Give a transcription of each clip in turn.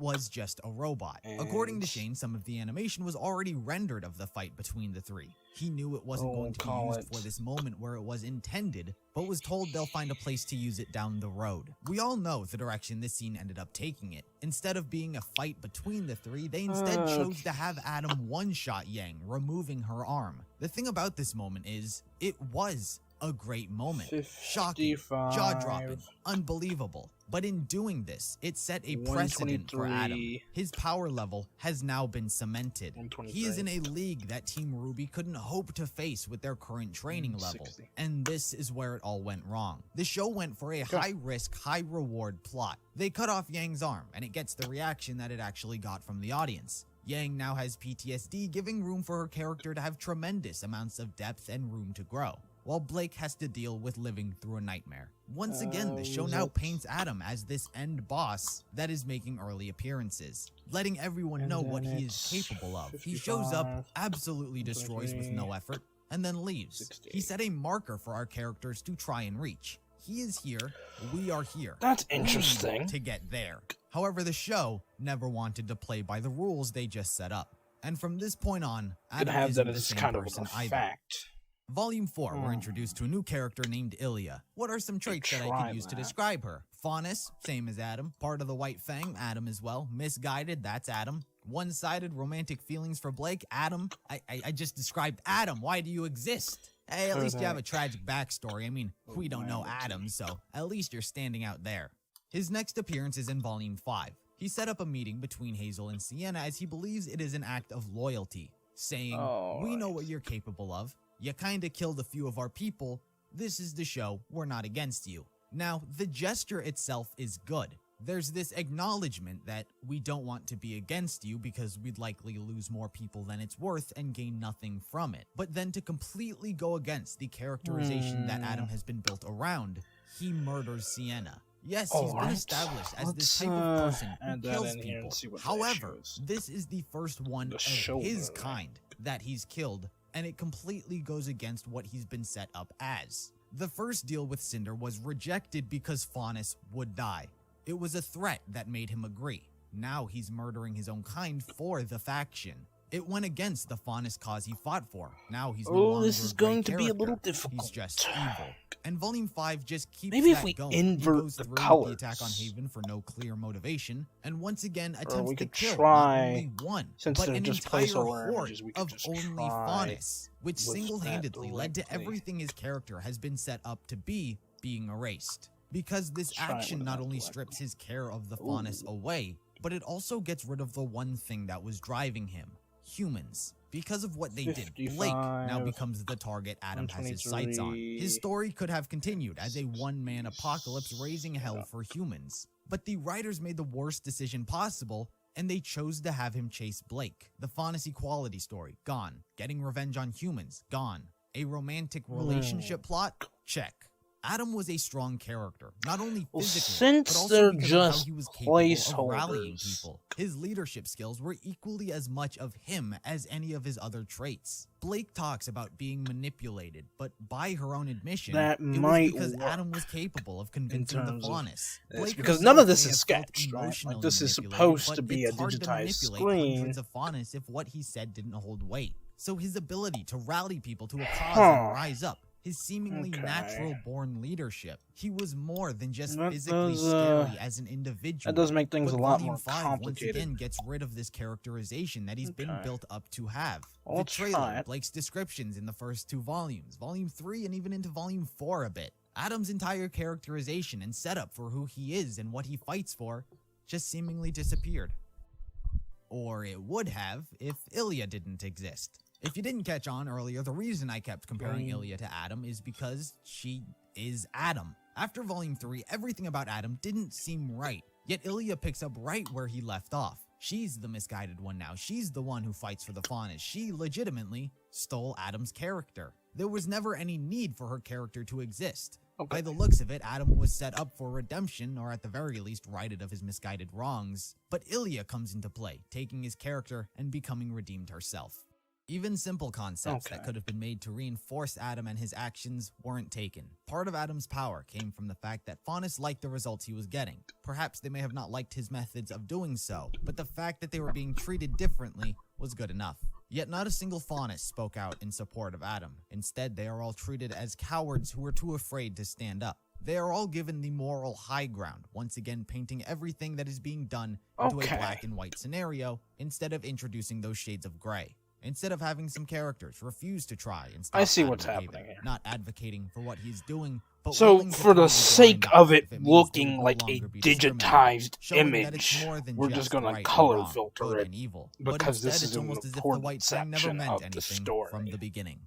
was just a robot. According to Shane, some of the animation was already rendered of the fight between the three. He knew it wasn't going to be used for this moment where it was intended, but was told they'll find a place to use it down the road. We all know the direction this scene ended up taking it. Instead of being a fight between the three, they instead chose to have Adam one-shot Yang, removing her arm. The thing about this moment is, it was a great moment. 55. Shocking, jaw-dropping, unbelievable. But in doing this, it set a precedent for Adam. His power level has now been cemented. He is in a league that Team RWBY couldn't hope to face with their current training level. And this is where it all went wrong. The show went for a high-risk, high-reward plot. They cut off Yang's arm, and it gets the reaction that it actually got from the audience. Yang now has PTSD, giving room for her character to have tremendous amounts of depth and room to grow, while Blake has to deal with living through a nightmare. Once again, the show now paints Adam as this end boss that is making early appearances, letting everyone know what he is capable of. He shows up, absolutely destroys with no effort, and then leaves. 60. He set a marker for our characters to try and reach. He is here, we are here. That's interesting. To get there. However, the show never wanted to play by the rules they just set up. And from this point on, Adam isn't the same person either. Fact. Volume 4, we're introduced to a new character named Ilya. What are some traits that I could use to describe her? Faunus, same as Adam. Part of the White Fang, Adam as well. Misguided, that's Adam. One-sided romantic feelings for Blake, Adam. I just described Adam. Why do you exist? Hey, at least you have a tragic backstory. I mean, we don't know Adam, so at least you're standing out there. His next appearance is in Volume 5. He set up a meeting between Hazel and Sienna as he believes it is an act of loyalty, saying, we know what you're capable of. You kinda killed a few of our people. This is the show. We're not against you. Now, the gesture itself is good. There's this acknowledgement that we don't want to be against you because we'd likely lose more people than it's worth and gain nothing from it. But then to completely go against the characterization that Adam has been built around, he murders Sienna. Yes, he's been established as this type of person who kills people. However, this is the first one of his kind that he's killed, and it completely goes against what he's been set up as. The first deal with Cinder was rejected because Faunus would die. It was a threat that made him agree. Now he's murdering his own kind for the faction. It went against the Faunus cause he fought for. Now he's no longer this is going to be a little difficult. He's just evil. And Volume 5 just keeps Maybe that if we going. invert He goes the through colors. the attack on Haven for no clear motivation, and once again attempts we to could kill try, not only one, since but they're an just entire placeholder horde images, we could of just only try Faunus, which with single-handedly that led to directly. everything his character has been set up to be being erased. Because this Let's try it action with not that only directly. strips his care of the Faunus away, but it also gets rid of the one thing that was driving him: humans. Because of what they did, Blake now 55, becomes the target Adam has his sights on. 123. His story could have continued as a one-man apocalypse raising hell for humans. But the writers made the worst decision possible, and they chose to have him chase Blake. The Faunus equality story, gone. Getting revenge on humans, gone. A romantic relationship plot, check. Adam was a strong character, not only physically, since but they're also because of how just he was capable of placeholders. rallying people. His leadership skills were equally as much of him as any of his other traits. Blake talks about being manipulated, but by her own admission, That it was might because work Adam was capable of convincing the terms of Faunus. this, Blake because herself none of this may is have felt sketched, right? Like, emotionally this is manipulated, supposed but to be it's a hard to digitized manipulate screen. hundreds of Faunus if what he said didn't hold weight. So his ability to rally people to a cause and rise up, his seemingly natural-born leadership. He was more than just physically scary as an individual. That does make things But a lot Volume more 5 complicated. once again gets rid of this characterization that he's been built up to have. Well, The let's try trailer, it. Blake's descriptions in the first 2 volumes, Volume 3 and even into Volume 4 a bit. Adam's entire characterization and setup for who he is and what he fights for just seemingly disappeared. Or it would have if Ilya didn't exist. If you didn't catch on earlier, the reason I kept comparing Ilya to Adam is because she is Adam. After Volume 3, everything about Adam didn't seem right, yet Ilya picks up right where he left off. She's the misguided one now. She's the one who fights for the Faunus. She legitimately stole Adam's character. There was never any need for her character to exist. By the looks of it, Adam was set up for redemption, or at the very least righted of his misguided wrongs. But Ilya comes into play, taking his character and becoming redeemed herself. Even simple concepts that could have been made to reinforce Adam and his actions weren't taken. Part of Adam's power came from the fact that Faunus liked the results he was getting. Perhaps they may have not liked his methods of doing so, but the fact that they were being treated differently was good enough. Yet not a single Faunus spoke out in support of Adam. Instead, they are all treated as cowards who were too afraid to stand up. They are all given the moral high ground, once again painting everything that is being done into a black and white scenario instead of introducing those shades of gray. Instead of having some characters refuse to try and stop what's happening here. Not advocating for what he's doing, but so for the sake of it looking like a digitized image, we're just gonna color filter it because this is an important section of the story. From the beginning.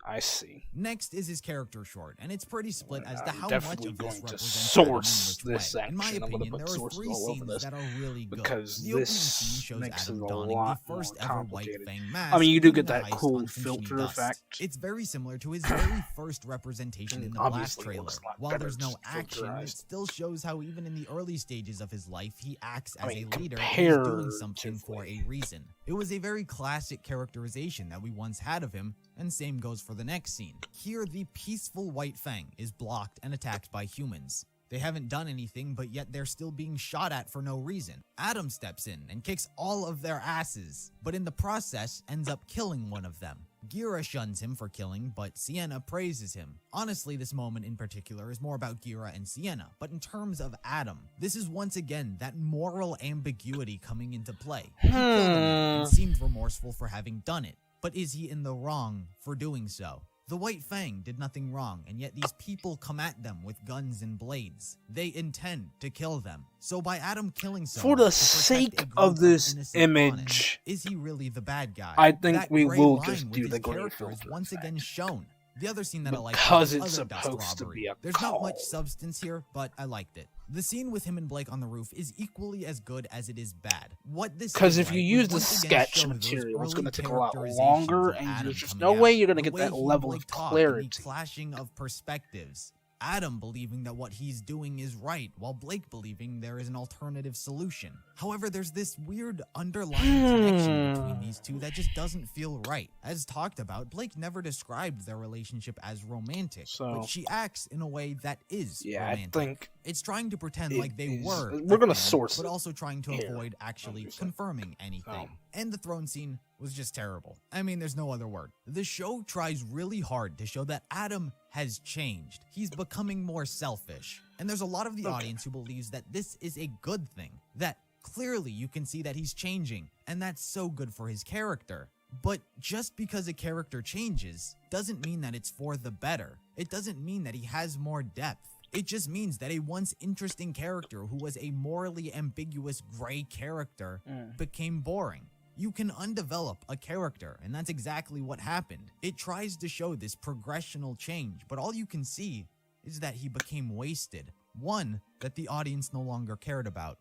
I see. Next is his character short, and it's pretty split as to how much of this represents source this section. In my opinion, there are 3 scenes that are really good. Because the opening scene shows Adam donning the first ever white fang mask. I mean, you do get that cool filter effect. It's very similar to his very first representation in the Blast trailer. While there's no action, it still shows how even in the early stages of his life, he acts as a leader and is doing something for a reason. It was a very classic characterization that we once had of him, and same goes for the next scene. Here, the peaceful White Fang is blocked and attacked by humans. They haven't done anything, but yet they're still being shot at for no reason. Adam steps in and kicks all of their asses, but in the process ends up killing one of them. Gira shuns him for killing, but Sienna praises him. Honestly, this moment in particular is more about Gira and Sienna, but in terms of Adam, this is once again that moral ambiguity coming into play. He killed a man and seemed remorseful for having done it, but is he in the wrong for doing so? The White Fang did nothing wrong, and yet these people come at them with guns and blades. They intend to kill them. So by Adam killing someone for the sake of this image, is he really the bad guy? I think we will just do the gray filter once again shown. The other scene that I like because it's supposed to be a There's not much substance here, but I liked it. The scene with him and Blake on the roof is equally as good as it is bad. What this because if you use the sketch material, it's going to take a lot longer, and there's just no way you're going to get that level of clarity. Clashing of perspectives. Adam believing that what he's doing is right, while Blake believing there is an alternative solution. However, there's this weird underlying connection between these two that just doesn't feel right. As talked about, Blake never described their relationship as romantic, but she acts in a way that is romantic. I think it's trying to pretend like they were. We're going to source but also trying to avoid actually confirming anything. And the throne scene was just terrible. I mean, there's no other word. The show tries really hard to show that Adam has changed. He's becoming more selfish. And there's a lot of the audience who believes that this is a good thing. That clearly you can see that he's changing. And that's so good for his character. But just because a character changes doesn't mean that it's for the better. It doesn't mean that he has more depth. It just means that a once interesting character who was a morally ambiguous gray character became boring. You can undevelop a character, and that's exactly what happened. It tries to show this progressional change, but all you can see is that he became wasted. One that the audience no longer cared about.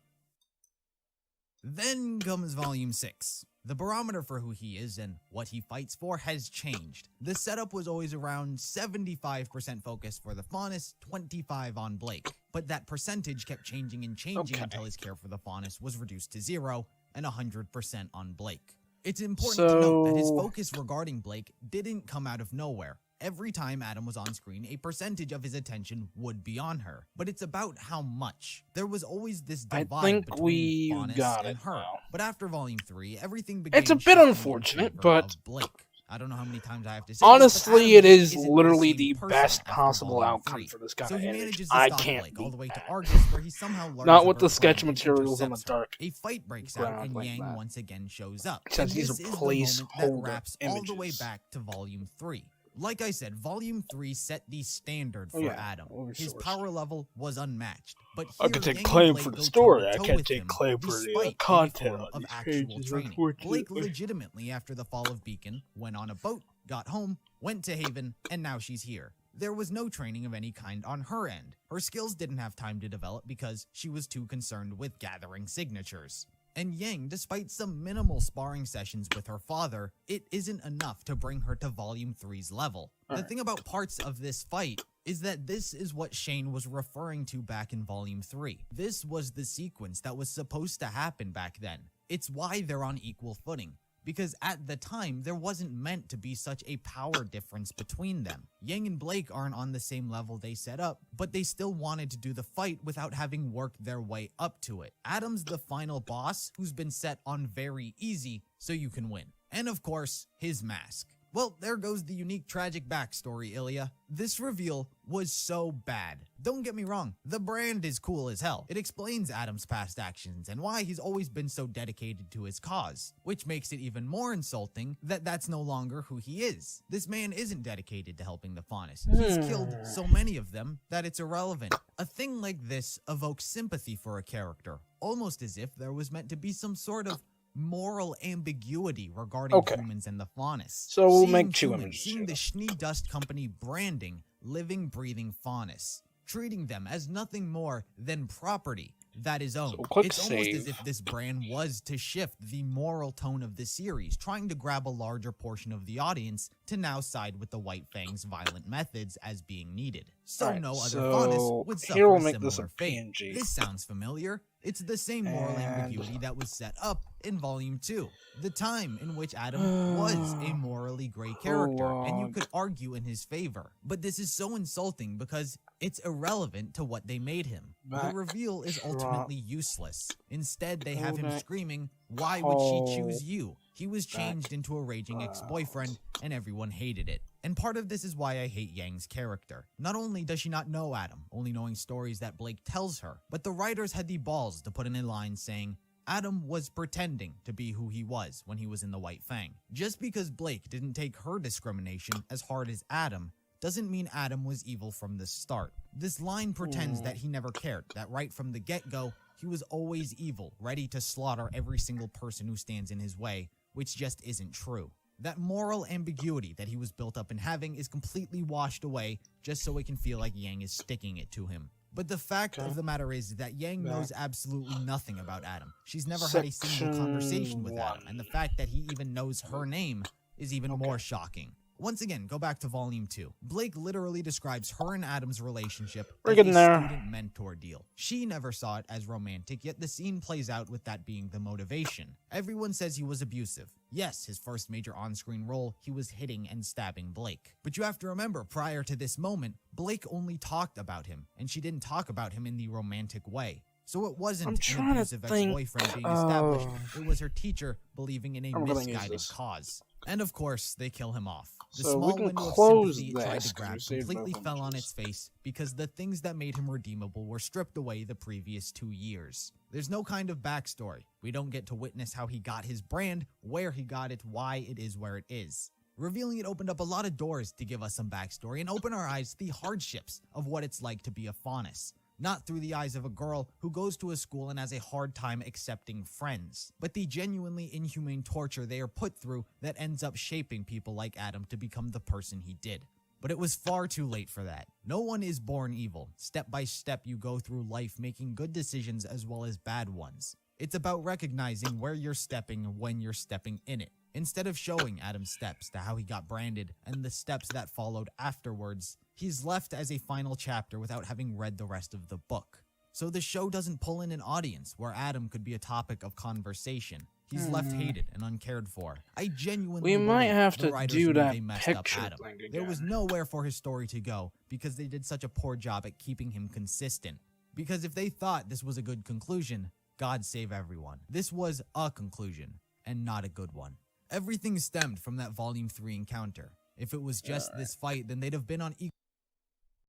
Then comes Volume 6. The barometer for who he is and what he fights for has changed. The setup was always around 75% focus for the Faunus, 25% on Blake. But that percentage kept changing and changing until his care for the Faunus was reduced to 0 and 100% on Blake. It's important to note that his focus regarding Blake didn't come out of nowhere. Every time Adam was on screen, a percentage of his attention would be on her. But it's about how much. There was always this divide between Faunus and her. But after Volume 3, everything began. It's a bit unfortunate, but Blake. I don't know how many times I have to say honestly, it is literally the best possible outcome for this guy. So he manages to I stop can't Blake all the way to that. Argus, where he somehow learns Not with the about sketch Faunus and materials in the intercepts her. dark. A fight breaks out, and like Yang that. once again shows up. Since And these this are is the moment that placeholder wraps all the way images. back to Volume 3. Like I said, Volume 3 set the standard for Adam. His power level was unmatched. But I here, can take Yang claim and for Blake the go story. I toe-to-toe can't with take him, claim for despite the any content form on of these actual pages, training. Blake unfortunately. legitimately, after the fall of Beacon, went on a boat, got home, went to Haven, and now she's here. There was no training of any kind on her end. Her skills didn't have time to develop because she was too concerned with gathering signatures. And Yang, despite some minimal sparring sessions with her father, it isn't enough to bring her to Volume 3's level. The thing about parts of this fight is that this is what Shane was referring to back in Volume 3. This was the sequence that was supposed to happen back then. It's why they're on equal footing. because at the time, there wasn't meant to be such a power difference between them. Yang and Blake aren't on the same level they set up, but they still wanted to do the fight without having worked their way up to it. Adam's the final boss who's been set on very easy, so you can win. And of course, his mask. Well, there goes the unique tragic backstory, Ilya. This reveal was so bad. Don't get me wrong, the brand is cool as hell. It explains Adam's past actions and why he's always been so dedicated to his cause, which makes it even more insulting that that's no longer who he is. This man isn't dedicated to helping the Faunus. He's killed so many of them that it's irrelevant. A thing like this evokes sympathy for a character, almost as if there was meant to be some sort of moral ambiguity regarding humans and the Faunus. So we'll make two images. Seeing the Schnee Dust Company branding living, breathing Faunus, treating them as nothing more than property that is owned. So it's almost as if this brand was to shift the moral tone of the series, trying to grab a larger portion of the audience to now side with the White Fang's violent methods as being needed. So no other Faunus would suffer a similar fate. This sounds familiar. It's the same moral ambiguity that was set up in Volume 2, the time in which Adam was a morally gray character, and you could argue in his favor. But this is so insulting because it's irrelevant to what they made him. The reveal is ultimately useless. Instead, they have him screaming, "Why would she choose you?" He was changed into a raging ex-boyfriend, and everyone hated it. And part of this is why I hate Yang's character. Not only does she not know Adam, only knowing stories that Blake tells her, but the writers had the balls to put in a line saying, Adam was pretending to be who he was when he was in the White Fang. Just because Blake didn't take her discrimination as hard as Adam, doesn't mean Adam was evil from the start. This line pretends that he never cared, that right from the get-go, he was always evil, ready to slaughter every single person who stands in his way, which just isn't true. That moral ambiguity that he was built up in having is completely washed away just so it can feel like Yang is sticking it to him. But the fact of the matter is that Yang knows absolutely nothing about Adam. She's never had a single conversation with Adam, and the fact that he even knows her name is even more shocking. Once again, go back to Volume 2. Blake literally describes her and Adam's relationship as a student-mentor deal. She never saw it as romantic, yet the scene plays out with that being the motivation. Everyone says he was abusive. Yes, his first major on-screen role, he was hitting and stabbing Blake. But you have to remember, prior to this moment, Blake only talked about him, and she didn't talk about him in the romantic way. So it wasn't an abusive ex-boyfriend being established, it was her teacher believing in a misguided cause. And of course, they kill him off. The small window of sympathy it tried to grab completely fell on its face because the things that made him redeemable were stripped away the previous 2 years. There's no kind of backstory. We don't get to witness how he got his brand, where he got it, why it is where it is. Revealing it opened up a lot of doors to give us some backstory and open our eyes to the hardships of what it's like to be a Faunus. Not through the eyes of a girl who goes to a school and has a hard time accepting friends, but the genuinely inhumane torture they are put through that ends up shaping people like Adam to become the person he did. But it was far too late for that. No one is born evil. Step by step, you go through life making good decisions as well as bad ones. It's about recognizing where you're stepping and when you're stepping in it. Instead of showing Adam's steps to how he got branded and the steps that followed afterwards, he's left as a final chapter without having read the rest of the book. So the show doesn't pull in an audience where Adam could be a topic of conversation. He's left hated and uncared for. I genuinely might have to do that they messed up Adam. There was nowhere for his story to go because they did such a poor job at keeping him consistent. Because if they thought this was a good conclusion, God save everyone. This was a conclusion, and not a good one. Everything stemmed from that Volume 3 encounter. If it was just this fight, then they'd have been on equal.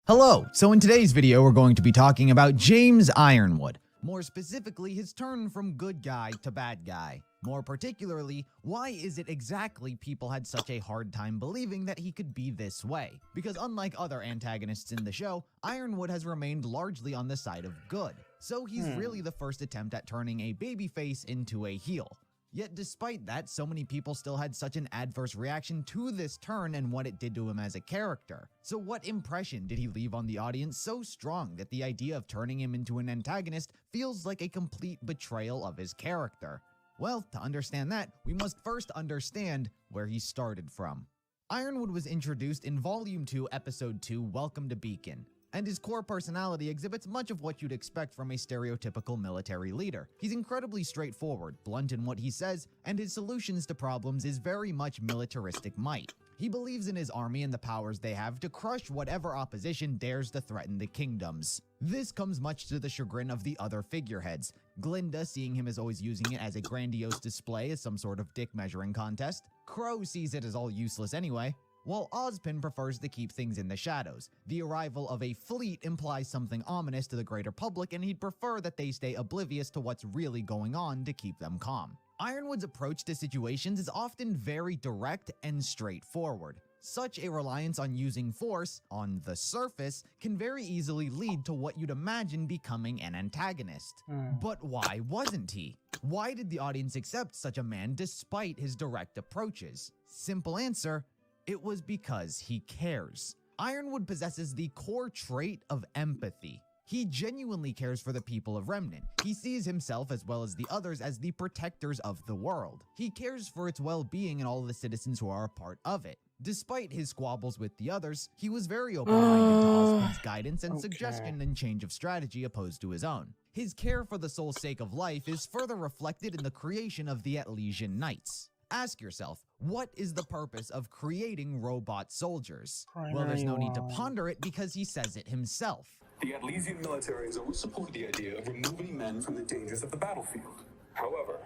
Hello! So in today's video, we're going to be talking about James Ironwood. More specifically, his turn from good guy to bad guy. More particularly, why is it exactly people had such a hard time believing that he could be this way? Because unlike other antagonists in the show, Ironwood has remained largely on the side of good. So he's really the first attempt at turning a babyface into a heel. Yet despite that, so many people still had such an adverse reaction to this turn and what it did to him as a character. So what impression did he leave on the audience so strong that the idea of turning him into an antagonist feels like a complete betrayal of his character? Well, to understand that, we must first understand where he started from. Ironwood was introduced in Volume 2, Episode 2, Welcome to Beacon. and his core personality exhibits much of what you'd expect from a stereotypical military leader. He's incredibly straightforward, blunt in what he says, and his solutions to problems is very much militaristic might. He believes in his army and the powers they have to crush whatever opposition dares to threaten the kingdoms. This comes much to the chagrin of the other figureheads, Glinda seeing him as always using it as a grandiose display as some sort of dick measuring contest. Crow sees it as all useless anyway, while Ozpin prefers to keep things in the shadows. The arrival of a fleet implies something ominous to the greater public, and he'd prefer that they stay oblivious to what's really going on to keep them calm. Ironwood's approach to situations is often very direct and straightforward. Such a reliance on using force, on the surface, can very easily lead to what you'd imagine becoming an antagonist. But why wasn't he? Why did the audience accept such a man despite his direct approaches? Simple answer: it was because he cares. Ironwood possesses the core trait of empathy. He genuinely cares for the people of Remnant. He sees himself, as well as the others, as the protectors of the world. He cares for its well-being and all of the citizens who are a part of it. Despite his squabbles with the others, he was very open-minded to Ozpin's guidance and suggestion and change of strategy opposed to his own. His care for the sole sake of life is further reflected in the creation of the Atlesian Knights. Ask yourself, what is the purpose of creating robot soldiers? Well, there's no need to ponder it because he says it himself. The Atlesian military has always supported the idea of removing men from the dangers of the battlefield. However,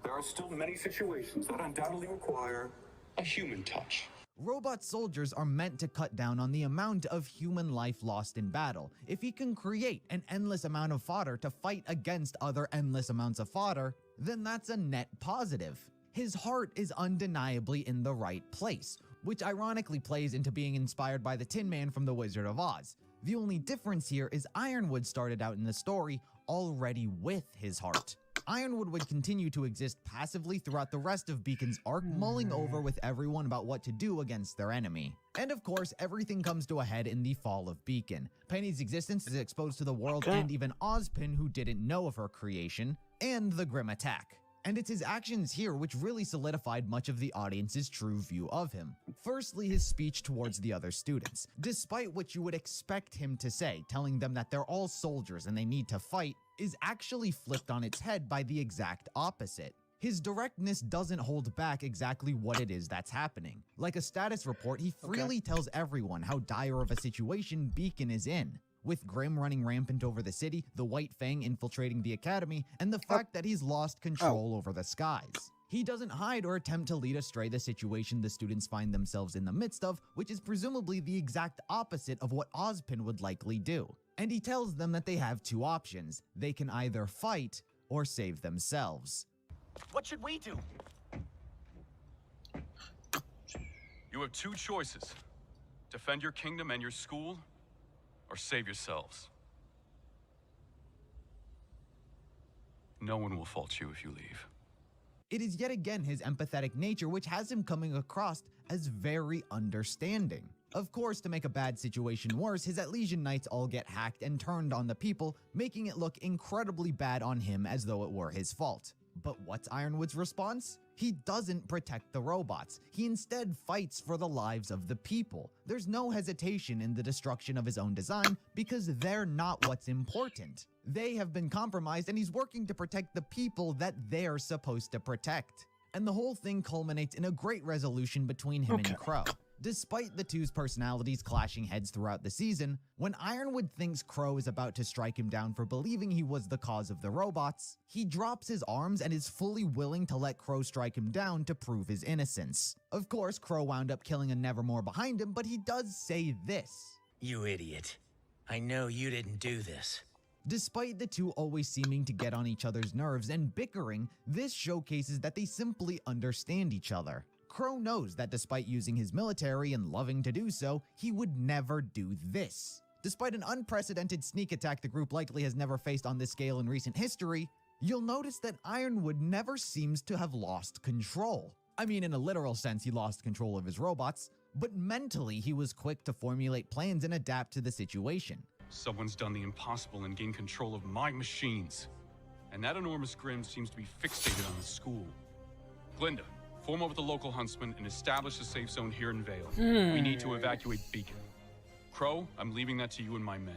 there are still many situations that undoubtedly require a human touch. Robot soldiers are meant to cut down on the amount of human life lost in battle. If he can create an endless amount of fodder to fight against other endless amounts of fodder, then that's a net positive. His heart is undeniably in the right place, which ironically plays into being inspired by the Tin Man from The Wizard of Oz. The only difference here is Ironwood started out in the story already with his heart. Ironwood would continue to exist passively throughout the rest of Beacon's arc, mulling over with everyone about what to do against their enemy. And of course, everything comes to a head in the fall of Beacon. Penny's existence is exposed to the world and even Ozpin, who didn't know of her creation, and the Grim Attack. And it's his actions here which really solidified much of the audience's true view of him. Firstly, his speech towards the other students. Despite what you would expect him to say, telling them that they're all soldiers and they need to fight, is actually flipped on its head by the exact opposite. His directness doesn't hold back exactly what it is that's happening. Like a status report, he freely tells everyone how dire of a situation Beacon is in. With Grim running rampant over the city, the White Fang infiltrating the academy, and the fact that he's lost control over the skies. He doesn't hide or attempt to lead astray the situation the students find themselves in the midst of, which is presumably the exact opposite of what Ozpin would likely do. And he tells them that they have two options. They can either fight or save themselves. What should we do? You have two choices. Defend your kingdom and your school, or save yourselves. No one will fault you if you leave. It is yet again his empathetic nature which has him coming across as very understanding. Of course, to make a bad situation worse, his Atlesian Knights all get hacked and turned on the people, making it look incredibly bad on him as though it were his fault. But what's Ironwood's response? He doesn't protect the robots. He instead fights for the lives of the people. There's no hesitation in the destruction of his own design because they're not what's important. They have been compromised and he's working to protect the people that they're supposed to protect. And the whole thing culminates in a great resolution between him and Crow. Despite the two's personalities clashing heads throughout the season, when Ironwood thinks Crow is about to strike him down for believing he was the cause of the robots, he drops his arms and is fully willing to let Crow strike him down to prove his innocence. Of course, Crow wound up killing a Nevermore behind him, but he does say this. You idiot. I know you didn't do this. Despite the two always seeming to get on each other's nerves and bickering, this showcases that they simply understand each other. Crow knows that despite using his military and loving to do so, he would never do this. Despite an unprecedented sneak attack the group likely has never faced on this scale in recent history, you'll notice that Ironwood never seems to have lost control. I mean, in a literal sense, he lost control of his robots, but mentally he was quick to formulate plans and adapt to the situation. Someone's done the impossible and gained control of my machines. And that enormous Grim seems to be fixated on the school. Glinda, form up with the local huntsman and establish a safe zone here in Vale. We need to evacuate Beacon. Crow, I'm leaving that to you and my men.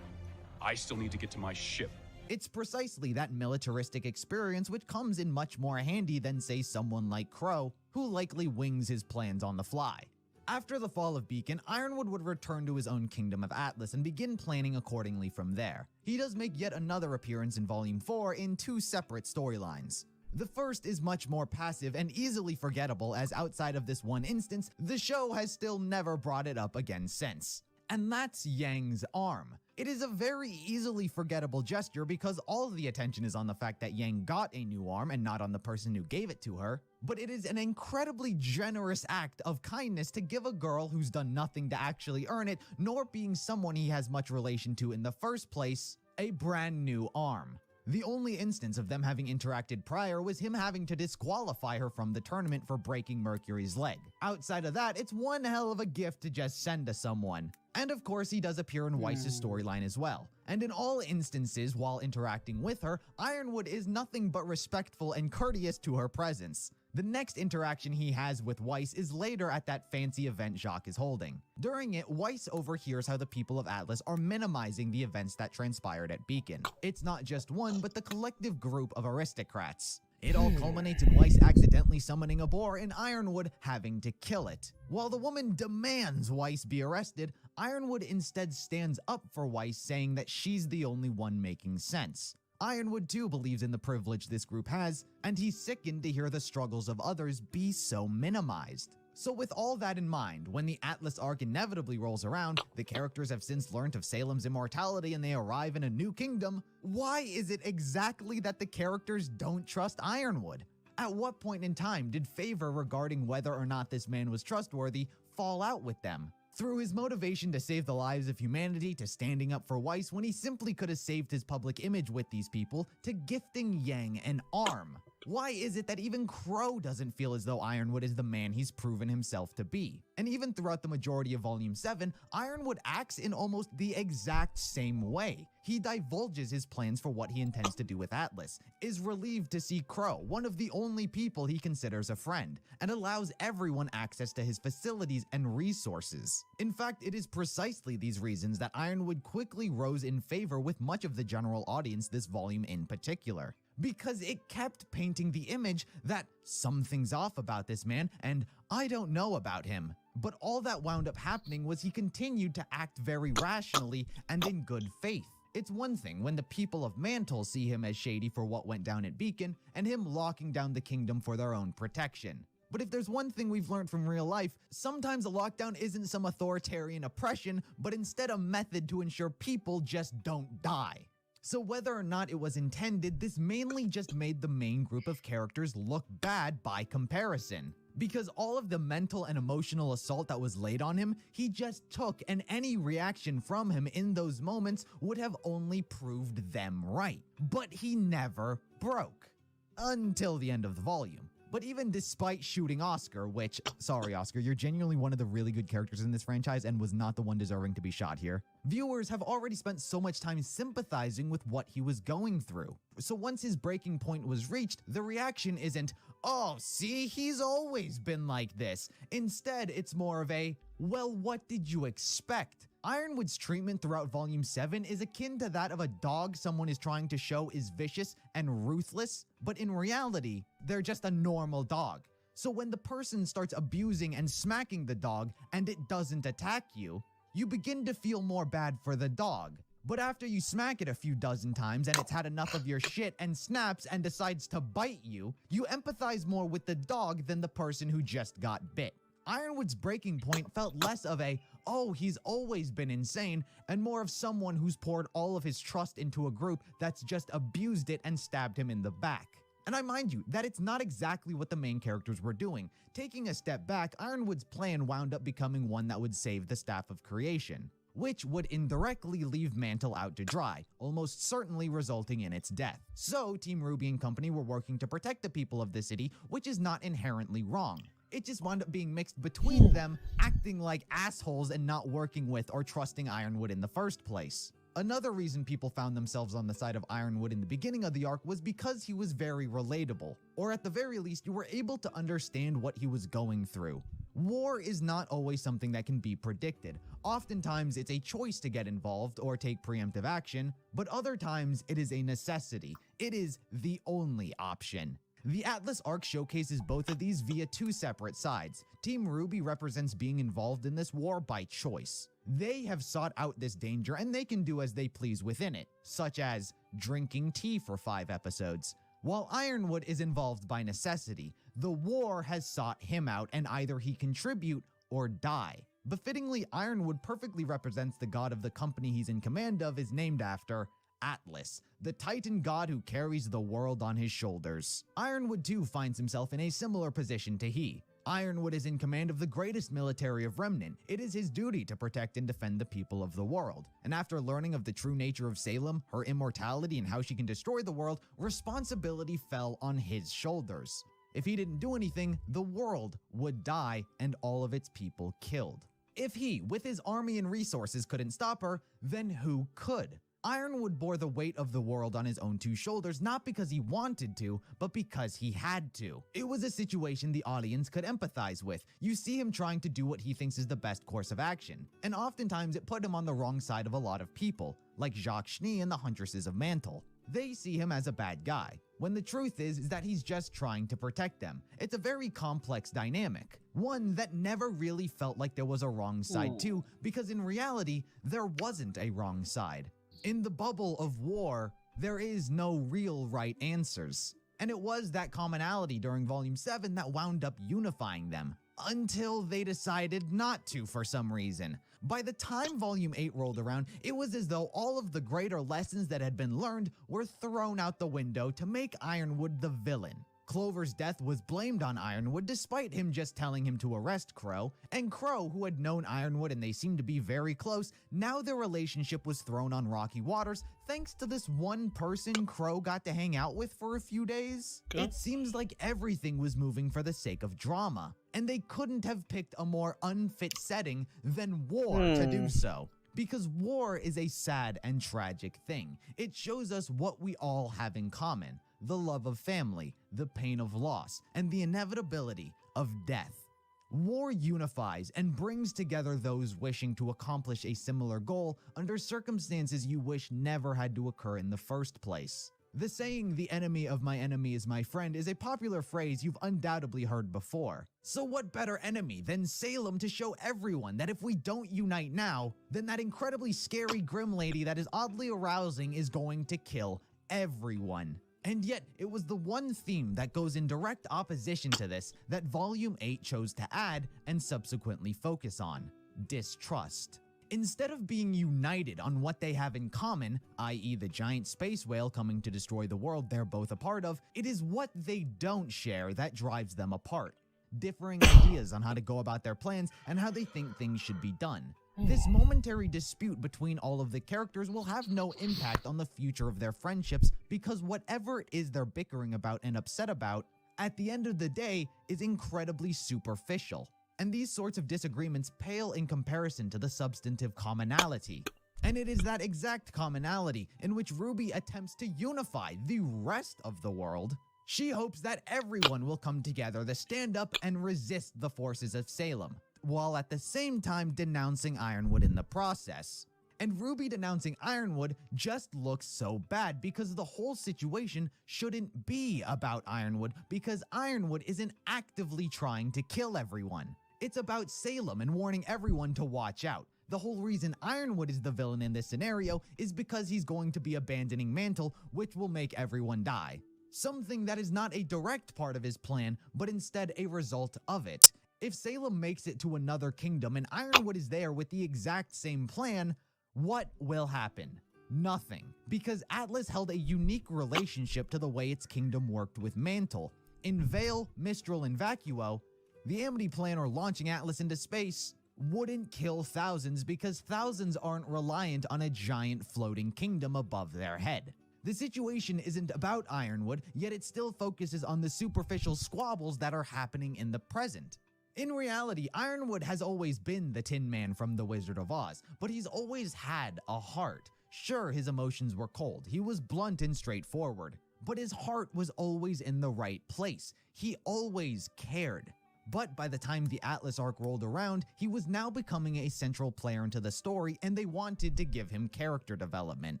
I still need to get to my ship. It's precisely that militaristic experience which comes in much more handy than, say, someone like Crow, who likely wings his plans on the fly. After the fall of Beacon, Ironwood would return to his own kingdom of Atlas and begin planning accordingly from there. He does make yet another appearance in Volume 4 in 2 separate storylines. The first is much more passive and easily forgettable, as outside of this one instance, the show has still never brought it up again since. And that's Yang's arm. It is a very easily forgettable gesture because all of the attention is on the fact that Yang got a new arm and not on the person who gave it to her, but it is an incredibly generous act of kindness to give a girl who's done nothing to actually earn it, nor being someone he has much relation to in the first place, a brand new arm. The only instance of them having interacted prior was him having to disqualify her from the tournament for breaking Mercury's leg. Outside of that, it's one hell of a gift to just send to someone. And of course, he does appear in Weiss's storyline as well. And in all instances, while interacting with her, Ironwood is nothing but respectful and courteous to her presence. The next interaction he has with Weiss is later at that fancy event Jacques is holding. During it, Weiss overhears how the people of Atlas are minimizing the events that transpired at Beacon. It's not just one, but the collective group of aristocrats. It all culminates in Weiss accidentally summoning a boar and Ironwood having to kill it. While the woman demands Weiss be arrested, Ironwood instead stands up for Weiss, saying that she's the only one making sense. Ironwood too believes in the privilege this group has, and he's sickened to hear the struggles of others be so minimized. So with all that in mind, when the Atlas arc inevitably rolls around, the characters have since learned of Salem's immortality and they arrive in a new kingdom, why is it exactly that the characters don't trust Ironwood? At what point in time did favor regarding whether or not this man was trustworthy fall out with them? Through his motivation to save the lives of humanity, to standing up for Weiss when he simply could have saved his public image with these people, to gifting Yang an arm. Why is it that even Crow doesn't feel as though Ironwood is the man he's proven himself to be? And even throughout the majority of Volume 7, Ironwood acts in almost the exact same way. He divulges his plans for what he intends to do with Atlas, is relieved to see Crow, one of the only people he considers a friend, and allows everyone access to his facilities and resources. In fact, it is precisely these reasons that Ironwood quickly rose in favor with much of the general audience, this volume in particular. Because it kept painting the image that something's off about this man and I don't know about him. But all that wound up happening was he continued to act very rationally and in good faith. It's one thing when the people of Mantle see him as shady for what went down at Beacon and him locking down the kingdom for their own protection. But if there's one thing we've learned from real life, sometimes a lockdown isn't some authoritarian oppression, but instead a method to ensure people just don't die. So whether or not it was intended, this mainly just made the main group of characters look bad by comparison. Because all of the mental and emotional assault that was laid on him, he just took, and any reaction from him in those moments would have only proved them right. But he never broke. Until the end of the volume. But even despite shooting Oscar, which, sorry Oscar, you're genuinely one of the really good characters in this franchise and was not the one deserving to be shot here, viewers have already spent so much time sympathizing with what he was going through. So once his breaking point was reached, the reaction isn't, oh, see, he's always been like this. Instead, it's more of a, well, what did you expect? Ironwood's treatment throughout Volume 7 is akin to that of a dog someone is trying to show is vicious and ruthless, but in reality, they're just a normal dog. So when the person starts abusing and smacking the dog and it doesn't attack you, you begin to feel more bad for the dog. But after you smack it a few dozen times and it's had enough of your shit and snaps and decides to bite you, you empathize more with the dog than the person who just got bit. Ironwood's breaking point felt less of a, oh, he's always been insane, and more of someone who's poured all of his trust into a group that's just abused it and stabbed him in the back. And I mind you that it's not exactly what the main characters were doing. Taking a step back, Ironwood's plan wound up becoming one that would save the Staff of Creation, which would indirectly leave Mantle out to dry, almost certainly resulting in its death. So Team Ruby and company were working to protect the people of the city, which is not inherently wrong. It just wound up being mixed between them, acting like assholes and not working with or trusting Ironwood in the first place. Another reason people found themselves on the side of Ironwood in the beginning of the arc was because he was very relatable, or at the very least, you were able to understand what he was going through. War is not always something that can be predicted. Oftentimes, it's a choice to get involved or take preemptive action, but other times it is a necessity. It is the only option. The Atlas arc showcases both of these via two separate sides. Team Ruby represents being involved in this war by choice. They have sought out this danger and they can do as they please within it, such as drinking tea for 5 episodes. While Ironwood is involved by necessity, the war has sought him out and either he contribute or die. Befittingly, Ironwood perfectly represents the god of the company he's in command of is named after Atlas, the Titan god who carries the world on his shoulders. Ironwood too finds himself in a similar position to he. Ironwood is in command of the greatest military of Remnant. It is his duty to protect and defend the people of the world. And after learning of the true nature of Salem, her immortality, and how she can destroy the world, responsibility fell on his shoulders. If he didn't do anything, the world would die and all of its people killed. If he, with his army and resources, couldn't stop her, then who could? Ironwood bore the weight of the world on his own 2 shoulders, not because he wanted to, but because he had to. It was a situation the audience could empathize with. You see him trying to do what he thinks is the best course of action, and oftentimes it put him on the wrong side of a lot of people, like Jacques Schnee and the Huntresses of Mantle. They see him as a bad guy, when the truth is that he's just trying to protect them. It's a very complex dynamic, one that never really felt like there was a wrong side to, because in reality, there wasn't a wrong side. In the bubble of war, there is no real right answers. And it was that commonality during Volume 7 that wound up unifying them, until they decided not to for some reason. By the time Volume 8 rolled around, it was as though all of the greater lessons that had been learned were thrown out the window to make Ironwood the villain. Clover's death was blamed on Ironwood despite him just telling him to arrest Crow, and Crow, who had known Ironwood and they seemed to be very close, now their relationship was thrown on rocky waters thanks to this one person Crow got to hang out with for a few days. It seems like everything was moving for the sake of drama, and they couldn't have picked a more unfit setting than war to do so. Because war is a sad and tragic thing. It shows us what we all have in common. The love of family, the pain of loss, and the inevitability of death. War unifies and brings together those wishing to accomplish a similar goal under circumstances you wish never had to occur in the first place. The saying, "the enemy of my enemy is my friend," is a popular phrase you've undoubtedly heard before. So what better enemy than Salem to show everyone that if we don't unite now, then that incredibly scary grim lady that is oddly arousing is going to kill everyone. And yet, it was the one theme that goes in direct opposition to this that Volume 8 chose to add and subsequently focus on: distrust. Instead of being united on what they have in common, i.e. the giant space whale coming to destroy the world they're both a part of, it is what they don't share that drives them apart. Differing ideas on how to go about their plans and how they think things should be done. This momentary dispute between all of the characters will have no impact on the future of their friendships because whatever it is they're bickering about and upset about, at the end of the day, is incredibly superficial. And these sorts of disagreements pale in comparison to the substantive commonality. And it is that exact commonality in which Ruby attempts to unify the rest of the world. She hopes that everyone will come together to stand up and resist the forces of Salem, while at the same time denouncing Ironwood in the process. And Ruby denouncing Ironwood just looks so bad because the whole situation shouldn't be about Ironwood, because Ironwood isn't actively trying to kill everyone. It's about Salem and warning everyone to watch out. The whole reason Ironwood is the villain in this scenario is because he's going to be abandoning Mantle, which will make everyone die. Something that is not a direct part of his plan, but instead a result of it. If Salem makes it to another kingdom and Ironwood is there with the exact same plan, what will happen? Nothing. Because Atlas held a unique relationship to the way its kingdom worked with Mantle. In Vale, Mistral, and Vacuo, the Amity plan, or launching Atlas into space, wouldn't kill thousands because thousands aren't reliant on a giant floating kingdom above their head. The situation isn't about Ironwood, yet it still focuses on the superficial squabbles that are happening in the present. In reality, Ironwood has always been the Tin Man from The Wizard of Oz, but he's always had a heart. Sure, his emotions were cold, he was blunt and straightforward, but his heart was always in the right place. He always cared. But by the time the Atlas arc rolled around, he was now becoming a central player into the story, and they wanted to give him character development.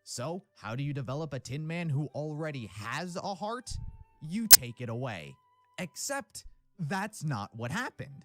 So, how do you develop a Tin Man who already has a heart? You take it away. Except, that's not what happened.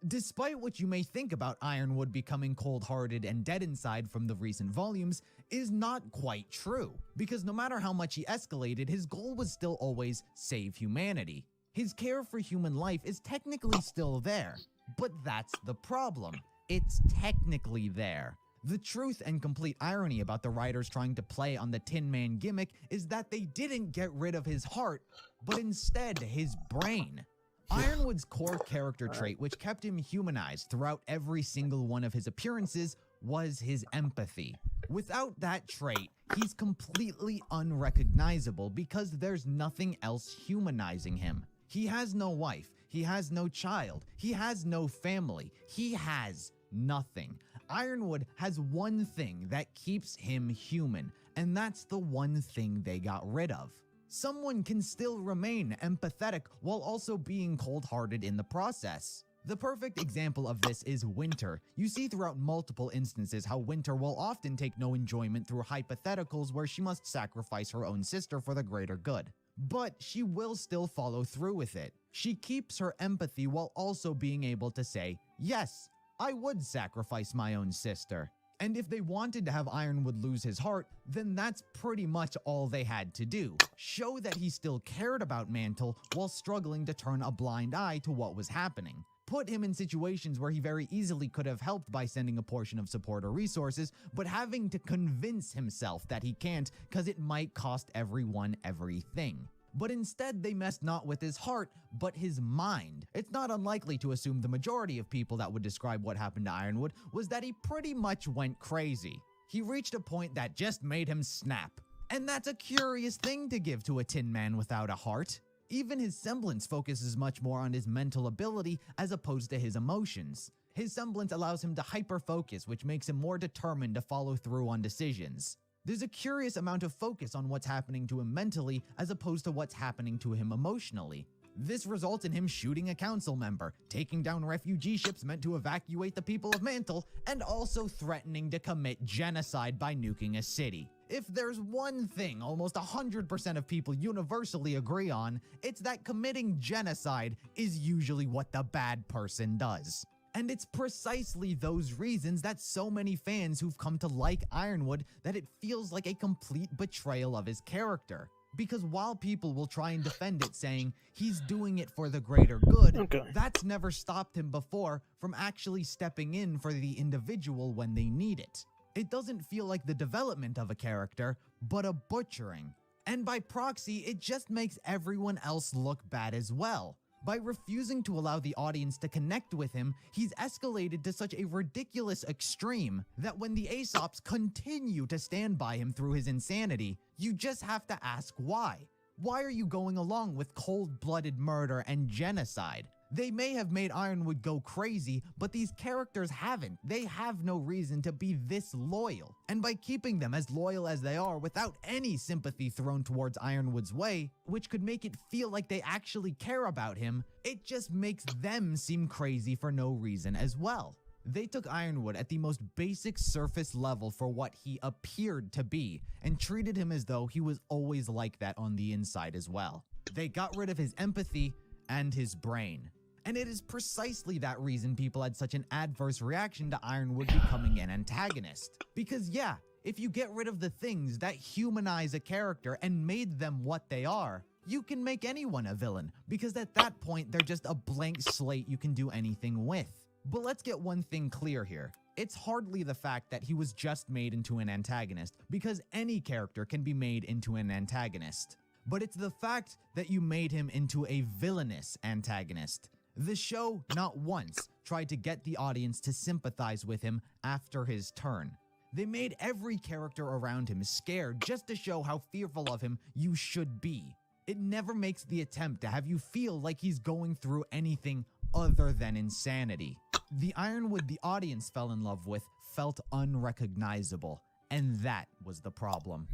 Despite what you may think about Ironwood becoming cold-hearted and dead inside from the recent volumes, is not quite true, because no matter how much he escalated, his goal was still always save humanity. His care for human life is technically still there, but that's the problem. It's technically there. The truth and complete irony about the writers trying to play on the Tin Man gimmick is that they didn't get rid of his heart, but instead his brain. Ironwood's core character trait, which kept him humanized throughout every single one of his appearances, was his empathy. Without that trait, he's completely unrecognizable because there's nothing else humanizing him. He has no wife, he has no child, he has no family, he has nothing. Ironwood has one thing that keeps him human, and that's the one thing they got rid of. Someone can still remain empathetic while also being cold-hearted in the process. The perfect example of this is Winter. You see throughout multiple instances how Winter will often take no enjoyment through hypotheticals where she must sacrifice her own sister for the greater good. But she will still follow through with it. She keeps her empathy while also being able to say, yes, I would sacrifice my own sister. And if they wanted to have Ironwood lose his heart, then that's pretty much all they had to do. Show that he still cared about Mantle while struggling to turn a blind eye to what was happening. Put him in situations where he very easily could have helped by sending a portion of support or resources, but having to convince himself that he can't because it might cost everyone everything. But instead, they messed not with his heart, but his mind. It's not unlikely to assume the majority of people that would describe what happened to Ironwood was that he pretty much went crazy. He reached a point that just made him snap. And that's a curious thing to give to a Tin Man without a heart. Even his semblance focuses much more on his mental ability as opposed to his emotions. His semblance allows him to hyper-focus, which makes him more determined to follow through on decisions. There's a curious amount of focus on what's happening to him mentally as opposed to what's happening to him emotionally. This results in him shooting a council member, taking down refugee ships meant to evacuate the people of Mantle, and also threatening to commit genocide by nuking a city. If there's one thing almost 100% of people universally agree on, it's that committing genocide is usually what the bad person does. And it's precisely those reasons that so many fans who've come to like Ironwood that it feels like a complete betrayal of his character. Because while people will try and defend it saying he's doing it for the greater good, that's never stopped him before from actually stepping in for the individual when they need it. It doesn't feel like the development of a character, but a butchering. And by proxy, it just makes everyone else look bad as well. By refusing to allow the audience to connect with him, he's escalated to such a ridiculous extreme that when the Aesops continue to stand by him through his insanity, you just have to ask why. Why are you going along with cold-blooded murder and genocide? They may have made Ironwood go crazy, but these characters haven't. They have no reason to be this loyal. And by keeping them as loyal as they are without any sympathy thrown towards Ironwood's way, which could make it feel like they actually care about him, it just makes them seem crazy for no reason as well. They took Ironwood at the most basic surface level for what he appeared to be, and treated him as though he was always like that on the inside as well. They got rid of his empathy and his brain. And it is precisely that reason people had such an adverse reaction to Ironwood becoming an antagonist. Because yeah, if you get rid of the things that humanize a character and made them what they are, you can make anyone a villain, because at that point they're just a blank slate you can do anything with. But let's get one thing clear here. It's hardly the fact that he was just made into an antagonist, because any character can be made into an antagonist. But it's the fact that you made him into a villainous antagonist. The show, not once, tried to get the audience to sympathize with him after his turn. They made every character around him scared just to show how fearful of him you should be. It never makes the attempt to have you feel like he's going through anything other than insanity. The Ironwood the audience fell in love with felt unrecognizable, and that was the problem.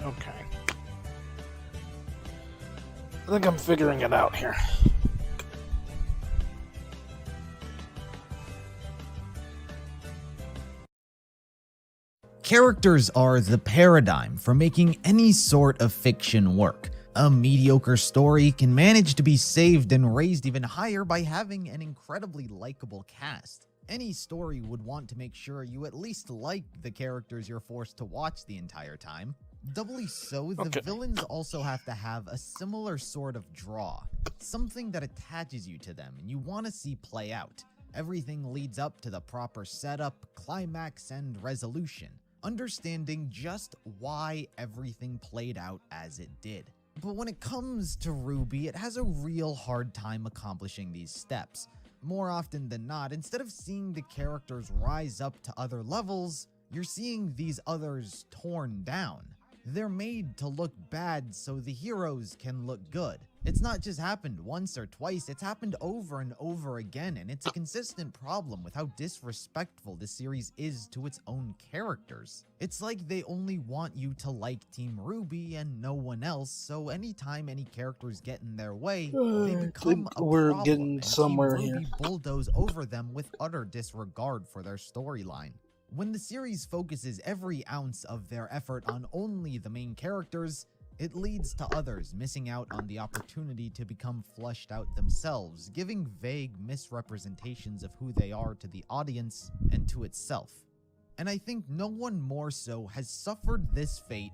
Okay. I think I'm figuring it out here. Characters are the paradigm for making any sort of fiction work. A mediocre story can manage to be saved and raised even higher by having an incredibly likable cast. Any story would want to make sure you at least like the characters you're forced to watch the entire time. Doubly so, the villains also have to have a similar sort of draw, something that attaches you to them and you want to see play out. Everything leads up to the proper setup, climax, and resolution, understanding just why everything played out as it did. But when it comes to RWBY, it has a real hard time accomplishing these steps. More often than not, instead of seeing the characters rise up to other levels, you're seeing these others torn down. They're made to look bad so the heroes can look good. It's not just happened once or twice, it's happened over and over again, and it's a consistent problem with how disrespectful the series is to its own characters. It's like they only want you to like Team RWBY and no one else, so anytime any characters get in their way, they become a problem, getting somewhere and Team here. RWBY bulldoze over them with utter disregard for their storyline. When the series focuses every ounce of their effort on only the main characters, it leads to others missing out on the opportunity to become fleshed out themselves, giving vague misrepresentations of who they are to the audience and to itself. And I think no one more so has suffered this fate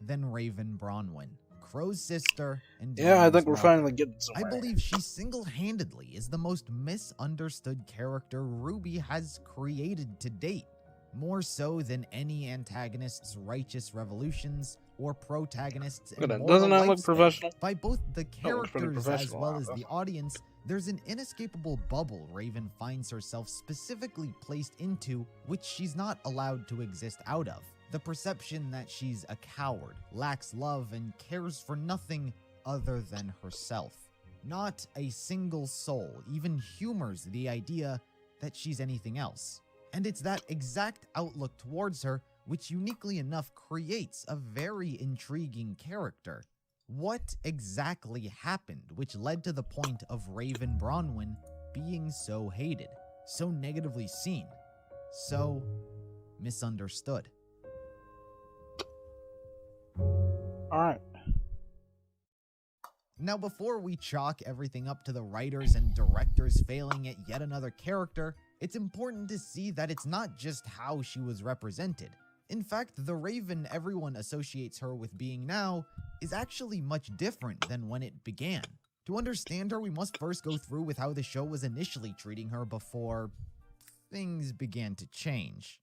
than Raven Bronwyn, Crow's sister and Yeah, I think we're mother. finally getting somewhere. I believe she single-handedly is the most misunderstood character RWBY has created to date. More so than any antagonist's righteous revolutions or protagonists' Doesn't immortal that look lifespan. professional? By both the That looks pretty characters as professional, well as the though. audience, there's an inescapable bubble Raven finds herself specifically placed into, which she's not allowed to exist out of. The perception that she's a coward, lacks love, and cares for nothing other than herself. Not a single soul even humors the idea that she's anything else. And it's that exact outlook towards her which uniquely enough creates a very intriguing character. What exactly happened which led to the point of Raven Bronwyn being so hated, so negatively seen, so misunderstood? Alright. Now, before we chalk everything up to the writers and directors failing at yet another character, it's important to see that it's not just how she was represented. In fact, the Raven everyone associates her with being now is actually much different than when it began. To understand her, we must first go through with how the show was initially treating her before things began to change.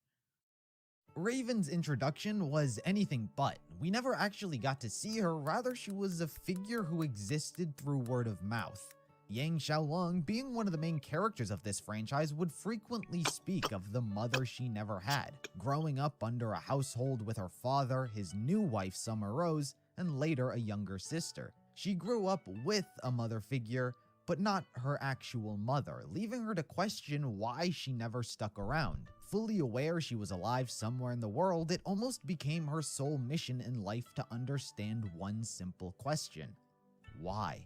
Raven's introduction was anything but. We never actually got to see her, rather she was a figure who existed through word of mouth. Yang Xiaolong, being one of the main characters of this franchise, would frequently speak of the mother she never had, growing up under a household with her father, his new wife Summer Rose, and later a younger sister. She grew up with a mother figure, but not her actual mother, leaving her to question why she never stuck around. Fully aware she was alive somewhere in the world, it almost became her sole mission in life to understand one simple question: why?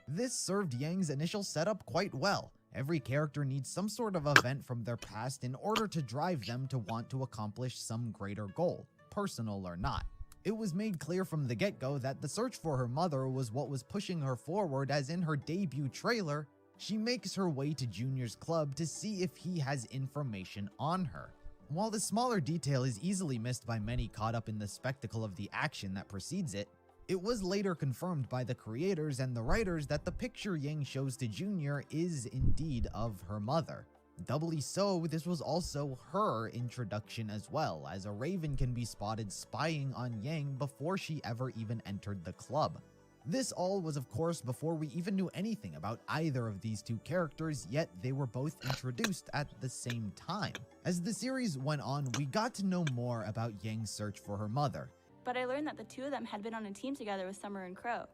This served Yang's initial setup quite well. Every character needs some sort of event from their past in order to drive them to want to accomplish some greater goal, personal or not. It was made clear from the get-go that the search for her mother was what was pushing her forward, as in her debut trailer, she makes her way to Junior's club to see if he has information on her. While this smaller detail is easily missed by many caught up in the spectacle of the action that precedes it, it was later confirmed by the creators and the writers that the picture Yang shows to Junior is indeed of her mother. Doubly so, this was also her introduction as well, as a Raven can be spotted spying on Yang before she ever even entered the club. This all was of course before we even knew anything about either of these two characters, yet they were both introduced at the same time. As the series went on, we got to know more about Yang's search for her mother. But I learned that the two of them had been on a team together with Summer and Crow,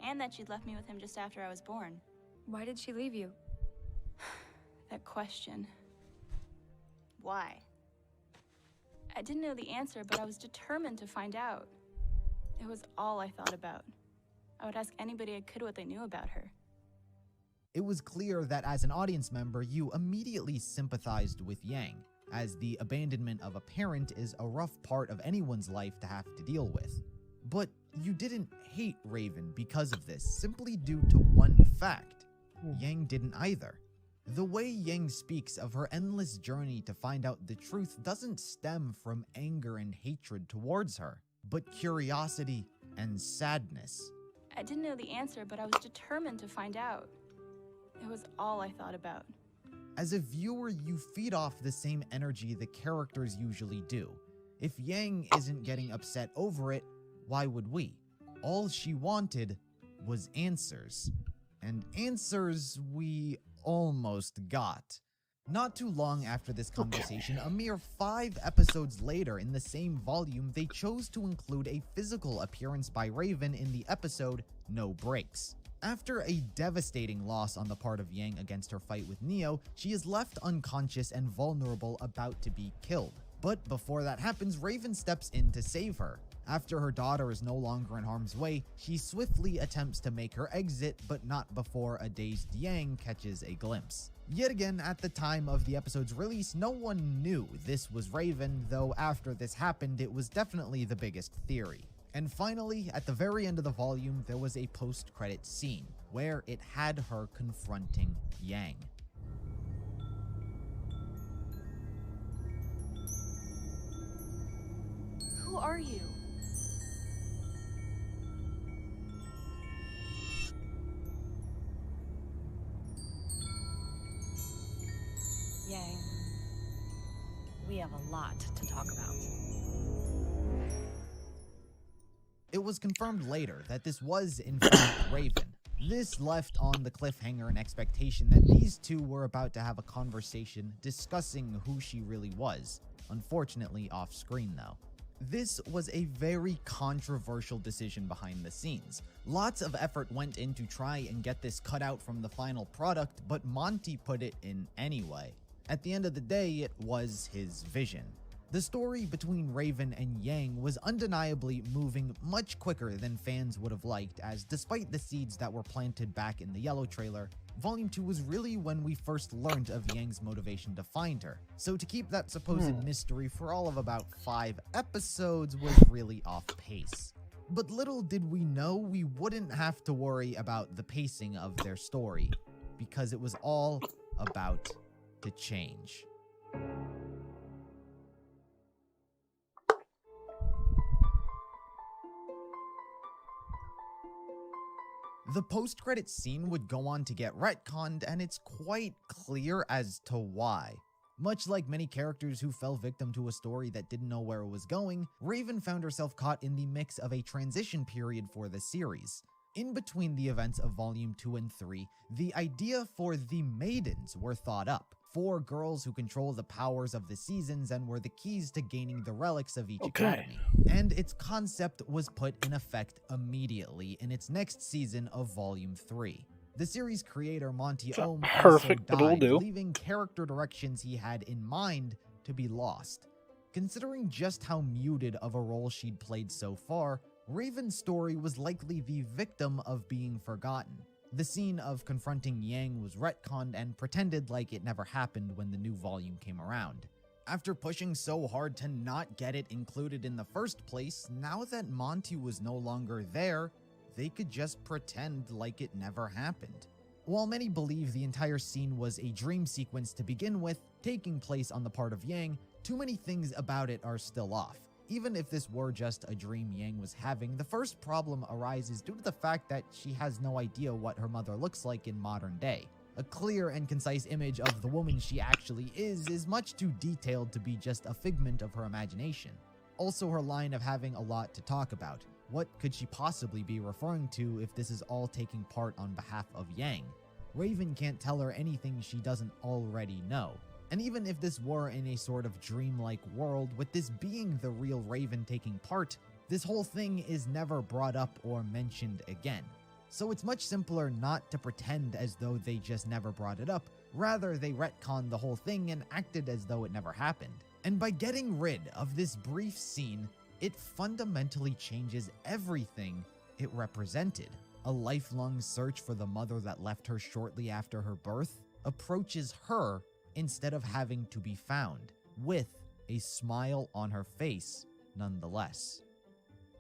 and that she'd left me with him just after I was born. Why did she leave you? That question. Why? I didn't know the answer, but I was determined to find out. It was all I thought about. I would ask anybody I could what they knew about her. It was clear that as an audience member, you immediately sympathized with Yang. as the abandonment of a parent is a rough part of anyone's life to have to deal with. But you didn't hate Raven because of this, simply due to one fact. Yang didn't either. The way Yang speaks of her endless journey to find out the truth doesn't stem from anger and hatred towards her, but curiosity and sadness. I didn't know the answer, but I was determined to find out. It was all I thought about. As a viewer, you feed off the same energy the characters usually do. If Yang isn't getting upset over it, why would we? All she wanted was answers. And answers we almost got. Not too long after this conversation, a mere 5 episodes later in the same volume, they chose to include a physical appearance by Raven in the episode No Breaks. After a devastating loss on the part of Yang against her fight with Neo, she is left unconscious and vulnerable, about to be killed. But before that happens, Raven steps in to save her. After her daughter is no longer in harm's way, she swiftly attempts to make her exit, but not before a dazed Yang catches a glimpse. Yet again, at the time of the episode's release, no one knew this was Raven, though after this happened, it was definitely the biggest theory. And finally, at the very end of the volume, there was a post-credits scene, where it had her confronting Yang. Who are you? Yang, we have a lot to talk about. It was confirmed later that this was in fact Raven. This left on the cliffhanger an expectation that these two were about to have a conversation discussing who she really was. Unfortunately, off screen though. This was a very controversial decision behind the scenes. Lots of effort went in to try and get this cut out from the final product, but Monty put it in anyway. At the end of the day, it was his vision. The story between Raven and Yang was undeniably moving much quicker than fans would have liked, as despite the seeds that were planted back in the Yellow trailer, Volume 2 was really when we first learned of Yang's motivation to find her. So to keep that supposed mystery for all of about 5 episodes was really off pace. But little did we know we wouldn't have to worry about the pacing of their story, because it was all about to change. The post-credits scene would go on to get retconned, and it's quite clear as to why. Much like many characters who fell victim to a story that didn't know where it was going, Raven found herself caught in the mix of a transition period for the series. In between the events of Volume 2 and 3, the idea for the Maidens were thought up. 4 girls who control the powers of the seasons and were the keys to gaining the relics of each academy. And its concept was put in effect immediately in its next season of Volume 3. The series creator Monty Oum also died, leaving character directions he had in mind to be lost. Considering just how muted of a role she'd played so far, Raven's story was likely the victim of being forgotten. The scene of confronting Yang was retconned and pretended like it never happened when the new volume came around. After pushing so hard to not get it included in the first place, now that Monty was no longer there, they could just pretend like it never happened. While many believe the entire scene was a dream sequence to begin with, taking place on the part of Yang, too many things about it are still off. Even if this were just a dream Yang was having, the first problem arises due to the fact that she has no idea what her mother looks like in modern day. A clear and concise image of the woman she actually is much too detailed to be just a figment of her imagination. Also, her line of having a lot to talk about. What could she possibly be referring to if this is all taking part on behalf of Yang? Raven can't tell her anything she doesn't already know. And even if this were in a sort of dreamlike world, with this being the real Raven taking part, this whole thing is never brought up or mentioned again. So it's much simpler not to pretend as though they just never brought it up, rather they retconned the whole thing and acted as though it never happened. And by getting rid of this brief scene, it fundamentally changes everything it represented. A lifelong search for the mother that left her shortly after her birth approaches her instead of having to be found. with a smile on her face nonetheless.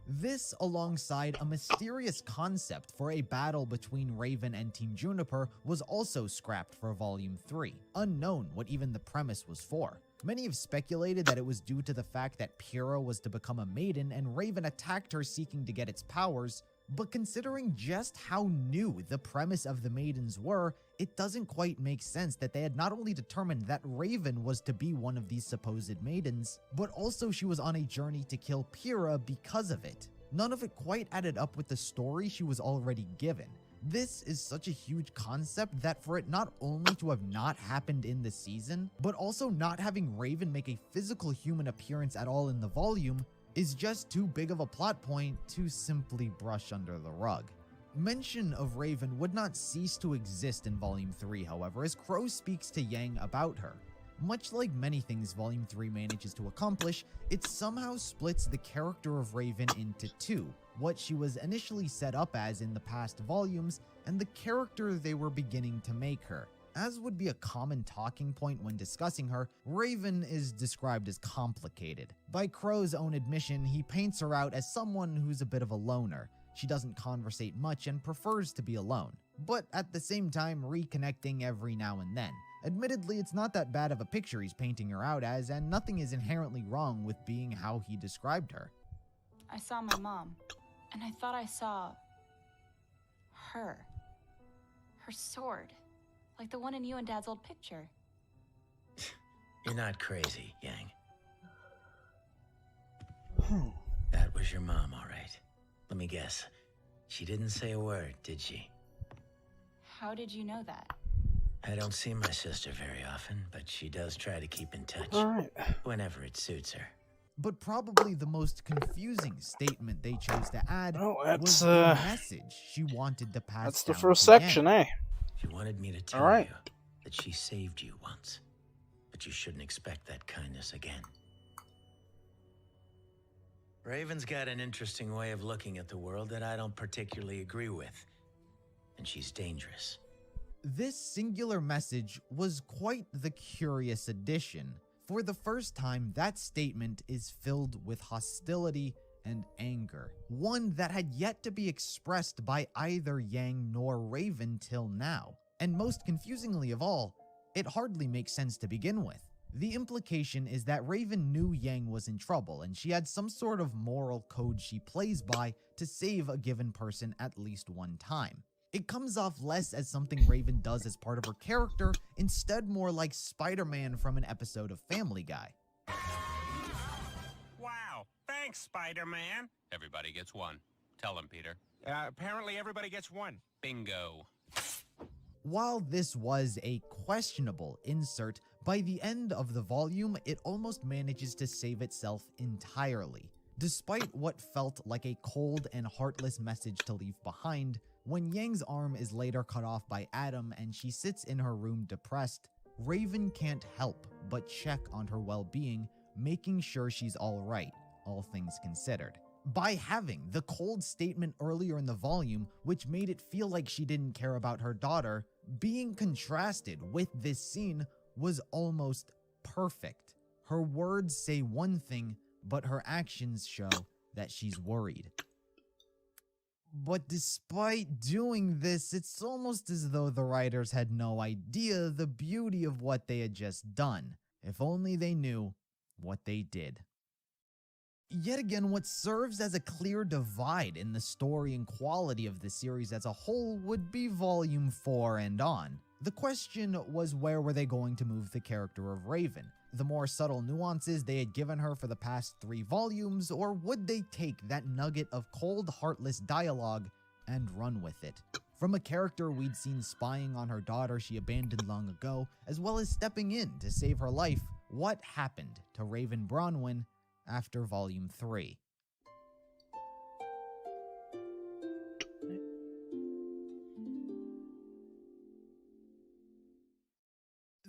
This, alongside a mysterious concept for a battle between Raven and Team Juniper, was also scrapped for Volume 3, unknown what even the premise was for. Many have speculated that it was due to the fact that Pyrrha was to become a maiden and Raven attacked her seeking to get its powers, but considering just how new the premise of the maidens were, it doesn't quite make sense that they had not only determined that Raven was to be one of these supposed maidens, but also she was on a journey to kill Pyrrha because of it. None of it quite added up with the story she was already given. This is such a huge concept that for it not only to have not happened in the season, but also not having Raven make a physical human appearance at all in the volume, is just too big of a plot point to simply brush under the rug. Mention of Raven would not cease to exist in Volume 3, however, as Crow speaks to Yang about her. Much like many things Volume 3 manages to accomplish, it somehow splits the character of Raven into two, what she was initially set up as in the past volumes, and the character they were beginning to make her. As would be a common talking point when discussing her, Raven is described as complicated. By Crow's own admission, he paints her out as someone who's a bit of a loner. She doesn't conversate much and prefers to be alone, but at the same time reconnecting every now and then. Admittedly, it's not that bad of a picture he's painting her out as, and nothing is inherently wrong with being how he described her. I saw my mom, and I thought I saw her. Her sword. Like the one in you and Dad's old picture. You're not crazy, Yang. That was your mom, all right. Let me guess. She didn't say a word, did she? How did you know that? I don't see my sister very often, but she does try to keep in touch. All right. Whenever it suits her. But probably the most confusing statement they chose to add was the message she wanted to pass. That's the down first to section, Yang. eh? She wanted me to tell you that she saved you once, but you shouldn't expect that kindness again. Raven's got an interesting way of looking at the world that I don't particularly agree with, and she's dangerous. This singular message was quite the curious addition. For the first time, that statement is filled with hostility and anger, one that had yet to be expressed by either Yang nor Raven till now. And most confusingly of all, it hardly makes sense to begin with. The implication is that Raven knew Yang was in trouble and she had some sort of moral code she plays by to save a given person at least one time. It comes off less as something Raven does as part of her character, instead more like Spider-Man from an episode of Family Guy. Wow, thanks, Spider-Man. Everybody gets one. Tell him, Peter. Apparently everybody gets one. Bingo. While this was a questionable insert, by the end of the volume, it almost manages to save itself entirely. Despite what felt like a cold and heartless message to leave behind, when Yang's arm is later cut off by Adam and she sits in her room depressed, Raven can't help but check on her well-being, making sure she's alright, all things considered. By having the cold statement earlier in the volume, which made it feel like she didn't care about her daughter, being contrasted with this scene was almost perfect. Her words say one thing, but her actions show that she's worried. But despite doing this, it's almost as though the writers had no idea the beauty of what they had just done. If only they knew what they did. Yet again, what serves as a clear divide in the story and quality of the series as a whole would be Volume 4 and on. The question was, where were they going to move the character of Raven? The more subtle nuances they had given her for the past 3 volumes, or would they take that nugget of cold, heartless dialogue and run with it? From a character we'd seen spying on her daughter she abandoned long ago, as well as stepping in to save her life, what happened to Raven Bronwyn after Volume 3?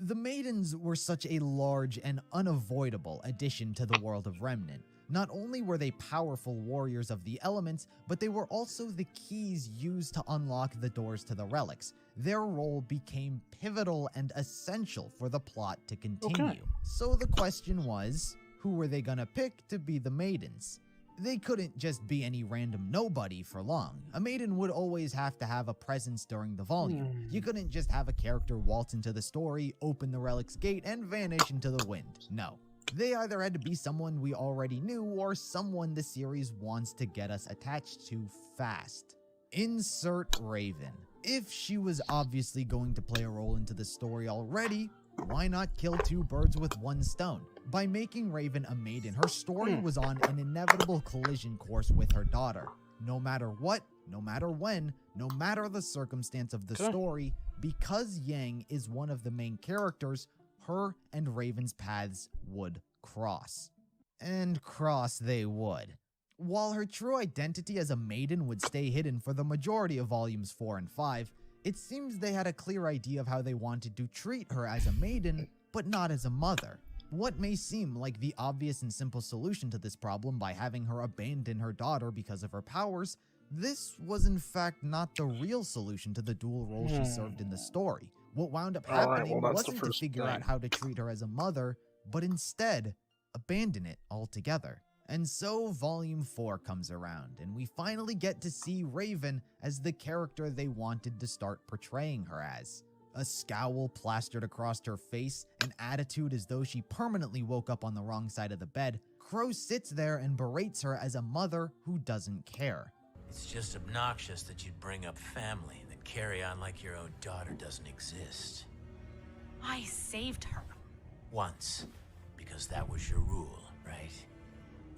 The Maidens were such a large and unavoidable addition to the world of Remnant, Not only were they powerful warriors of the elements, but they were also the keys used to unlock the doors to the relics. Their role became pivotal and essential for the plot to continue. Okay. So the question was, who were they gonna pick to be the maidens? They couldn't just be any random nobody for long. A maiden would always have to have a presence during the volume. You couldn't just have a character waltz into the story, open the relic's gate, and vanish into the wind. No. They either had to be someone we already knew or someone the series wants to get us attached to fast. Insert Raven. If she was obviously going to play a role into the story already, why not kill two birds with one stone? By making Raven a maiden, her story was on an inevitable collision course with her daughter. No matter what, no matter when, no matter the circumstance of the story, because Yang is one of the main characters, her and Raven's paths would cross. And cross they would. While her true identity as a maiden would stay hidden for the majority of volumes 4 and 5, it seems they had a clear idea of how they wanted to treat her as a maiden, but not as a mother. What may seem like the obvious and simple solution to this problem by having her abandon her daughter because of her powers, this was in fact not the real solution to the dual role she served in the story. What wound up happening wasn't to figure out how to treat her as a mother, but instead, abandon it altogether. And so Volume 4 comes around, and we finally get to see Raven as the character they wanted to start portraying her as. A scowl plastered across her face, an attitude as though she permanently woke up on the wrong side of the bed, Crow sits there and berates her as a mother who doesn't care. It's just obnoxious that you'd bring up family and then carry on like your own daughter doesn't exist. I saved her. Once, because that was your rule, right?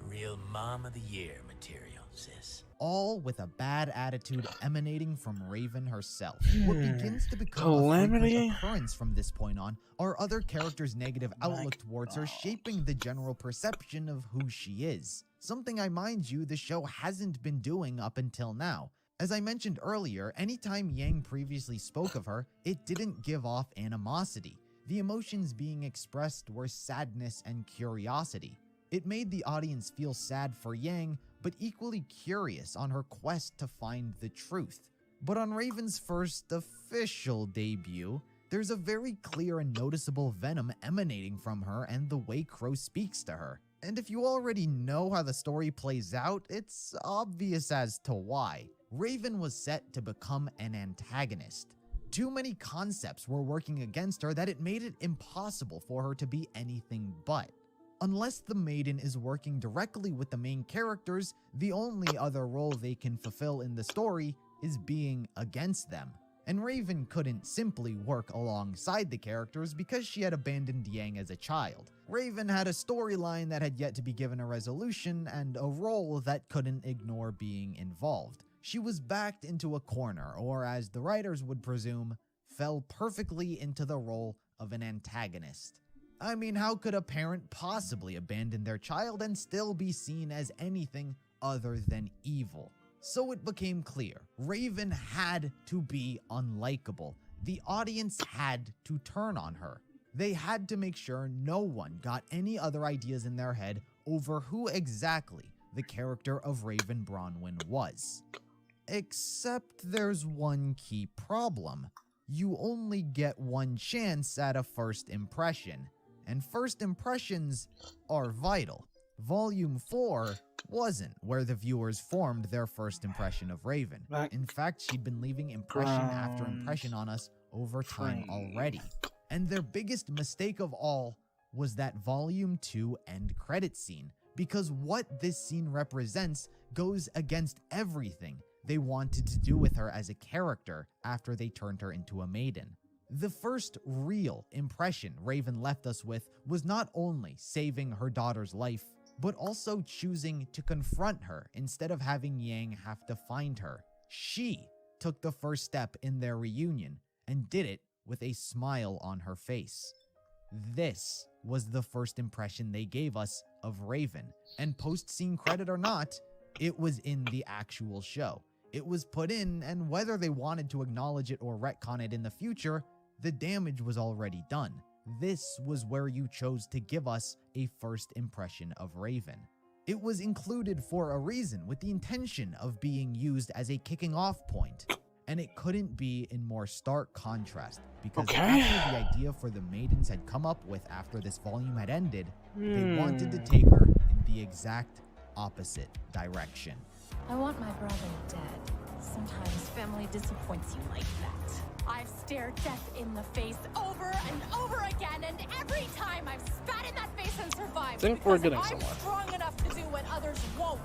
Real Mom of the Year material, sis. All with a bad attitude emanating from Raven herself. What begins to become Calamity? a frequent occurrence from this point on are other characters' negative outlook towards her shaping the general perception of who she is. Something I mind you the show hasn't been doing up until now. As I mentioned earlier, anytime Yang previously spoke of her, it didn't give off animosity. The emotions being expressed were sadness and curiosity. It made the audience feel sad for Yang, but equally curious on her quest to find the truth. But on Raven's first official debut, there's a very clear and noticeable venom emanating from her and the way Crow speaks to her. And if you already know how the story plays out, it's obvious as to why. Raven was set to become an antagonist. Too many concepts were working against her that it made it impossible for her to be anything but. Unless the maiden is working directly with the main characters, the only other role they can fulfill in the story is being against them. And Raven couldn't simply work alongside the characters because she had abandoned Yang as a child. Raven had a storyline that had yet to be given a resolution and a role that couldn't ignore being involved. She was backed into a corner, or as the writers would presume, fell perfectly into the role of an antagonist. I mean, how could a parent possibly abandon their child and still be seen as anything other than evil? So it became clear, Raven had to be unlikable. The audience had to turn on her. They had to make sure no one got any other ideas in their head over who exactly the character of Raven Bronwyn was. Except there's one key problem. You only get one chance at a first impression. And first impressions are vital. Volume 4 wasn't where the viewers formed their first impression of Raven. In fact, she'd been leaving impression after impression on us over time already. And their biggest mistake of all was that Volume 2 end credit scene, because what this scene represents goes against everything they wanted to do with her as a character after they turned her into a maiden. The first real impression Raven left us with was not only saving her daughter's life, but also choosing to confront her instead of having Yang have to find her. She took the first step in their reunion and did it with a smile on her face. This was the first impression they gave us of Raven, and post-scene credit or not, it was in the actual show. It was put in, and whether they wanted to acknowledge it or retcon it in the future, the damage was already done. This was where you chose to give us a first impression of Raven. It was included for a reason, with the intention of being used as a kicking off point. And it couldn't be in more stark contrast, because after the idea for the maidens had come up with after this volume had ended, they wanted to take her in the exact opposite direction. I want my brother dead. Sometimes family disappoints you like that. I've stared death in the face over and over again, and every time I've spat in that face and survived. I think we're getting I'm somewhere. strong enough to do what others won't.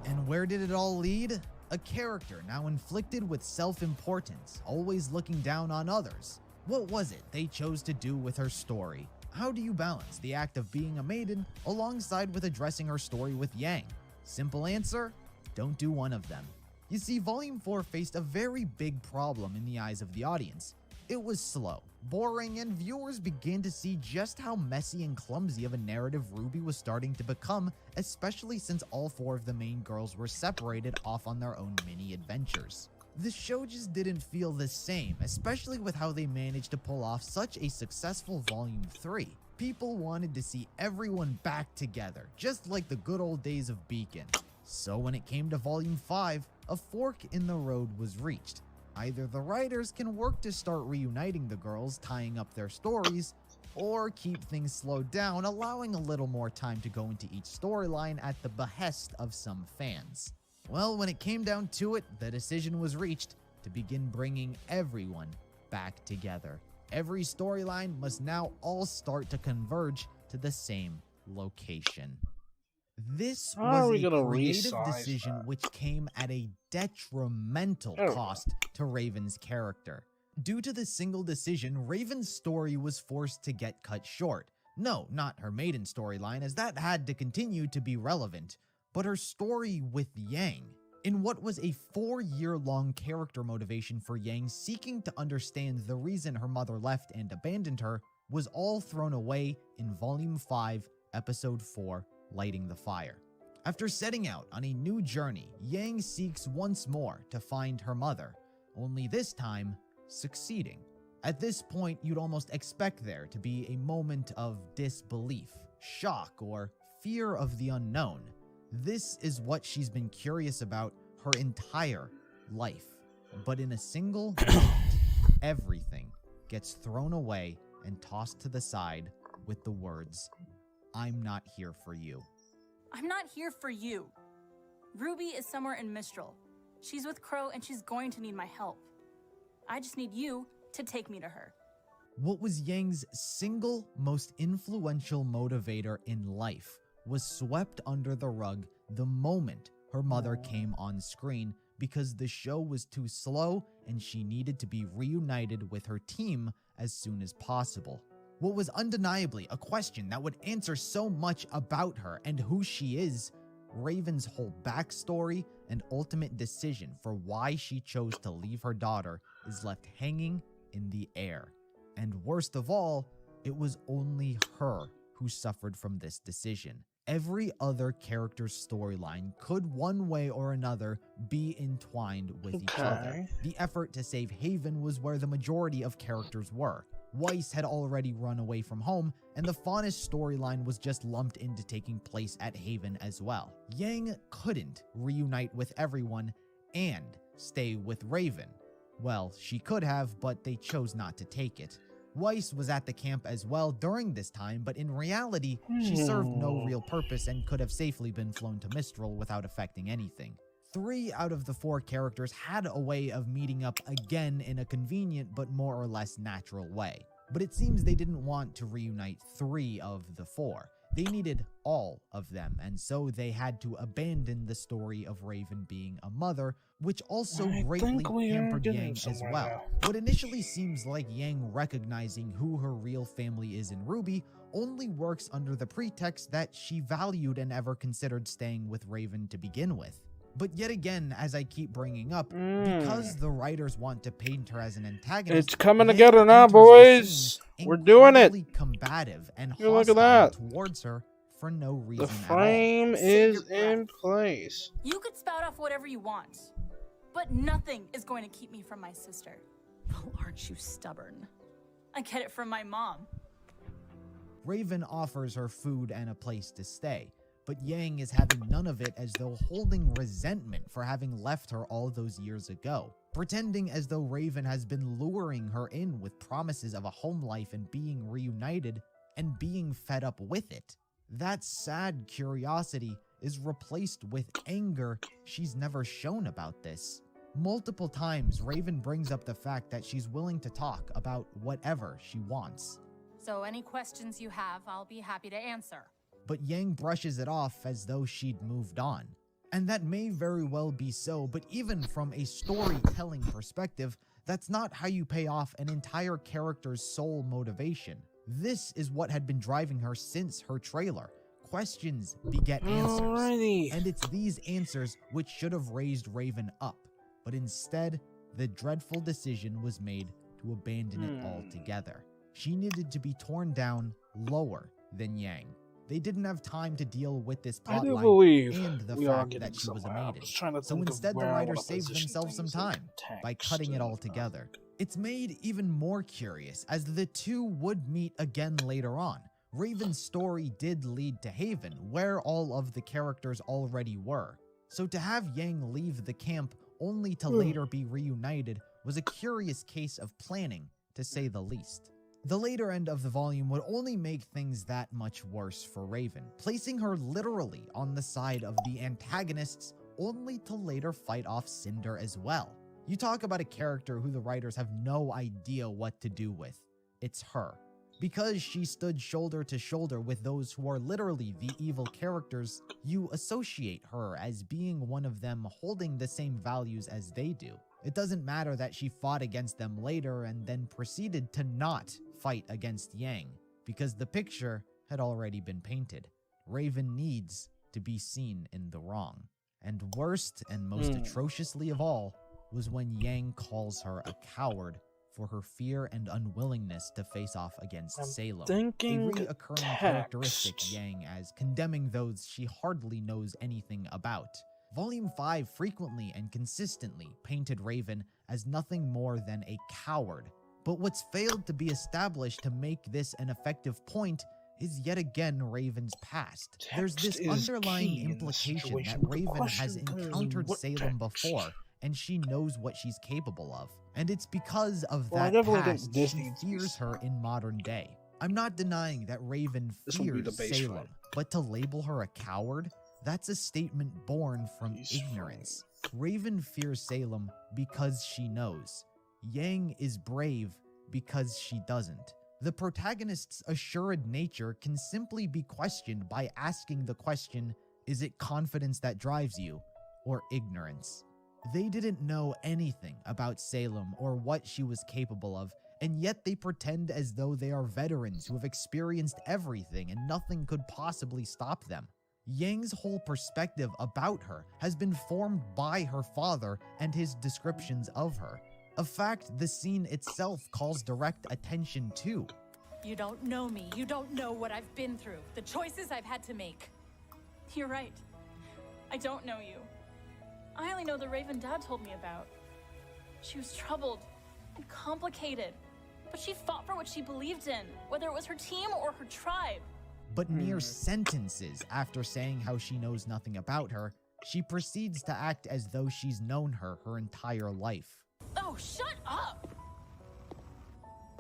And where did it all lead? A character now inflicted with self-importance, always looking down on others. What was it they chose to do with her story? How do you balance the act of being a maiden alongside with addressing her story with Yang? Simple answer, don't do one of them. You see, Volume 4 faced a very big problem in the eyes of the audience. It was slow, boring, and viewers began to see just how messy and clumsy of a narrative RWBY was starting to become, especially since all 4 of the main girls were separated off on their own mini adventures. The show just didn't feel the same, especially with how they managed to pull off such a successful Volume 3. People wanted to see everyone back together, just like the good old days of Beacon. So when it came to Volume 5, a fork in the road was reached. Either the writers can work to start reuniting the girls, tying up their stories, or keep things slowed down, allowing a little more time to go into each storyline at the behest of some fans. Well, when it came down to it, the decision was reached to begin bringing everyone back together. Every storyline must now all start to converge to the same location. This was a creative decision which came at a detrimental cost to Raven's character. Due to the single decision, Raven's story was forced to get cut short. No, not her maiden storyline, as that had to continue to be relevant, but her story with Yang. In what was a 4-year-long character motivation for Yang seeking to understand the reason her mother left and abandoned her, was all thrown away in Volume 5, Episode 4, Lighting the Fire. After setting out on a new journey, Yang seeks once more to find her mother, only this time succeeding. At this point, you'd almost expect there to be a moment of disbelief, shock, or fear of the unknown. This is what she's been curious about her entire life. But in a single moment, everything gets thrown away and tossed to the side with the words, "I'm not here for you." I'm not here for you. Ruby is somewhere in Mistral. She's with Crow and she's going to need my help. I just need you to take me to her. What was Yang's single most influential motivator in life was swept under the rug the moment her mother came on screen, because the show was too slow and she needed to be reunited with her team as soon as possible. What was undeniably a question that would answer so much about her and who she is, Raven's whole backstory and ultimate decision for why she chose to leave her daughter is left hanging in the air. And worst of all, it was only her who suffered from this decision. Every other character's storyline could one way or another be entwined with each other. The effort to save Haven was where the majority of characters were. Weiss had already run away from home, and the Faunus storyline was just lumped into taking place at Haven as well. Yang couldn't reunite with everyone and stay with Raven. Well, she could have, but they chose not to take it. Weiss was at the camp as well during this time, but in reality, she served no real purpose and could have safely been flown to Mistral without affecting anything. 3 out of the 4 characters had a way of meeting up again in a convenient but more or less natural way. But it seems they didn't want to reunite 3 of the 4. They needed all of them, and so they had to abandon the story of Raven being a mother, which also greatly hampered Yang as well. What initially seems like Yang recognizing who her real family is in RWBY only works under the pretext that she valued and ever considered staying with Raven to begin with. But yet again, as I keep bringing up, because the writers want to paint her as an antagonist, it's coming together now, boys. We're doing it. Combative and look at that. Towards her for no reason the frame at all. is in place. You could spout off whatever you want, but nothing is going to keep me from my sister. Well, aren't you stubborn? I get it from my mom. Raven offers her food and a place to stay, but Yang is having none of it, as though holding resentment for having left her all those years ago, pretending as though Raven has been luring her in with promises of a home life and being reunited, and being fed up with it. That sad curiosity is replaced with anger she's never shown about this. Multiple times, Raven brings up the fact that she's willing to talk about whatever she wants. So any questions you have, I'll be happy to answer. But Yang brushes it off as though she'd moved on. And that may very well be so, but even from a storytelling perspective, that's not how you pay off an entire character's sole motivation. This is what had been driving her since her trailer. Questions beget answers. Alrighty. And it's these answers which should have raised Raven up. But instead, the dreadful decision was made to abandon it altogether. She needed to be torn down lower than Yang. They didn't have time to deal with this plotline and the fact that she was a maiden. So instead, the writers saved themselves some time by cutting it all together. It's made even more curious, as the two would meet again later on. Raven's story did lead to Haven, where all of the characters already were. So to have Yang leave the camp only to later be reunited was a curious case of planning, to say the least. The later end of the volume would only make things that much worse for Raven, placing her literally on the side of the antagonists, only to later fight off Cinder as well. You talk about a character who the writers have no idea what to do with. It's her. Because she stood shoulder to shoulder with those who are literally the evil characters, you associate her as being one of them, holding the same values as they do. It doesn't matter that she fought against them later and then proceeded to not fight against Yang, because the picture had already been painted. Raven needs to be seen in the wrong. And worst and most atrociously of all was when Yang calls her a coward for her fear and unwillingness to face off against Salem. A reoccurring characteristic Yang, as condemning those she hardly knows anything about. Volume 5 frequently and consistently painted Raven as nothing more than a coward. But what's failed to be established to make this an effective point is yet again Raven's past. There's this underlying implication that Raven has encountered Salem before, and she knows what she's capable of. And it's because of that past she fears her in modern day. I'm not denying that Raven fears Salem, but to label her a coward? That's a statement born from ignorance. Raven fears Salem because she knows. Yang is brave because she doesn't. The protagonist's assured nature can simply be questioned by asking the question, is it confidence that drives you, or ignorance? They didn't know anything about Salem or what she was capable of, and yet they pretend as though they are veterans who have experienced everything and nothing could possibly stop them. Yang's whole perspective about her has been formed by her father and his descriptions of her. A fact the scene itself calls direct attention to. You don't know me. You don't know what I've been through. The choices I've had to make. You're right. I don't know you. I only know the Raven Dad told me about. She was troubled and complicated, but she fought for what she believed in, whether it was her team or her tribe. But mere sentences after saying how she knows nothing about her, she proceeds to act as though she's known her entire life. Oh, shut up!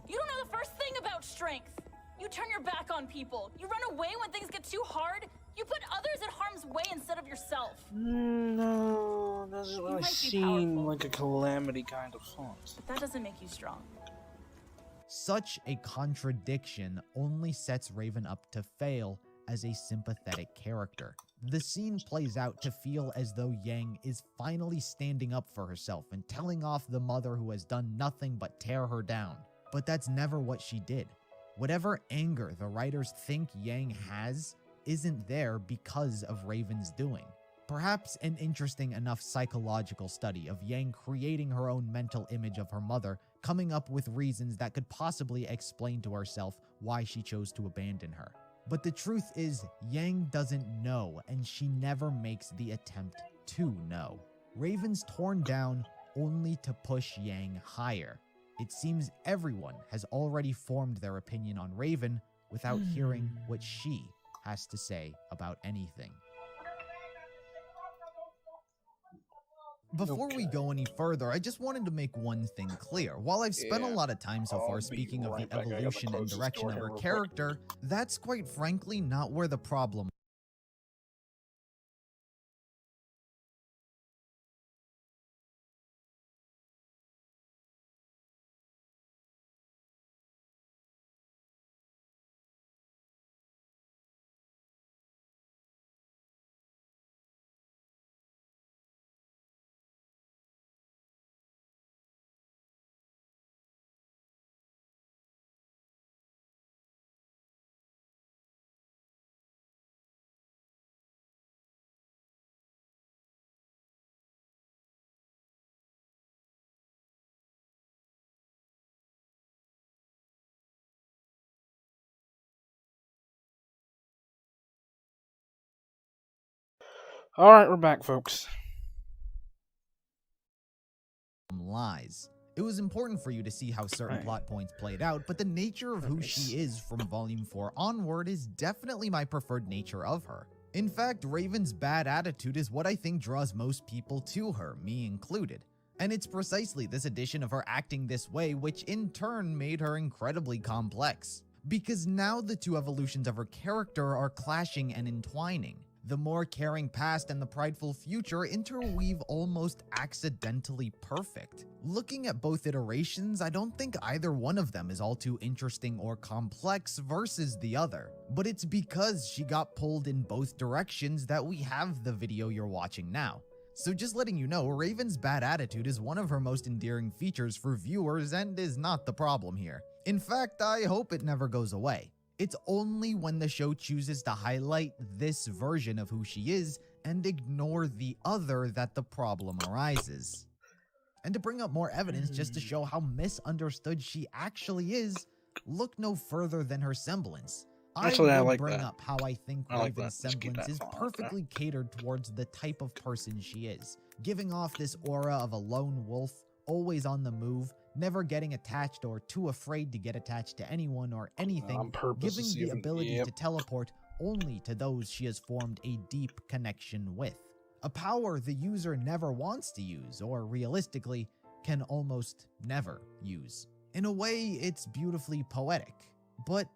You don't know the first thing about strength. You turn your back on people. You run away when things get too hard. You put others in harm's way instead of yourself. No, doesn't really seem like a calamity kind of font. But that doesn't make you strong. Such a contradiction only sets Raven up to fail as a sympathetic character. The scene plays out to feel as though Yang is finally standing up for herself and telling off the mother who has done nothing but tear her down. But that's never what she did. Whatever anger the writers think Yang has isn't there because of Raven's doing. Perhaps an interesting enough psychological study of Yang creating her own mental image of her mother, coming up with reasons that could possibly explain to herself why she chose to abandon her. But the truth is, Yang doesn't know, and she never makes the attempt to know. Raven's torn down only to push Yang higher. It seems everyone has already formed their opinion on Raven without hearing what she has to say about anything. Before we go any further, I just wanted to make one thing clear. While I've spent a lot of time so far speaking of the evolution and direction of her character, that's quite frankly not where the problem Alright, we're back, folks. lies. It was important for you to see how certain plot points played out, but the nature of who she is from Volume 4 onward is definitely my preferred nature of her. In fact, Raven's bad attitude is what I think draws most people to her, me included. And it's precisely this addition of her acting this way which in turn made her incredibly complex. Because now the two evolutions of her character are clashing and entwining. The more caring past and the prideful future interweave almost accidentally perfect. Looking at both iterations, I don't think either one of them is all too interesting or complex versus the other. But it's because she got pulled in both directions that we have the video you're watching now. So just letting you know, Raven's bad attitude is one of her most endearing features for viewers and is not the problem here. In fact, I hope it never goes away. It's only when the show chooses to highlight this version of who she is and ignore the other that the problem arises. And to bring up more evidence just to show how misunderstood she actually is, look no further than her semblance. Actually, I like bring that. up how I think Raven's semblance is perfectly catered towards the type of person she is, giving off this aura of a lone wolf, always on the move, never getting attached or too afraid to get attached to anyone or anything, giving the ability to teleport only to those she has formed a deep connection with. A power the user never wants to use, or realistically, can almost never use. In a way, it's beautifully poetic. But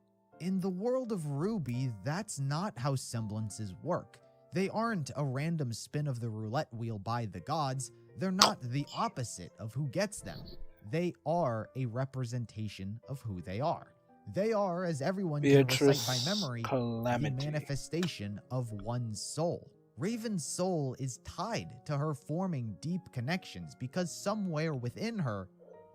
in the world of RWBY, that's not how semblances work. They aren't a random spin of the roulette wheel by the gods. They're not the opposite of who gets them. They are a representation of who they are. They are, as everyone can recite by memory, the manifestation of one's soul. Raven's soul is tied to her forming deep connections because somewhere within her,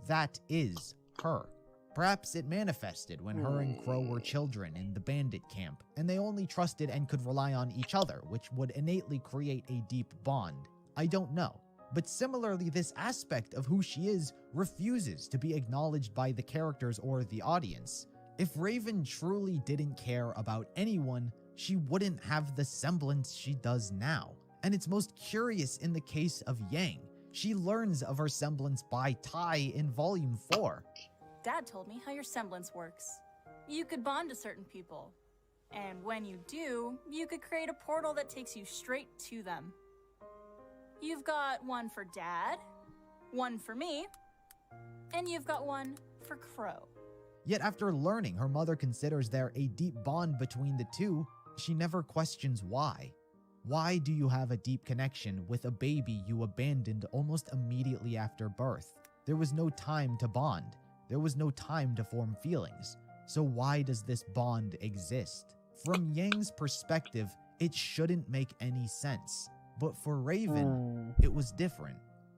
that is her. Perhaps it manifested when her and Crow were children in the bandit camp, and they only trusted and could rely on each other, which would innately create a deep bond. I don't know. But similarly, this aspect of who she is refuses to be acknowledged by the characters or the audience. If Raven truly didn't care about anyone, she wouldn't have the semblance she does now. And it's most curious in the case of Yang. She learns of her semblance by Tai in Volume 4. Dad told me how your semblance works. You could bond to certain people. And when you do, you could create a portal that takes you straight to them. You've got one for Dad, one for me, and you've got one for Crow. Yet after learning her mother considers there a deep bond between the two, she never questions why. Why do you have a deep connection with a baby you abandoned almost immediately after birth? There was no time to bond. There was no time to form feelings. So why does this bond exist? From Yang's perspective, it shouldn't make any sense. But for Raven, it was different.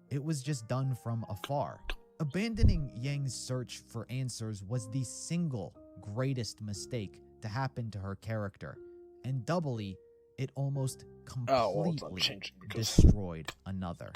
It was just done from afar. Abandoning Yang's search for answers was the single greatest mistake to happen to her character. And doubly, it almost completely destroyed another.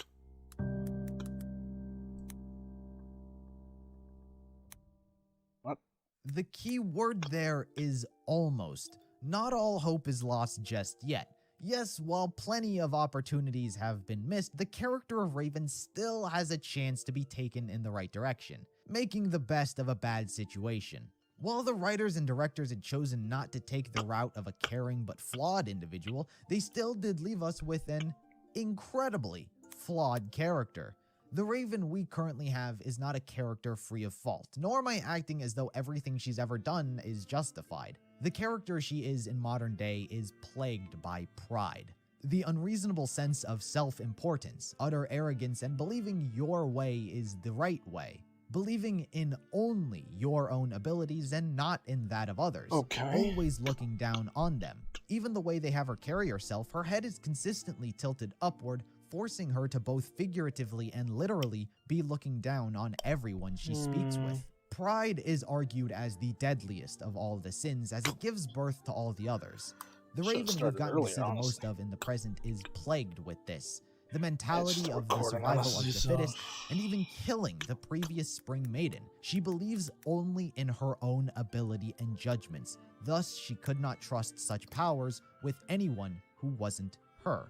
What? The key word there is almost. Not all hope is lost just yet. Yes, while plenty of opportunities have been missed, the character of Raven still has a chance to be taken in the right direction, making the best of a bad situation. While the writers and directors had chosen not to take the route of a caring but flawed individual, they still did leave us with an incredibly flawed character. The Raven we currently have is not a character free of fault, nor am I acting as though everything she's ever done is justified. The character she is in modern day is plagued by pride. The unreasonable sense of self-importance, utter arrogance, and believing your way is the right way. Believing in only your own abilities and not in that of others. Always looking down on them. Even the way they have her carry herself, her head is consistently tilted upward, forcing her to both figuratively and literally be looking down on everyone she speaks with. Pride is argued as the deadliest of all the sins, as it gives birth to all the others. The Raven we've gotten to see the most of in the present is plagued with this. The mentality of the survival of the fittest, and even killing the previous Spring Maiden. She believes only in her own ability and judgments, thus she could not trust such powers with anyone who wasn't her.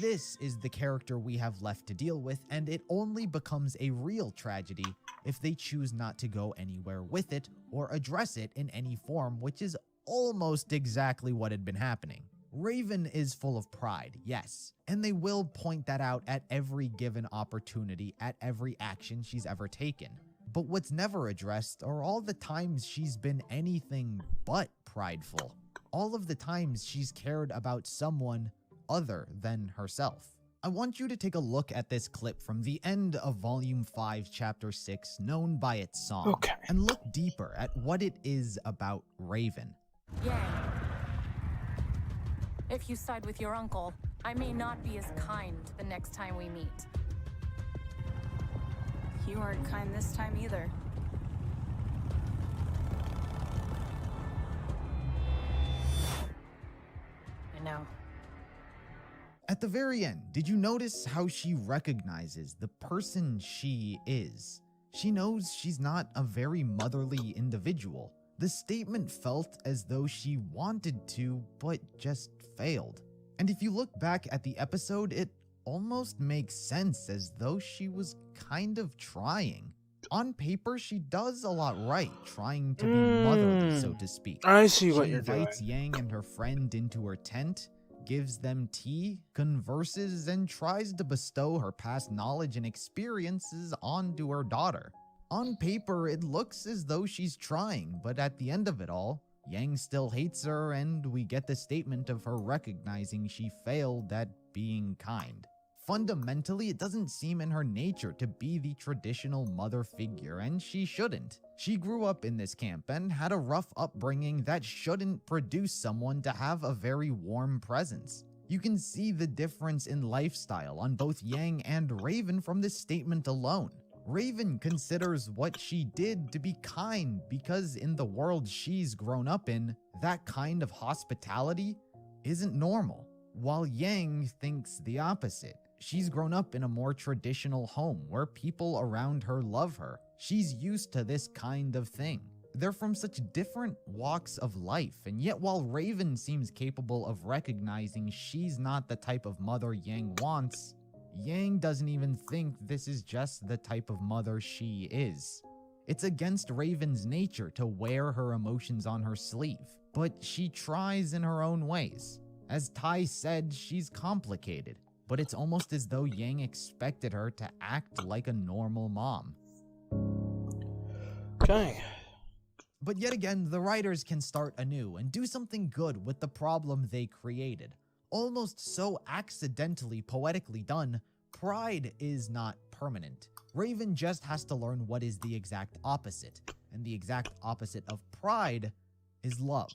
This is the character we have left to deal with, and it only becomes a real tragedy if they choose not to go anywhere with it or address it in any form, which is almost exactly what had been happening. Raven is full of pride, yes, and they will point that out at every given opportunity, at every action she's ever taken. But what's never addressed are all the times she's been anything but prideful. All of the times she's cared about someone other than herself. I want you to take a look at this clip from the end of Volume 5, Chapter 6, known by its song, and look deeper at what it is about Raven. Yang, if you side with your uncle, I may not be as kind the next time we meet. You aren't kind this time either. I know. At the very end, did you notice how she recognizes the person she is? She knows she's not a very motherly individual. The statement felt as though she wanted to, but just failed. And if you look back at the episode, it almost makes sense, as though she was kind of trying. On paper, she does a lot right, trying to be motherly, so to speak. I see what you're doing. She invites Yang and her friend into her tent, gives them tea, converses, and tries to bestow her past knowledge and experiences onto her daughter. On paper, it looks as though she's trying, but at the end of it all, Yang still hates her, and we get the statement of her recognizing she failed at being kind. Fundamentally, it doesn't seem in her nature to be the traditional mother figure, and she shouldn't. She grew up in this camp and had a rough upbringing that shouldn't produce someone to have a very warm presence. You can see the difference in lifestyle on both Yang and Raven from this statement alone. Raven considers what she did to be kind because in the world she's grown up in, that kind of hospitality isn't normal, while Yang thinks the opposite. She's grown up in a more traditional home where people around her love her. She's used to this kind of thing. They're from such different walks of life, and yet while Raven seems capable of recognizing she's not the type of mother Yang wants, Yang doesn't even think this is just the type of mother she is. It's against Raven's nature to wear her emotions on her sleeve, but she tries in her own ways. As Tai said, she's complicated, but it's almost as though Yang expected her to act like a normal mom. Okay. But yet again, the writers can start anew and do something good with the problem they created. Almost so accidentally poetically done, pride is not permanent. Raven just has to learn what is the exact opposite, and the exact opposite of pride is love.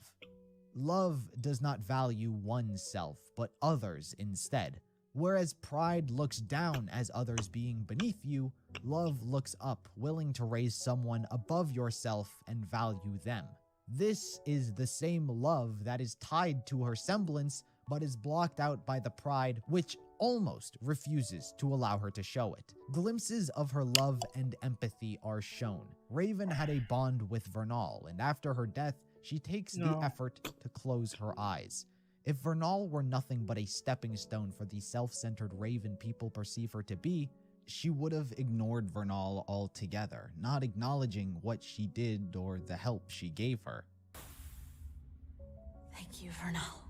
Love does not value oneself, but others instead. Whereas pride looks down as others being beneath you, love looks up, willing to raise someone above yourself and value them. This is the same love that is tied to her semblance, but is blocked out by the pride which almost refuses to allow her to show it. Glimpses of her love and empathy are shown. Raven had a bond with Vernal, and after her death, she takes the effort to close her eyes. If Vernal were nothing but a stepping stone for the self-centered Raven people perceive her to be, she would have ignored Vernal altogether, not acknowledging what she did or the help she gave her. Thank you, Vernal.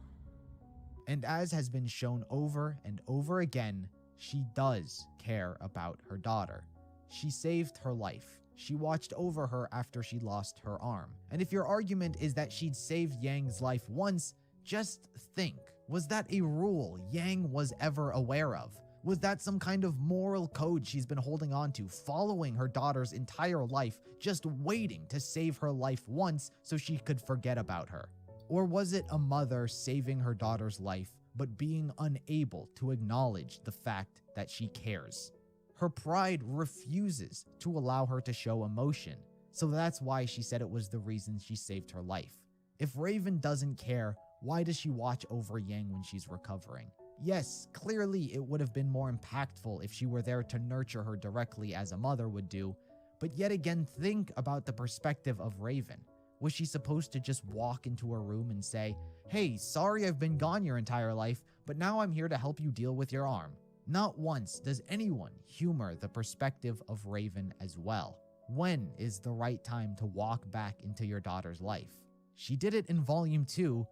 And as has been shown over and over again, she does care about her daughter. She saved her life. She watched over her after she lost her arm. And if your argument is that she'd saved Yang's life once, just think, was that a rule Yang was ever aware of? Was that some kind of moral code she's been holding on to, following her daughter's entire life, just waiting to save her life once so she could forget about her? Or was it a mother saving her daughter's life, but being unable to acknowledge the fact that she cares? Her pride refuses to allow her to show emotion, so that's why she said it was the reason she saved her life. If Raven doesn't care, why does she watch over Yang when she's recovering? Yes, clearly it would have been more impactful if she were there to nurture her directly as a mother would do, but yet again think about the perspective of Raven. Was she supposed to just walk into her room and say, "Hey, sorry I've been gone your entire life, but now I'm here to help you deal with your arm"? Not once does anyone humor the perspective of Raven as well. When is the right time to walk back into your daughter's life? She did it in Volume 2,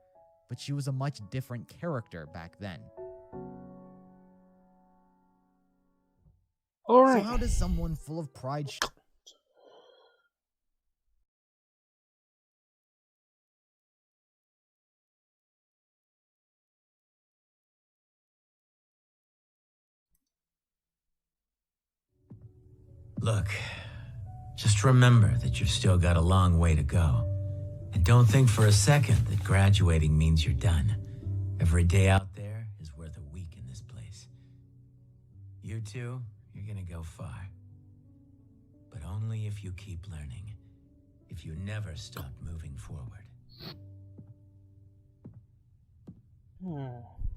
but she was a much different character back then. Alright. So how does someone full of pride Look, just remember that you've still got a long way to go. And don't think for a second that graduating means you're done. Every day out there is worth a week in this place. You two, you're gonna go far. But only if you keep learning. If you never stop moving forward.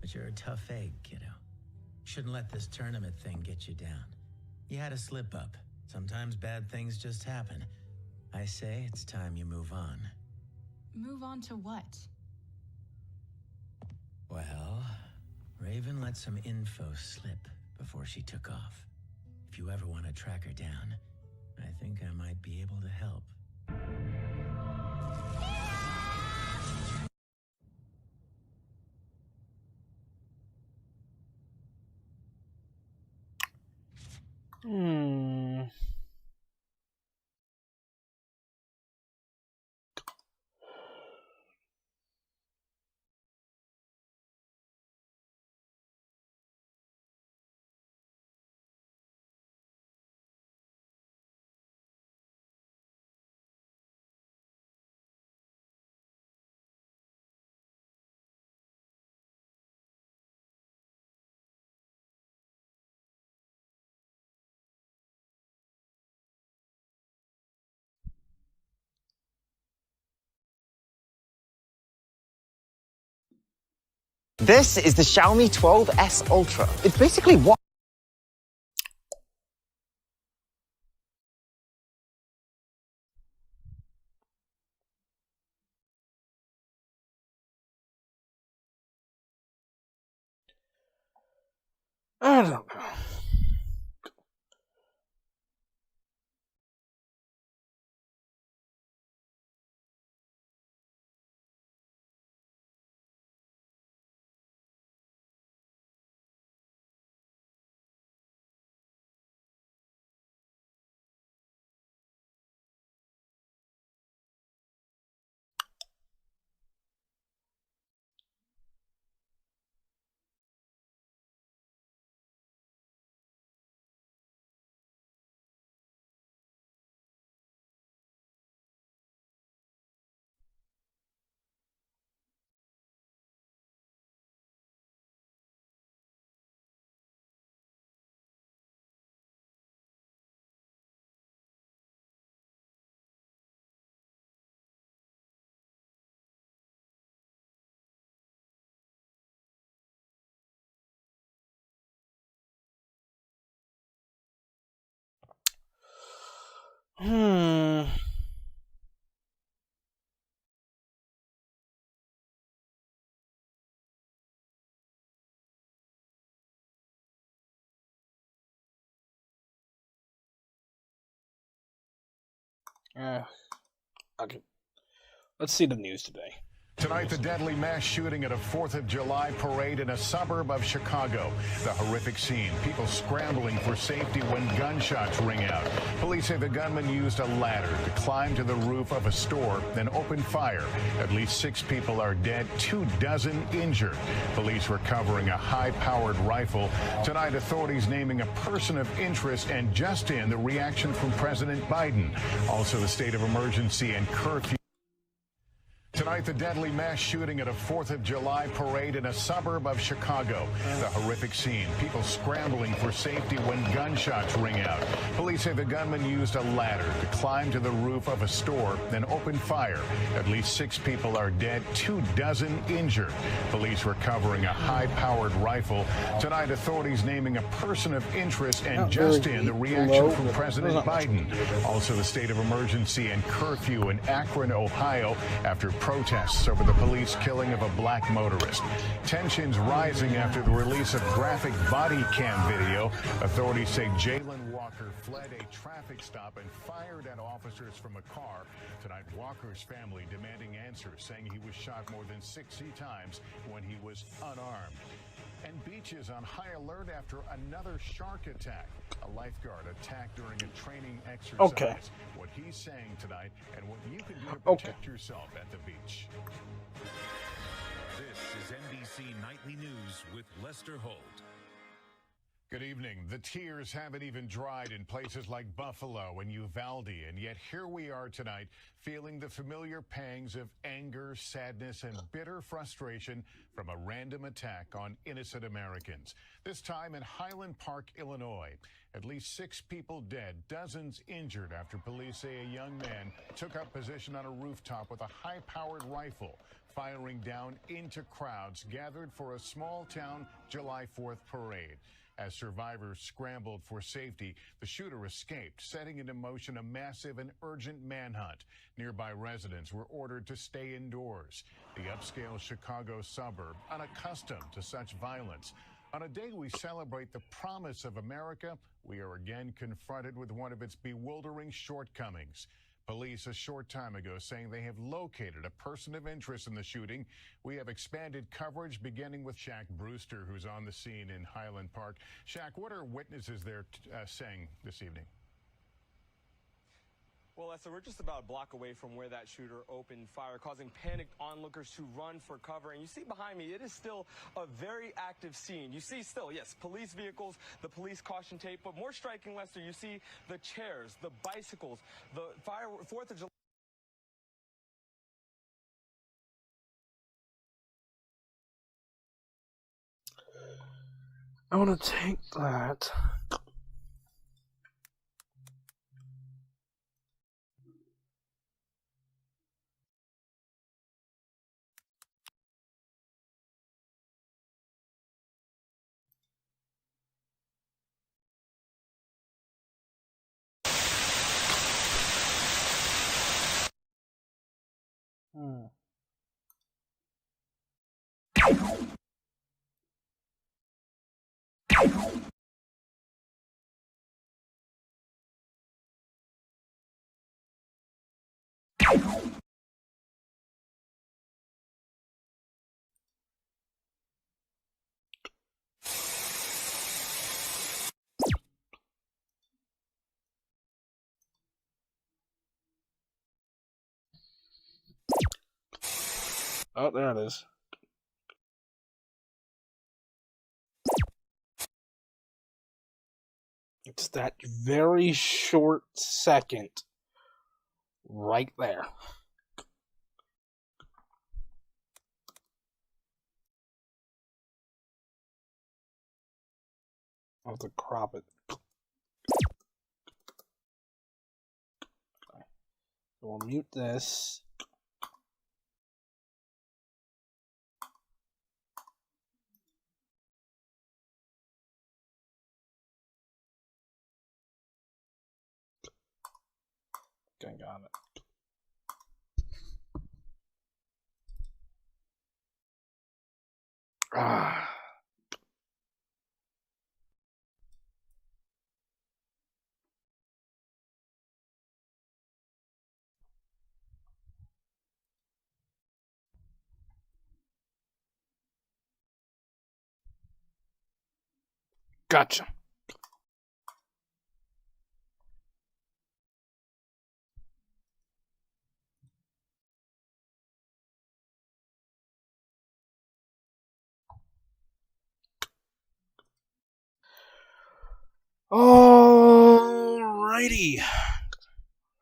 But you're a tough egg, kiddo. Shouldn't let this tournament thing get you down. You had a slip up. Sometimes bad things just happen. I say it's time you move on. Move on to what? Well, Raven let some info slip before she took off. If you ever want to track her down, I think I might be able to help. This is the Xiaomi 12S Ultra. It's basically what... I don't know. Okay. Let's see the news today. Tonight, the deadly mass shooting at a 4th of July parade in a suburb of Chicago. The horrific scene, people scrambling for safety when gunshots ring out. Police say the gunman used a ladder to climb to the roof of a store, then opened fire. At least 6 people are dead, 24 injured. Police recovering a high-powered rifle. Tonight, authorities naming a person of interest, and just in, the reaction from President Biden. Also, the state of emergency and curfew. Tonight, the deadly mass shooting at a 4th of July parade in a suburb of Chicago. The horrific scene, people scrambling for safety when gunshots ring out. Police say the gunman used a ladder to climb to the roof of a store, then opened fire. At least 6 people are dead, 24 injured. Police recovering a high-powered rifle. Tonight, authorities naming a person of interest, and just in, the reaction from President Biden. Also, the state of emergency and curfew in Akron, Ohio, after protests over the police killing of a black motorist. Tensions rising after the release of graphic body cam video. Authorities say Jalen Walker fled a traffic stop and fired at officers from a car. Tonight, Walker's family demanding answers, saying he was shot more than 60 times when he was unarmed. And beaches on high alert after another shark attack. A lifeguard attacked during a training exercise. Okay. What he's saying tonight and what you can do to protect yourself at the beach. This is NBC Nightly News with Lester Holt. Good evening. The tears haven't even dried in places like Buffalo and Uvalde, and yet here we are tonight feeling the familiar pangs of anger, sadness, and bitter frustration from a random attack on innocent Americans. This time in Highland Park, Illinois. At least 6 people dead, dozens injured after police say a young man took up position on a rooftop with a high-powered rifle, firing down into crowds gathered for a small-town July 4th parade. As survivors scrambled for safety, the shooter escaped, setting into motion a massive and urgent manhunt. Nearby residents were ordered to stay indoors. The upscale Chicago suburb, unaccustomed to such violence. On a day we celebrate the promise of America, we are again confronted with one of its bewildering shortcomings. Police a short time ago saying they have located a person of interest in the shooting. We have expanded coverage beginning with Shaq Brewster, who's on the scene in Highland Park. Shaq, what are witnesses there saying this evening? Well, Lester, we're just about a block away from where that shooter opened fire, causing panicked onlookers to run for cover. And you see behind me, it is still a very active scene. You see still, yes, police vehicles, the police caution tape, but more striking, Lester, you see the chairs, the bicycles, the 4th of July. I want to take that. Oh, there it is. It's that very short second right there. I'll have to crop it. Okay. So we'll mute this. Okay, got it. Ah. Gotcha. Alrighty.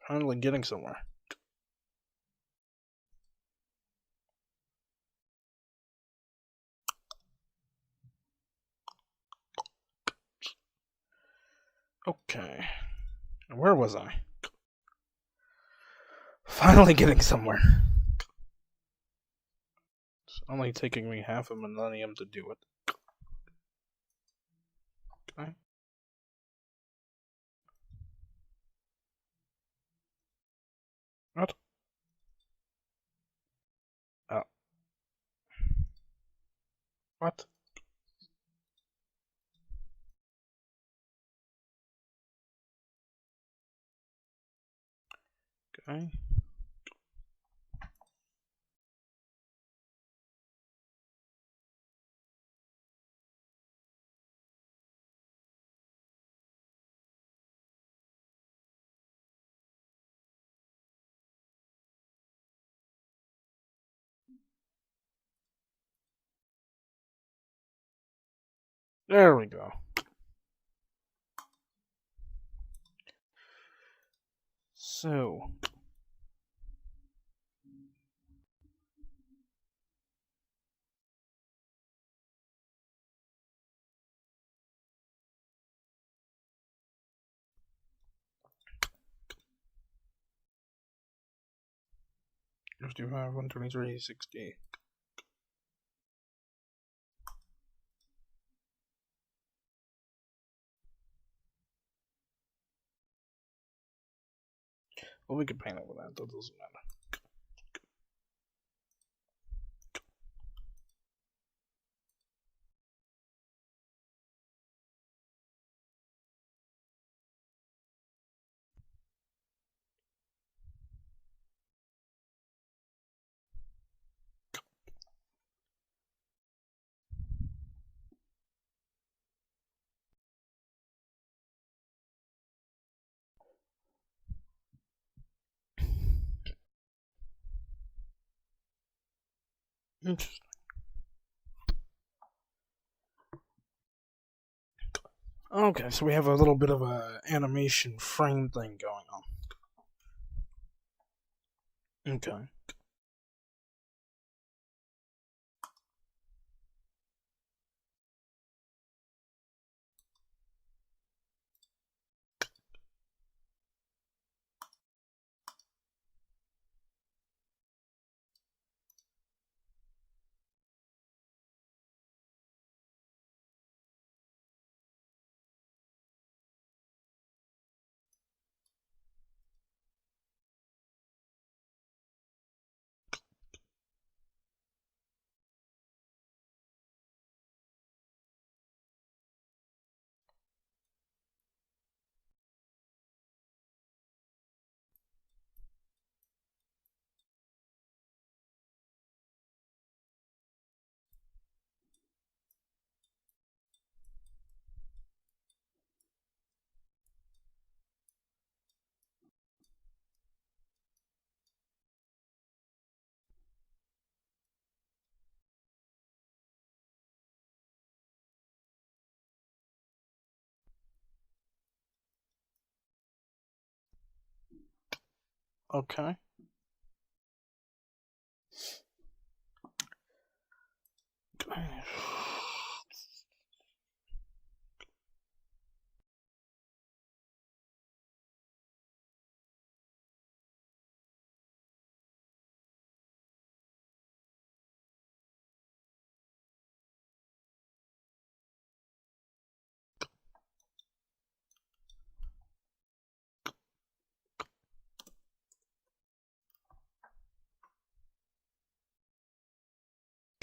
Finally getting somewhere. Okay. Where was I? Finally getting somewhere. It's only taking me half a millennium to do it. Okay. What? Oh. What? Okay. There we go. So. $55, $123, $60. Well, we could paint over that. That doesn't matter. Interesting. Okay, so we have a little bit of a animation frame thing going on. Okay. Okay.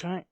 Okay.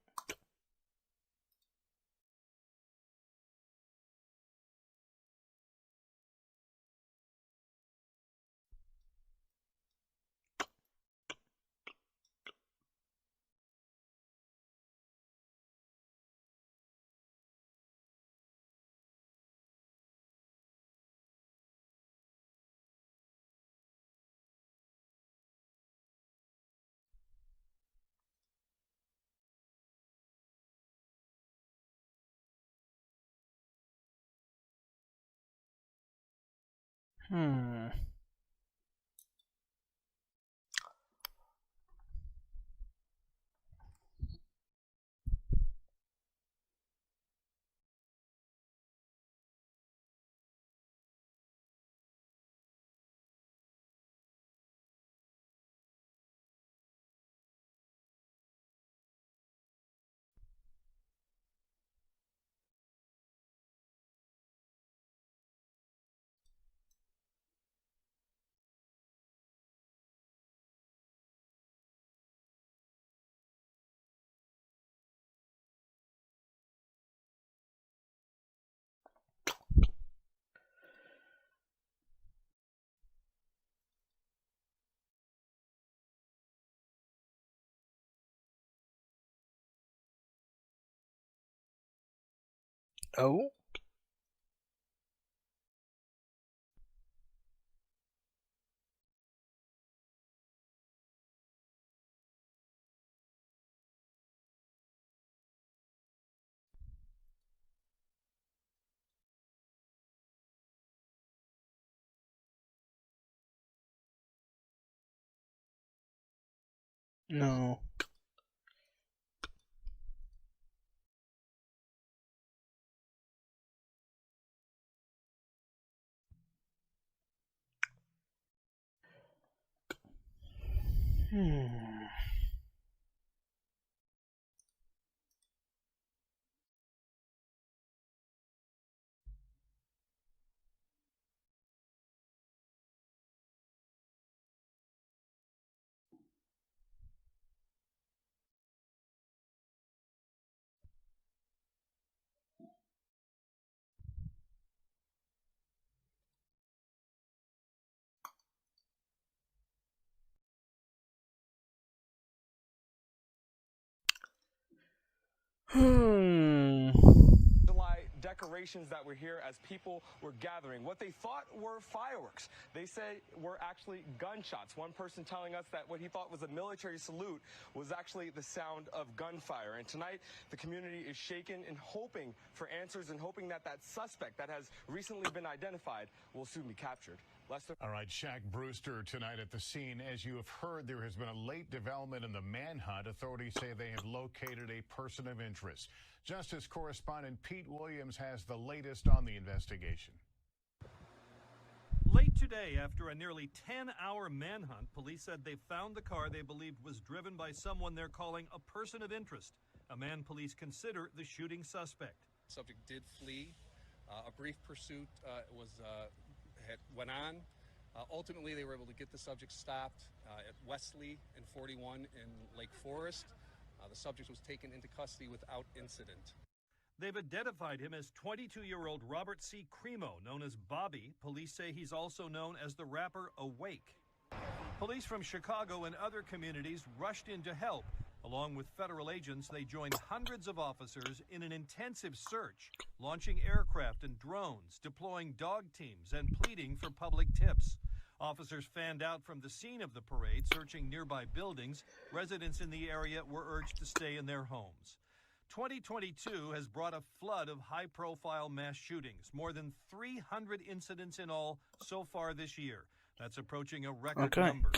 Oh? No. July decorations that were here as people were gathering. What they thought were fireworks, they say were actually gunshots. One person telling us that what he thought was a military salute was actually the sound of gunfire. And tonight, the community is shaken and hoping for answers and hoping that that suspect that has recently been identified will soon be captured. Lester? All right, Shaq Brewster tonight at the scene. As you have heard, there has been a late development in the manhunt. Authorities say they have located a person of interest. Justice correspondent Pete Williams has the latest on the investigation. Late today, after a nearly 10-hour manhunt, police said they found the car they believed was driven by someone they're calling a person of interest, a man police consider the shooting suspect. Subject did flee. A brief pursuit went on. Ultimately, they were able to get the subject stopped at Wesley and 41 in Lake Forest. The subject was taken into custody without incident. They've identified him as 22-year-old Robert C. Cremo, known as Bobby. Police say he's also known as the rapper Awake. Police from Chicago and other communities rushed in to help. Along with federal agents, they joined hundreds of officers in an intensive search, launching aircraft and drones, deploying dog teams, and pleading for public tips. Officers fanned out from the scene of the parade, searching nearby buildings. Residents in the area were urged to stay in their homes. 2022 has brought a flood of high-profile mass shootings, more than 300 incidents in all so far this year. That's approaching a record number.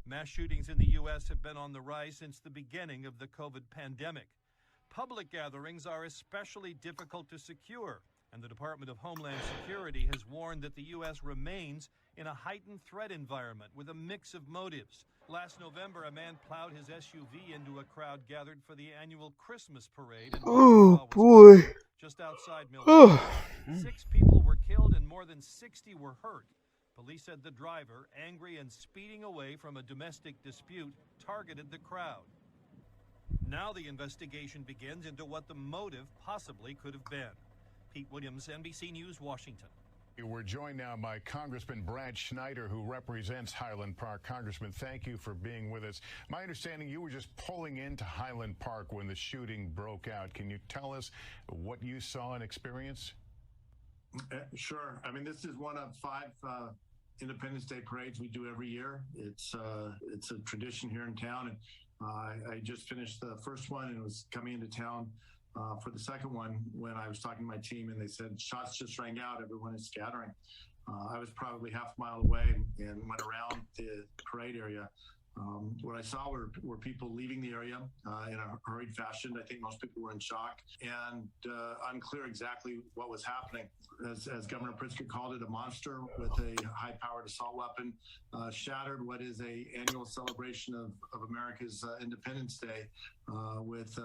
Mass shootings in the U.S. have been on the rise since the beginning of the COVID pandemic. Public gatherings are especially difficult to secure, and the Department of Homeland Security has warned that the U.S. remains in a heightened threat environment with a mix of motives. Last November, a man plowed his SUV into a crowd gathered for the annual Christmas parade in just outside Milwaukee. 6 people were killed and more than 60 were hurt. Police said the driver, angry and speeding away from a domestic dispute, targeted the crowd. Now the investigation begins into what the motive possibly could have been. Pete Williams, NBC News, Washington. We're joined now by Congressman Brad Schneider, who represents Highland Park. Congressman, thank you for being with us. My understanding, you were just pulling into Highland Park when the shooting broke out. Can you tell us what you saw and experienced? Sure. I mean, this is one of 5 Independence Day parades we do every year. It's a tradition here in town, and I just finished the first one and was coming into town for the second one when I was talking to my team, and they said shots just rang out. Everyone is scattering. I was probably half a mile away and went around the parade area. What I saw were people leaving the area in a hurried fashion. I think most people were in shock and unclear exactly what was happening. As Governor Pritzker called it, a monster with a high-powered assault weapon shattered what is an annual celebration of America's Independence Day with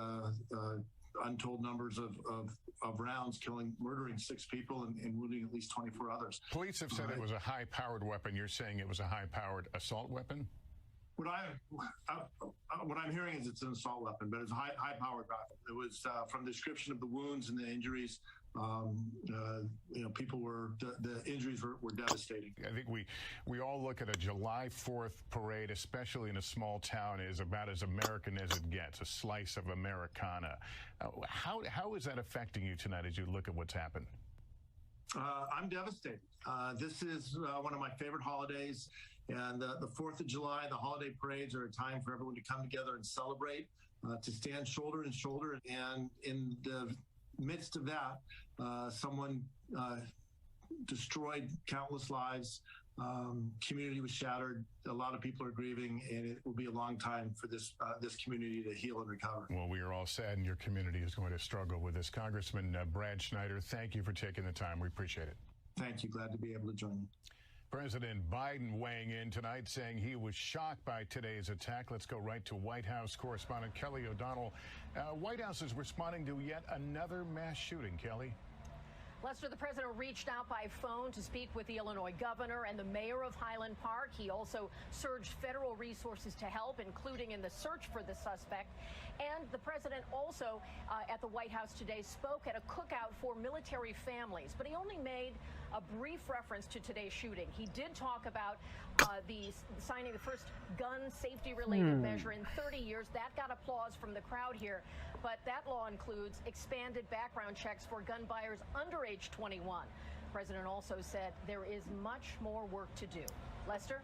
untold numbers of rounds, murdering 6 people and wounding at least 24 others. Police have said it was a high-powered weapon. You're saying it was a high-powered assault weapon? What I'm hearing is it's an assault weapon, but it's a high-powered weapon. It was from the description of the wounds and the injuries. People the injuries were devastating. I think we all look at a July 4th parade, especially in a small town, as about as American as it gets, a slice of Americana. How is that affecting you tonight as you look at what's happened? I'm devastated. This is one of my favorite holidays. And the 4th of July, the holiday parades are a time for everyone to come together and celebrate, to stand shoulder to shoulder. And in the midst of that, someone destroyed countless lives. Community was shattered. A lot of people are grieving, and it will be a long time for this community to heal and recover. Well, we are all sad, and your community is going to struggle with this. Congressman Brad Schneider, thank you for taking the time. We appreciate it. Thank you. Glad to be able to join you. President Biden weighing in tonight, saying he was shocked by today's attack. Let's go right to White House correspondent Kelly O'Donnell. White House is responding to yet another mass shooting. Kelly? Lester, the president reached out by phone to speak with the Illinois governor and the mayor of Highland Park. He also surged federal resources to help, including in the search for the suspect. And the president also at the White House today spoke at a cookout for military families, but he only made a brief reference to today's shooting. He did talk about the signing the first gun safety-related measure in 30 years. That got applause from the crowd here, but that law includes expanded background checks for gun buyers under age 21. The president also said there is much more work to do. Lester?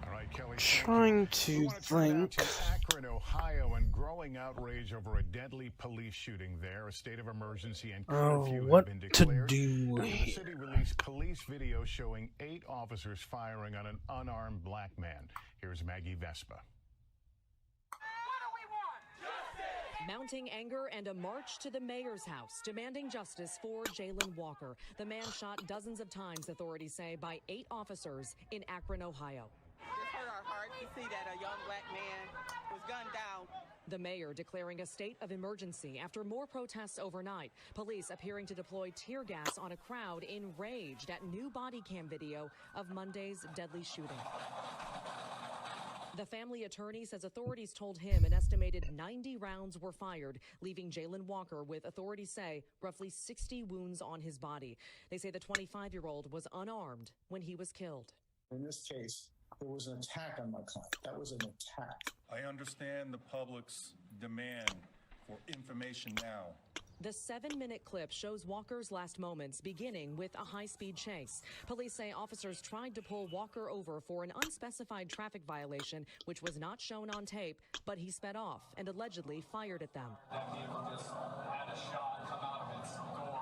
All right, Kelly. Trying to think. Akron, Ohio, and growing outrage over a deadly police shooting there. A state of emergency and curfew have been declared. The city released police video showing 8 officers firing on an unarmed black man. Here's Maggie Vespa. Mounting anger and a march to the mayor's house, demanding justice for Jayland Walker. The man shot dozens of times, authorities say, by 8 officers in Akron, Ohio. It hurt our heart to see that a young black man was gunned down. The mayor declaring a state of emergency after more protests overnight. Police appearing to deploy tear gas on a crowd enraged at new body cam video of Monday's deadly shooting. The family attorney says authorities told him an estimated 90 rounds were fired, leaving Jayland Walker with, authorities say, roughly 60 wounds on his body. They say the 25-year-old was unarmed when he was killed. In this case, there was an attack on my client. That was an attack. I understand the public's demand for information now. The 7-minute clip shows Walker's last moments, beginning with a high-speed chase. Police say officers tried to pull Walker over for an unspecified traffic violation, which was not shown on tape, but he sped off and allegedly fired at them. That vehicle just had a shot come out of its door.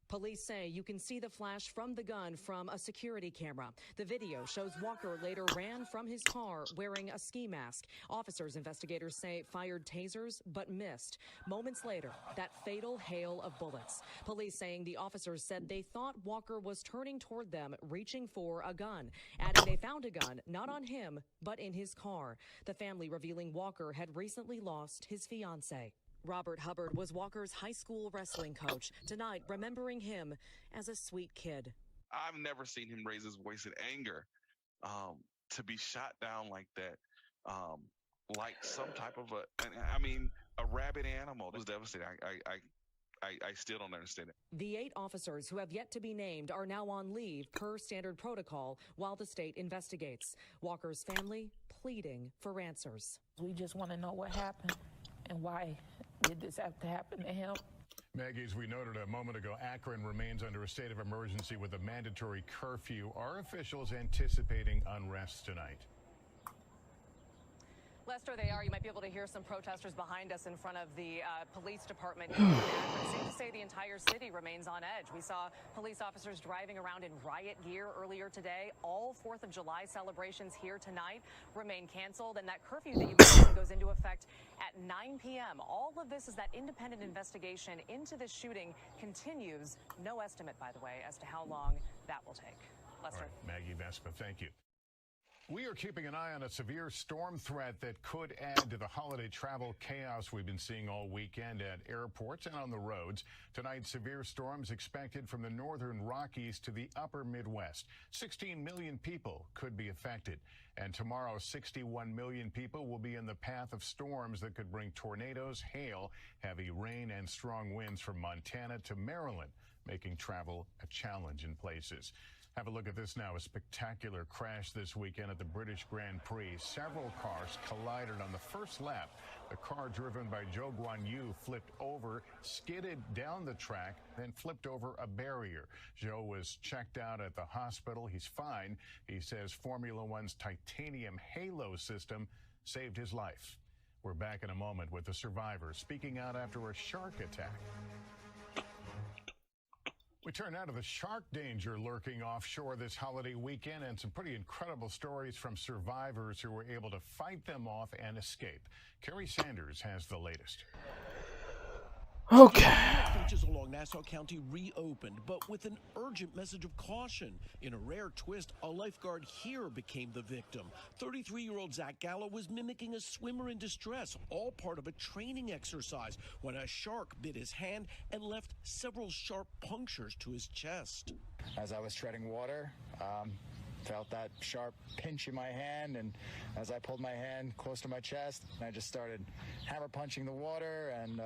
Police say you can see the flash from the gun from a security camera. The video shows Walker later ran from his car wearing a ski mask. Officers, investigators say, fired tasers but missed. Moments later, that fatal hail of bullets. Police saying the officers said they thought Walker was turning toward them, reaching for a gun. Adding they found a gun, not on him, but in his car. The family revealing Walker had recently lost his fiancée. Robert Hubbard was Walker's high school wrestling coach, tonight remembering him as a sweet kid. I've never seen him raise his voice in anger. To be shot down like that, like some type of a rabid animal. It was devastating. I still don't understand it. The 8 officers who have yet to be named are now on leave per standard protocol while the state investigates. Walker's family pleading for answers. We just want to know what happened and why did this have to happen to him. Maggie, as we noted a moment ago, Akron remains under a state of emergency with a mandatory curfew. Are officials anticipating unrest tonight? Lester, they are. You might be able to hear some protesters behind us in front of the police department here in Akron. Safe to say the entire city remains on edge. We saw police officers driving around in riot gear earlier today. All 4th of July celebrations here tonight remain canceled, and that curfew that you mentioned goes into effect at 9 p.m. All of this is that independent investigation into this shooting continues. No estimate, by the way, as to how long that will take. Lester. All right, Maggie Vespa, thank you. We are keeping an eye on a severe storm threat that could add to the holiday travel chaos we've been seeing all weekend at airports and on the roads. Tonight, severe storms expected from the northern Rockies to the upper Midwest. 16 million people could be affected. And tomorrow, 61 million people will be in the path of storms that could bring tornadoes, hail, heavy rain, and strong winds from Montana to Maryland, making travel a challenge in places. Have a look at this now. A spectacular crash this weekend at the British Grand Prix. Several cars collided on the first lap. The car driven by Zhou Guanyu flipped over, skidded down the track, then flipped over a barrier. Zhou was checked out at the hospital. He's fine. He says Formula One's titanium halo system saved his life. We're back in a moment with the survivor speaking out after a shark attack. We turn now to the shark danger lurking offshore this holiday weekend and some pretty incredible stories from survivors who were able to fight them off and escape. Kerry Sanders has the latest. Okay. Beaches along Nassau County reopened, but with an urgent message of caution. In a rare twist, a lifeguard here became the victim. 33-year-old Zach Gallo was mimicking a swimmer in distress, all part of a training exercise, when a shark bit his hand and left several sharp punctures to his chest. As I was treading water, felt that sharp pinch in my hand, and as I pulled my hand close to my chest, I just started hammer punching the water and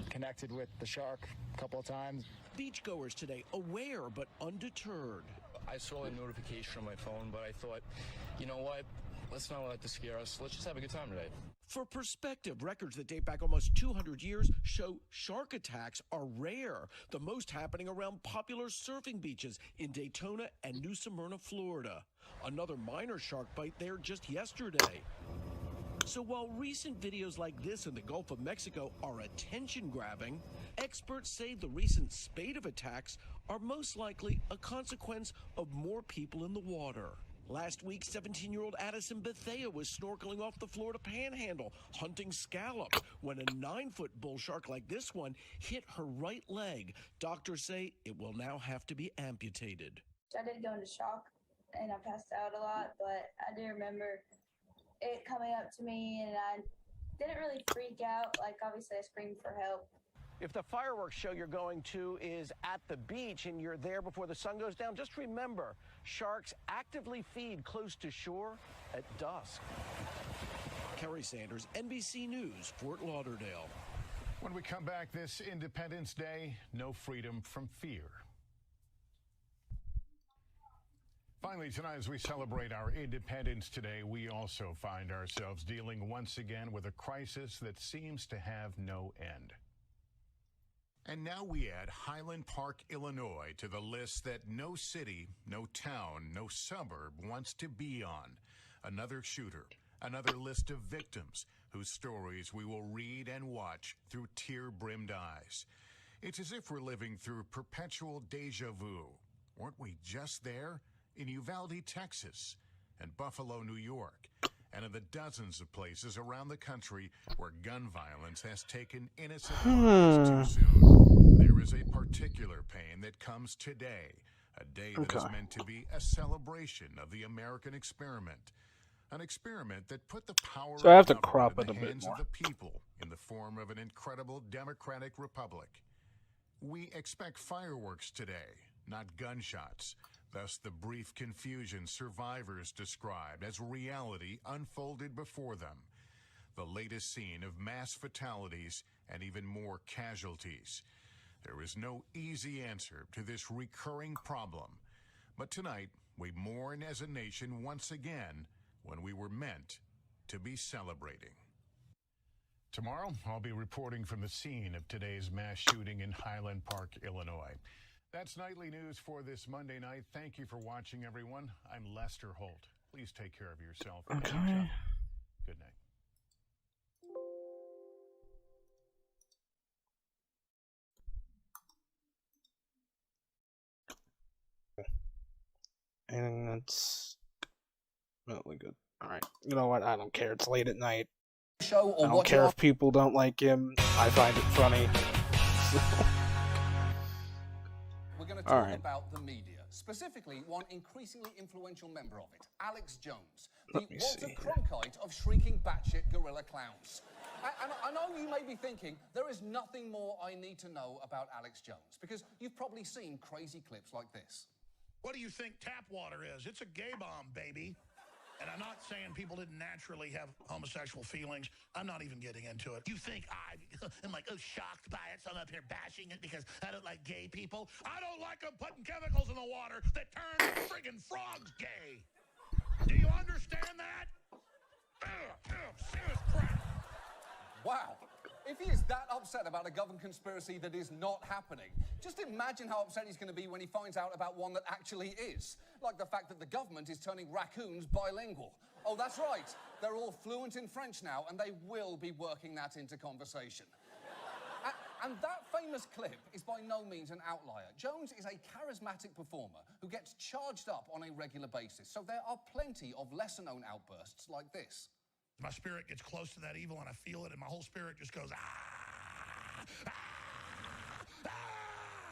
connected with the shark a couple of times. Beachgoers today aware but undeterred. I saw a notification on my phone, but I thought, you know what? Let's not let this scare us. Let's just have a good time today. For perspective, records that date back almost 200 years show shark attacks are rare, the most happening around popular surfing beaches in Daytona and New Smyrna, Florida. Another minor shark bite there just yesterday. So while recent videos like this in the Gulf of Mexico are attention-grabbing, experts say the recent spate of attacks are most likely a consequence of more people in the water. Last week, 17-year-old Addison Bethea was snorkeling off the Florida Panhandle, hunting scallop, when a 9-foot bull shark like this one hit her right leg. Doctors say it will now have to be amputated. I did go into shock, and I passed out a lot, but I do remember it coming up to me, and I didn't really freak out. Like, obviously, I screamed for help. If the fireworks show you're going to is at the beach and you're there before the sun goes down, just remember, sharks actively feed close to shore at dusk. Kerry Sanders, NBC News, Fort Lauderdale. When we come back this Independence Day, no freedom from fear. Finally, tonight, as we celebrate our independence today, we also find ourselves dealing once again with a crisis that seems to have no end. And now we add Highland Park, Illinois to the list that no city, no town, no suburb wants to be on. Another shooter, another list of victims whose stories we will read and watch through tear-brimmed eyes. It's as if we're living through perpetual deja vu. Weren't we just there? In Uvalde, Texas, and Buffalo, New York, and in the dozens of places around the country where gun violence has taken innocent lives too soon. There is a particular pain that comes today, a day that is meant to be a celebration of the American experiment, an experiment that put the power So I have to of crop government it a in the bit hands more. of the people in the form of an incredible democratic republic. We expect fireworks today, not gunshots. Thus, the brief confusion survivors described as reality unfolded before them. The latest scene of mass fatalities and even more casualties. There is no easy answer to this recurring problem. But tonight, we mourn as a nation once again when we were meant to be celebrating. Tomorrow, I'll be reporting from the scene of today's mass shooting in Highland Park, Illinois. That's Nightly News for this Monday night. Thank you for watching, everyone. I'm Lester Holt. Please take care of yourself. And each other. Good night. That's really good. Alright, you know what? I don't care. It's late at night. Show or I don't watch care it if people don't like him. I find it funny. We're going to talk about the media, specifically one increasingly influential member of it, Alex Jones, the Walter Cronkite of shrieking batshit gorilla clowns. And I know you may be thinking, there is nothing more I need to know about Alex Jones, because you've probably seen crazy clips like this. What do you think tap water is? It's a gay bomb, baby. And I'm not saying people didn't naturally have homosexual feelings. I'm not even getting into it. You think I'm like, shocked by it, so I'm up here bashing it because I don't like gay people? I don't like them putting chemicals in the water that turn friggin' frogs gay. Do you understand that? Serious crap. Wow. If he is that upset about a government conspiracy that is not happening, just imagine how upset he's going to be when he finds out about one that actually is. Like the fact that the government is turning raccoons bilingual. Oh, that's right. They're all fluent in French now, and they will be working that into conversation. And that famous clip is by no means an outlier. Jones is a charismatic performer who gets charged up on a regular basis, so there are plenty of lesser-known outbursts like this. My spirit gets close to that evil, and I feel it, and my whole spirit just goes,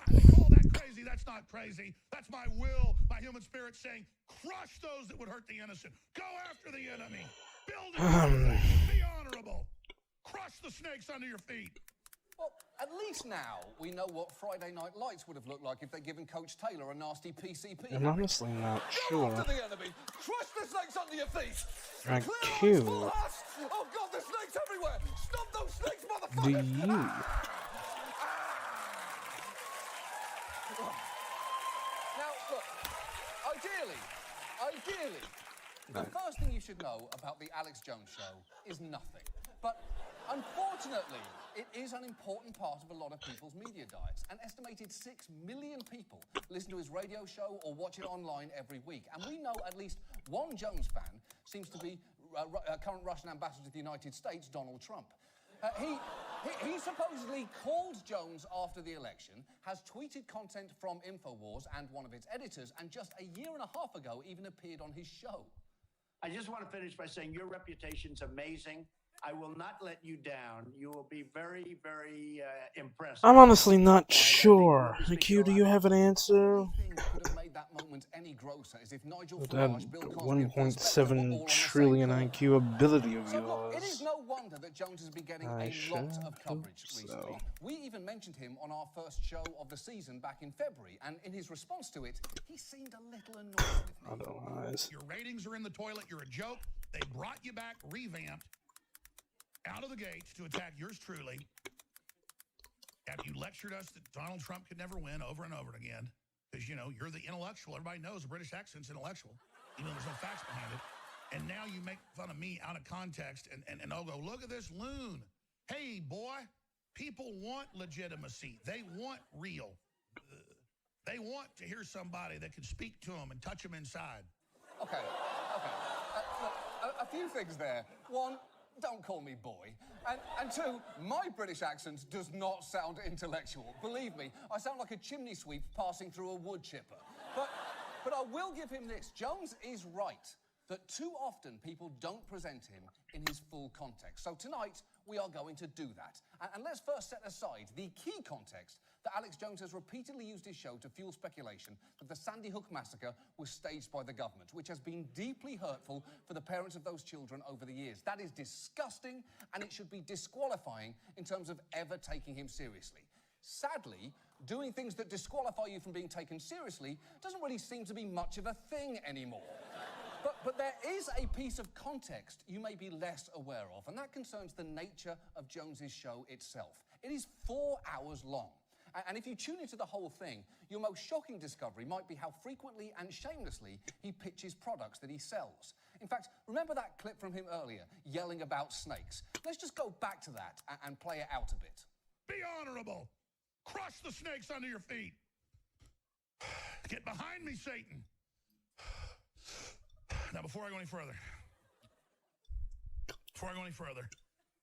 You call that crazy? That's not crazy. That's my will, my human spirit saying, crush those that would hurt the innocent. Go after the enemy. Build it. Be honorable. Crush the snakes under your feet. Well, at least now we know what Friday Night Lights would have looked like if they'd given Coach Taylor a nasty PCP. I'm honestly not sure. Go after the enemy. Crush the snakes under your feet. Cute. Oh God, the snakes everywhere. Stop those snakes, motherfucker. Do you? Now, look, ideally, the first thing you should know about the Alex Jones Show is nothing. But unfortunately, it is an important part of a lot of people's media diets. An estimated 6 million people listen to his radio show or watch it online every week. And we know at least one Jones fan seems to be current Russian ambassador to the United States, Donald Trump. He supposedly called Jones after the election, has tweeted content from InfoWars and one of its editors, and just a year and a half ago even appeared on his show. I just want to finish by saying your reputation's amazing. I will not let you down. You will be very, very impressed. I'm honestly not sure. Q, do you have an answer? That 1.7 trillion IQ ability of yours. It is no wonder that Jones has been getting a lot of coverage recently. We even mentioned him on our first show of the season back in February, and in his response to it, he seemed a little annoyed with me. Otherwise. Your ratings are in the toilet. You're a joke. They brought you back revamped out of the gates to attack yours truly. After you lectured us that Donald Trump could never win over and over again, because, you know, you're the intellectual. Everybody knows the British accent's intellectual, even though there's no facts behind it. And now you make fun of me out of context, and I'll go, look at this loon. Hey, boy, people want legitimacy. They want real. They want to hear somebody that can speak to them and touch them inside. Okay. Look, a few things there. One, don't call me boy. And two, my British accent does not sound intellectual. Believe me, I sound like a chimney sweep passing through a wood chipper. But I will give him this. Jones is right that too often people don't present him in his full context. So tonight, we are going to do that. And let's first set aside the key context that Alex Jones has repeatedly used his show to fuel speculation that the Sandy Hook massacre was staged by the government, which has been deeply hurtful for the parents of those children over the years. That is disgusting, and it should be disqualifying in terms of ever taking him seriously. Sadly, doing things that disqualify you from being taken seriously doesn't really seem to be much of a thing anymore. But there is a piece of context you may be less aware of, and that concerns the nature of Jones's show itself. It is 4 hours long. And if you tune into the whole thing, your most shocking discovery might be how frequently and shamelessly he pitches products that he sells. In fact, remember that clip from him earlier, yelling about snakes? Let's just go back to that and play it out a bit. Be honorable. Crush the snakes under your feet. Get behind me, Satan. Now, before I go any further,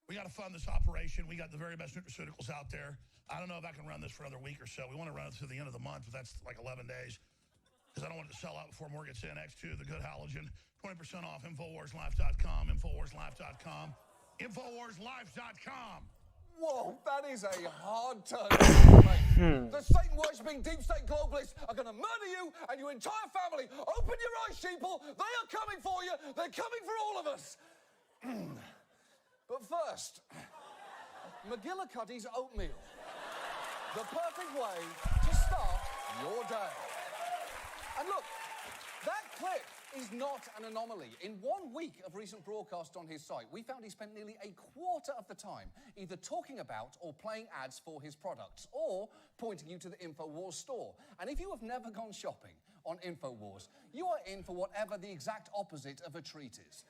we got to fund this operation. We got the very best nutraceuticals out there. I don't know if I can run this for another week or so. We want to run it through the end of the month, but that's like 11 days. because I don't want it to sell out before more gets in. X2, the good halogen. 20% off InfoWarsLife.com, InfoWarsLife.com, InfoWarsLife.com. Whoa, that is a hard turn to make. The Satan-worshipping deep state globalists are going to murder you and your entire family. Open your eyes, sheeple. They are coming for you. They're coming for all of us. But first, McGillicuddy's oatmeal. The perfect way to start your day. And look, that clip is not an anomaly. In 1 week of recent broadcasts on his site, we found he spent nearly a quarter of the time either talking about or playing ads for his products, or pointing you to the InfoWars store. And if you have never gone shopping on InfoWars, you are in for whatever the exact opposite of a treat is.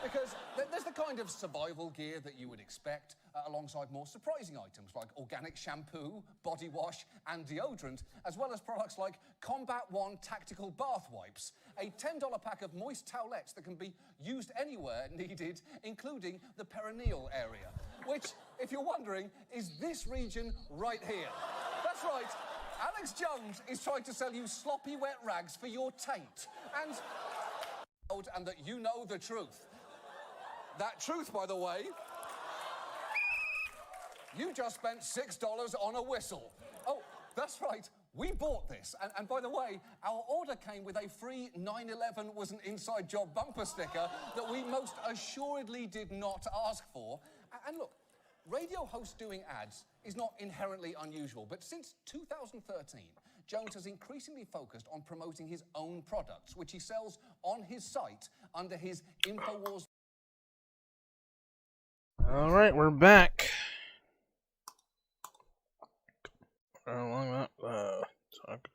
Because there's the kind of survival gear that you would expect, alongside more surprising items like organic shampoo, body wash, and deodorant, as well as products like Combat One Tactical Bath Wipes, a $10 pack of moist towelettes that can be used anywhere needed, including the perineal area, which, if you're wondering, is this region right here. That's right. Alex Jones is trying to sell you sloppy wet rags for your taint, and that you know the truth. That truth, by the way, you just spent $6 on a whistle. Oh, that's right, we bought this. And by the way, our order came with a free 9/11 was an inside job bumper sticker that we most assuredly did not ask for. And look, radio hosts doing ads is not inherently unusual, but since 2013, Jones has increasingly focused on promoting his own products, which he sells on his site under his InfoWars. All right, we're back. How long that talk?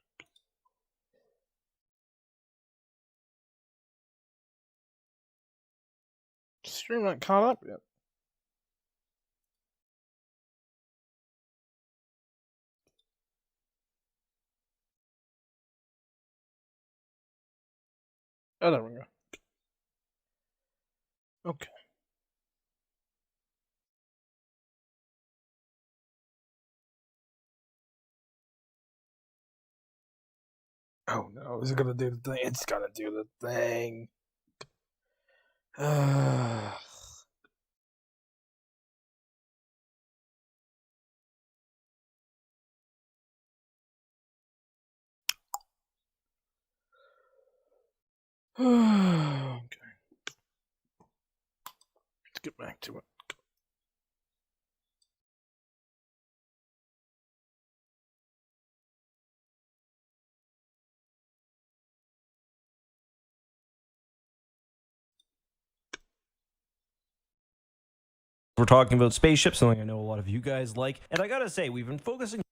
Stream not caught up yet. Oh, there we go. Okay. Oh no, is it gonna do the thing? It's gonna do the thing. Okay. Let's get back to it. We're talking about spaceships, something I know a lot of you guys like, and I gotta say, we've been focusing.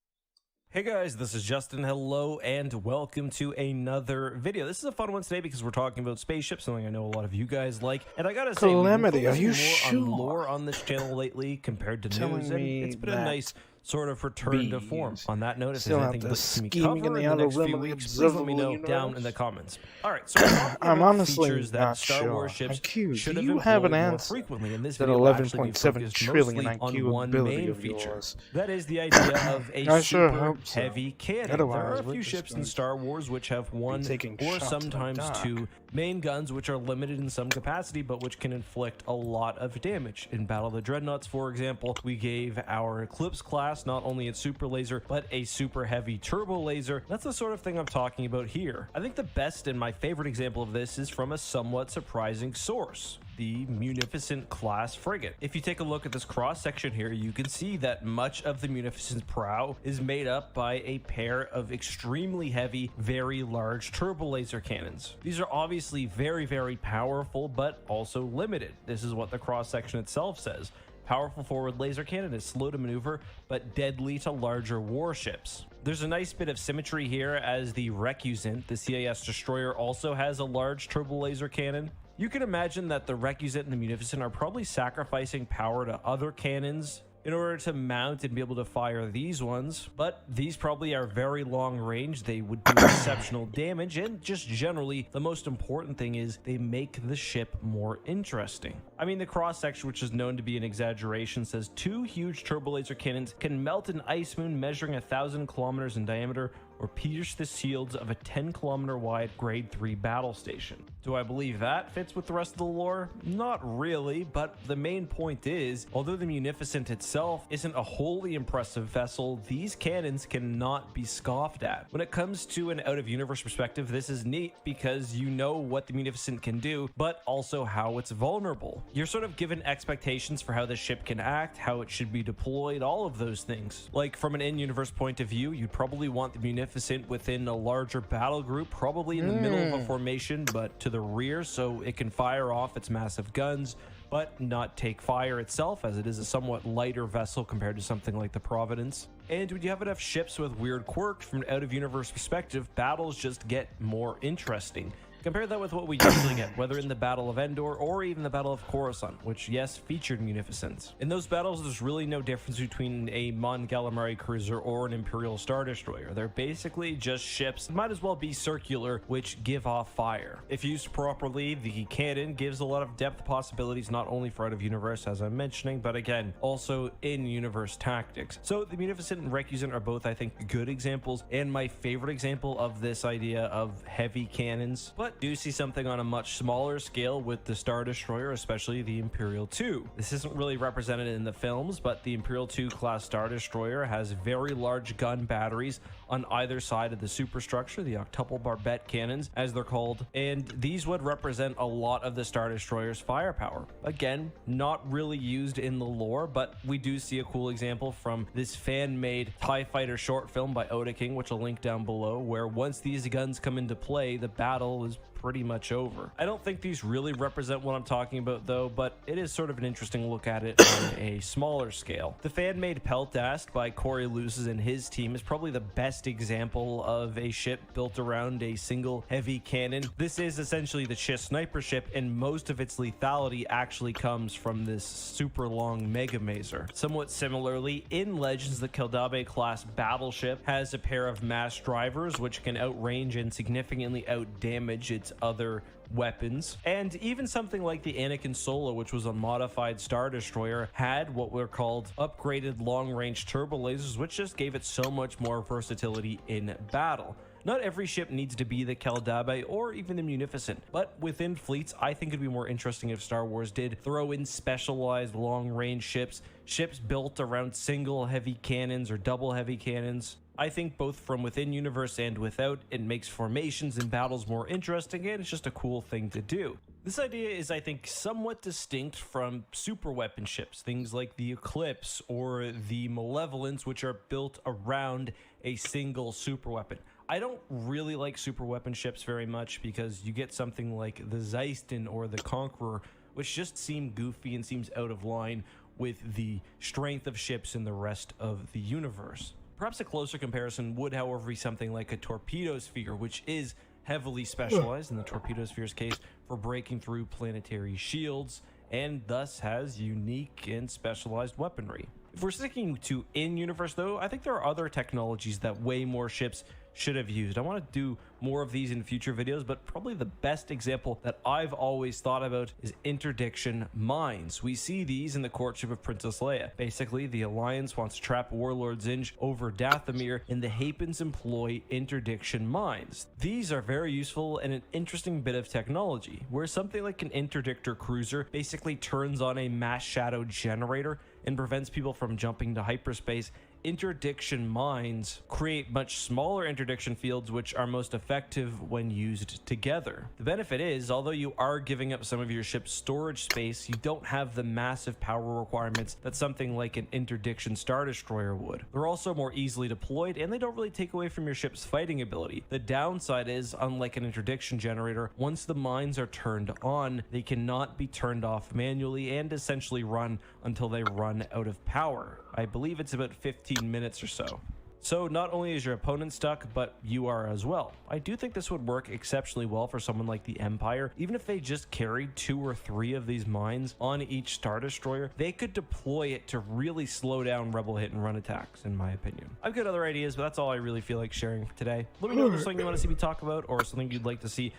Hey guys, this is Justin. Hello and welcome to another video. This is a fun one today because we're talking about spaceships, something I know a lot of you guys like, and I gotta say, Calamity, are you more sure? on lore on this channel lately compared to news, and it's been a nice sort of return to form. On that note, if there's anything you'd like to see me cover in the next few weeks, please let me know down in the comments. Alright, so I'm honestly features that not Star sure. Wars ships IQ, should do have you have an employed more answer frequently. In this that video, 11.7 trillion on IQ one ability main of feature. yours? That is the idea of a I sure super hope so. heavy cannon. Otherwise, There are a we're few just ships in going to Star Wars which have one taking or shots in the sometimes dark. two main guns, which are limited in some capacity but which can inflict a lot of damage. In Battle of the Dreadnoughts, for example, we gave our Eclipse class not only a super laser but a super heavy turbo laser. That's the sort of thing I'm talking about here. I think the best and my favorite example of this is from a somewhat surprising source, the Munificent class frigate. If you take a look at this cross section here, you can see that much of the Munificent's prow is made up by a pair of extremely heavy, very large turbo laser cannons. These are obviously very, very powerful, but also limited. This is what the cross section itself says. Powerful forward laser cannon is slow to maneuver, but deadly to larger warships. There's a nice bit of symmetry here as the Recusant, the CIS destroyer, also has a large turbo laser cannon. You can imagine that the Recusant and the Munificent are probably sacrificing power to other cannons in order to mount and be able to fire these ones, but these probably are very long range. They would do exceptional damage, and just generally, the most important thing is they make the ship more interesting. I mean, the cross section, which is known to be an exaggeration, says 2 huge turbo laser cannons can melt an ice moon measuring 1,000 kilometers in diameter or pierce the shields of a 10-kilometer wide grade 3 battle station. Do I believe that fits with the rest of the lore? Not really, but the main point is, although the Munificent itself isn't a wholly impressive vessel, these cannons cannot be scoffed at. When it comes to an out-of-universe perspective, this is neat because you know what the Munificent can do, but also how it's vulnerable. You're sort of given expectations for how the ship can act, how it should be deployed, all of those things. Like from an in-universe point of view, you'd probably want the Munificent within a larger battle group, probably in the middle of a formation, but to the rear so it can fire off its massive guns, but not take fire itself, as it is a somewhat lighter vessel compared to something like the Providence. And when you have enough ships with weird quirks, from an out-of-universe perspective, battles just get more interesting. Compare that with what we usually get, whether in the Battle of Endor or even the Battle of Coruscant, which, yes, featured Munificents. In those battles, there's really no difference between a Mon Calamari cruiser or an Imperial Star Destroyer. They're basically just ships, might as well be circular, which give off fire. If used properly, the cannon gives a lot of depth possibilities, not only for out-of-universe, as I'm mentioning, but again, also in-universe tactics. So the Munificent and Recusant are both, I think, good examples, and my favorite example of this idea of heavy cannons, but do see something on a much smaller scale with the Star Destroyer, especially the Imperial II. This isn't really represented in the films, but the Imperial II class Star Destroyer has very large gun batteries on either side of the superstructure, the octuple barbette cannons, as they're called, and these would represent a lot of the Star Destroyer's firepower. Again, not really used in the lore, but we do see a cool example from this fan-made TIE Fighter short film by Oda King, which I'll link down below, where once these guns come into play, the battle is pretty much over. I don't think these really represent what I'm talking about though, but it is sort of an interesting look at it on a smaller scale. The fan-made Peltast by Corey Luces and his team is probably the best example of a ship built around a single heavy cannon. This is essentially the Chiss sniper ship, and most of its lethality actually comes from this super long Mega Mazer. Somewhat similarly, in Legends, the Keldabe class battleship has a pair of mass drivers which can outrange and significantly outdamage its other weapons, and even something like the Anakin Solo, which was a modified Star Destroyer, had what were called upgraded long-range turbo lasers, which just gave it so much more versatility in battle. Not every ship needs to be the Keldabe or even the Munificent, but within fleets, I think it'd be more interesting if Star Wars did throw in specialized long-range ships built around single heavy cannons or double heavy cannons. I think both from within universe and without, it makes formations and battles more interesting, and it's just a cool thing to do. This idea is, I think, somewhat distinct from super weapon ships, things like the Eclipse or the Malevolence, which are built around a single super weapon. I don't really like super weapon ships very much because you get something like the Zeiston or the Conqueror, which just seem goofy and seems out of line with the strength of ships in the rest of the universe. Perhaps a closer comparison would, however, be something like a torpedo sphere, which is heavily specialized in the torpedo sphere's case for breaking through planetary shields, and thus has unique and specialized weaponry. If we're sticking to in-universe though, I think there are other technologies that way more ships should have used. I want to do more of these in future videos, but probably the best example that I've always thought about is interdiction mines. We see these in the courtship of Princess Leia. Basically, the Alliance wants to trap Warlord Zinj over Dathomir, and the Hapens employ interdiction mines. These are very useful and an interesting bit of technology, where something like an interdictor cruiser basically turns on a mass shadow generator and prevents people from jumping to hyperspace. Interdiction mines create much smaller interdiction fields, which are most effective when used together. The benefit is, although you are giving up some of your ship's storage space, you don't have the massive power requirements that something like an interdiction Star Destroyer would. They're also more easily deployed, and they don't really take away from your ship's fighting ability. The downside is, unlike an interdiction generator, once the mines are turned on, they cannot be turned off manually and essentially run until they run out of power. I believe it's about 15 minutes or so. So not only is your opponent stuck, but you are as well. I do think this would work exceptionally well for someone like the Empire. Even if they just carried 2 or 3 of these mines on each Star Destroyer, they could deploy it to really slow down Rebel hit and run attacks, in my opinion. I've got other ideas, but that's all I really feel like sharing today. Let me know if there's something you want to see me talk about or something you'd like to see.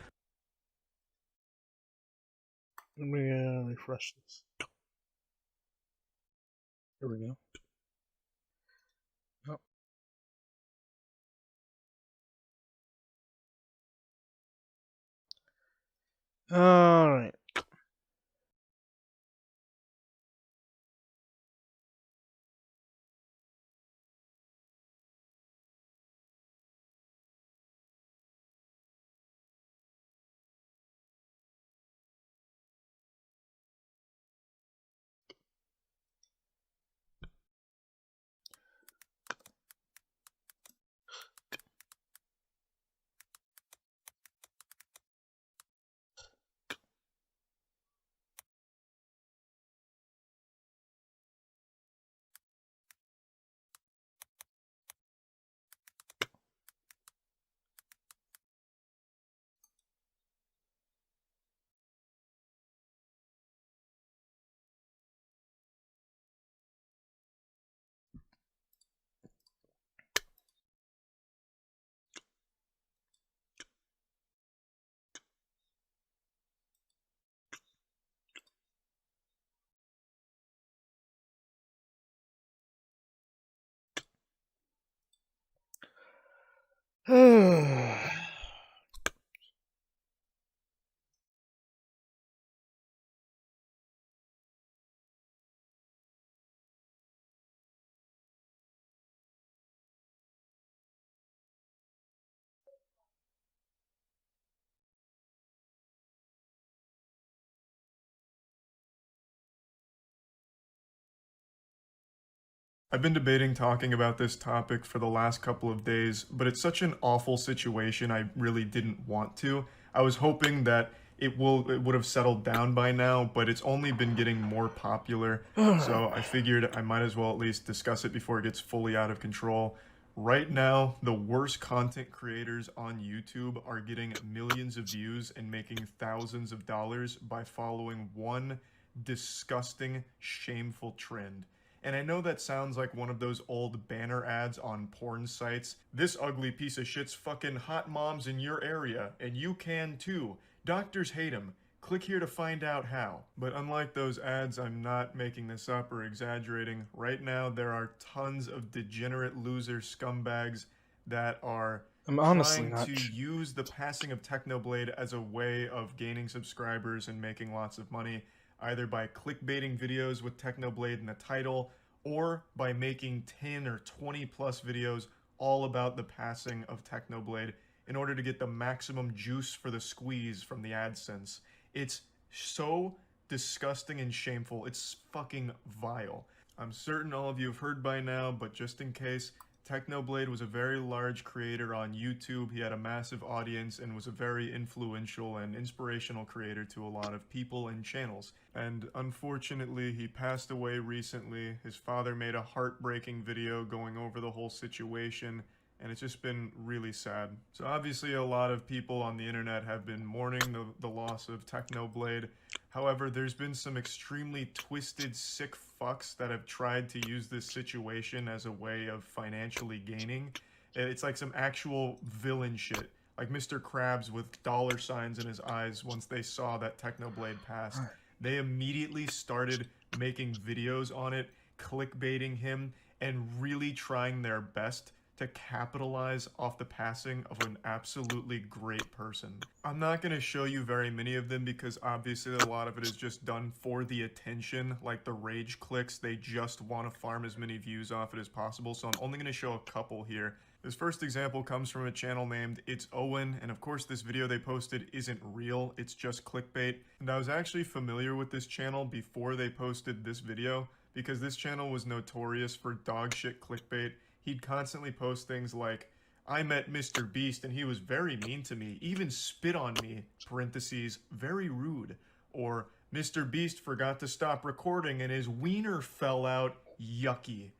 Let me refresh this. Here we go. Alright. I've been debating talking about this topic for the last couple of days, but it's such an awful situation I really didn't want to. I was hoping that it would have settled down by now, but it's only been getting more popular, so I figured I might as well at least discuss it before it gets fully out of control. Right now, the worst content creators on YouTube are getting millions of views and making thousands of dollars by following one disgusting, shameful trend. And I know that sounds like one of those old banner ads on porn sites. This ugly piece of shit's fucking hot moms in your area, and you can too. Doctors hate him. Click here to find out how. But unlike those ads, I'm not making this up or exaggerating. Right now, there are tons of degenerate loser scumbags that are I'm honestly trying not to use the passing of Technoblade as a way of gaining subscribers and making lots of money, either by clickbaiting videos with Technoblade in the title, or by making 10 or 20 plus videos all about the passing of Technoblade in order to get the maximum juice for the squeeze from the AdSense. It's so disgusting and shameful. It's fucking vile. I'm certain all of you have heard by now, but just in case, Technoblade was a very large creator on YouTube. He had a massive audience and was a very influential and inspirational creator to a lot of people and channels. And unfortunately, he passed away recently. His father made a heartbreaking video going over the whole situation, and it's just been really sad. So obviously a lot of people on the internet have been mourning the loss of Technoblade. However, there's been some extremely twisted, sick fucks that have tried to use this situation as a way of financially gaining. It's like some actual villain shit. Like Mr. Krabs with dollar signs in his eyes once they saw that Technoblade passed. They immediately started making videos on it, clickbaiting him, and really trying their best to capitalize off the passing of an absolutely great person. I'm not going to show you very many of them because obviously a lot of it is just done for the attention, like the rage clicks. They just want to farm as many views off it as possible, so I'm only going to show a couple here. This first example comes from a channel named It's Owen, and of course this video they posted isn't real, it's just clickbait. And I was actually familiar with this channel before they posted this video, because this channel was notorious for dog shit clickbait. He'd constantly post things like, I met Mr. Beast and he was very mean to me, even spit on me, parentheses, very rude. Or, Mr. Beast forgot to stop recording and his wiener fell out, yucky.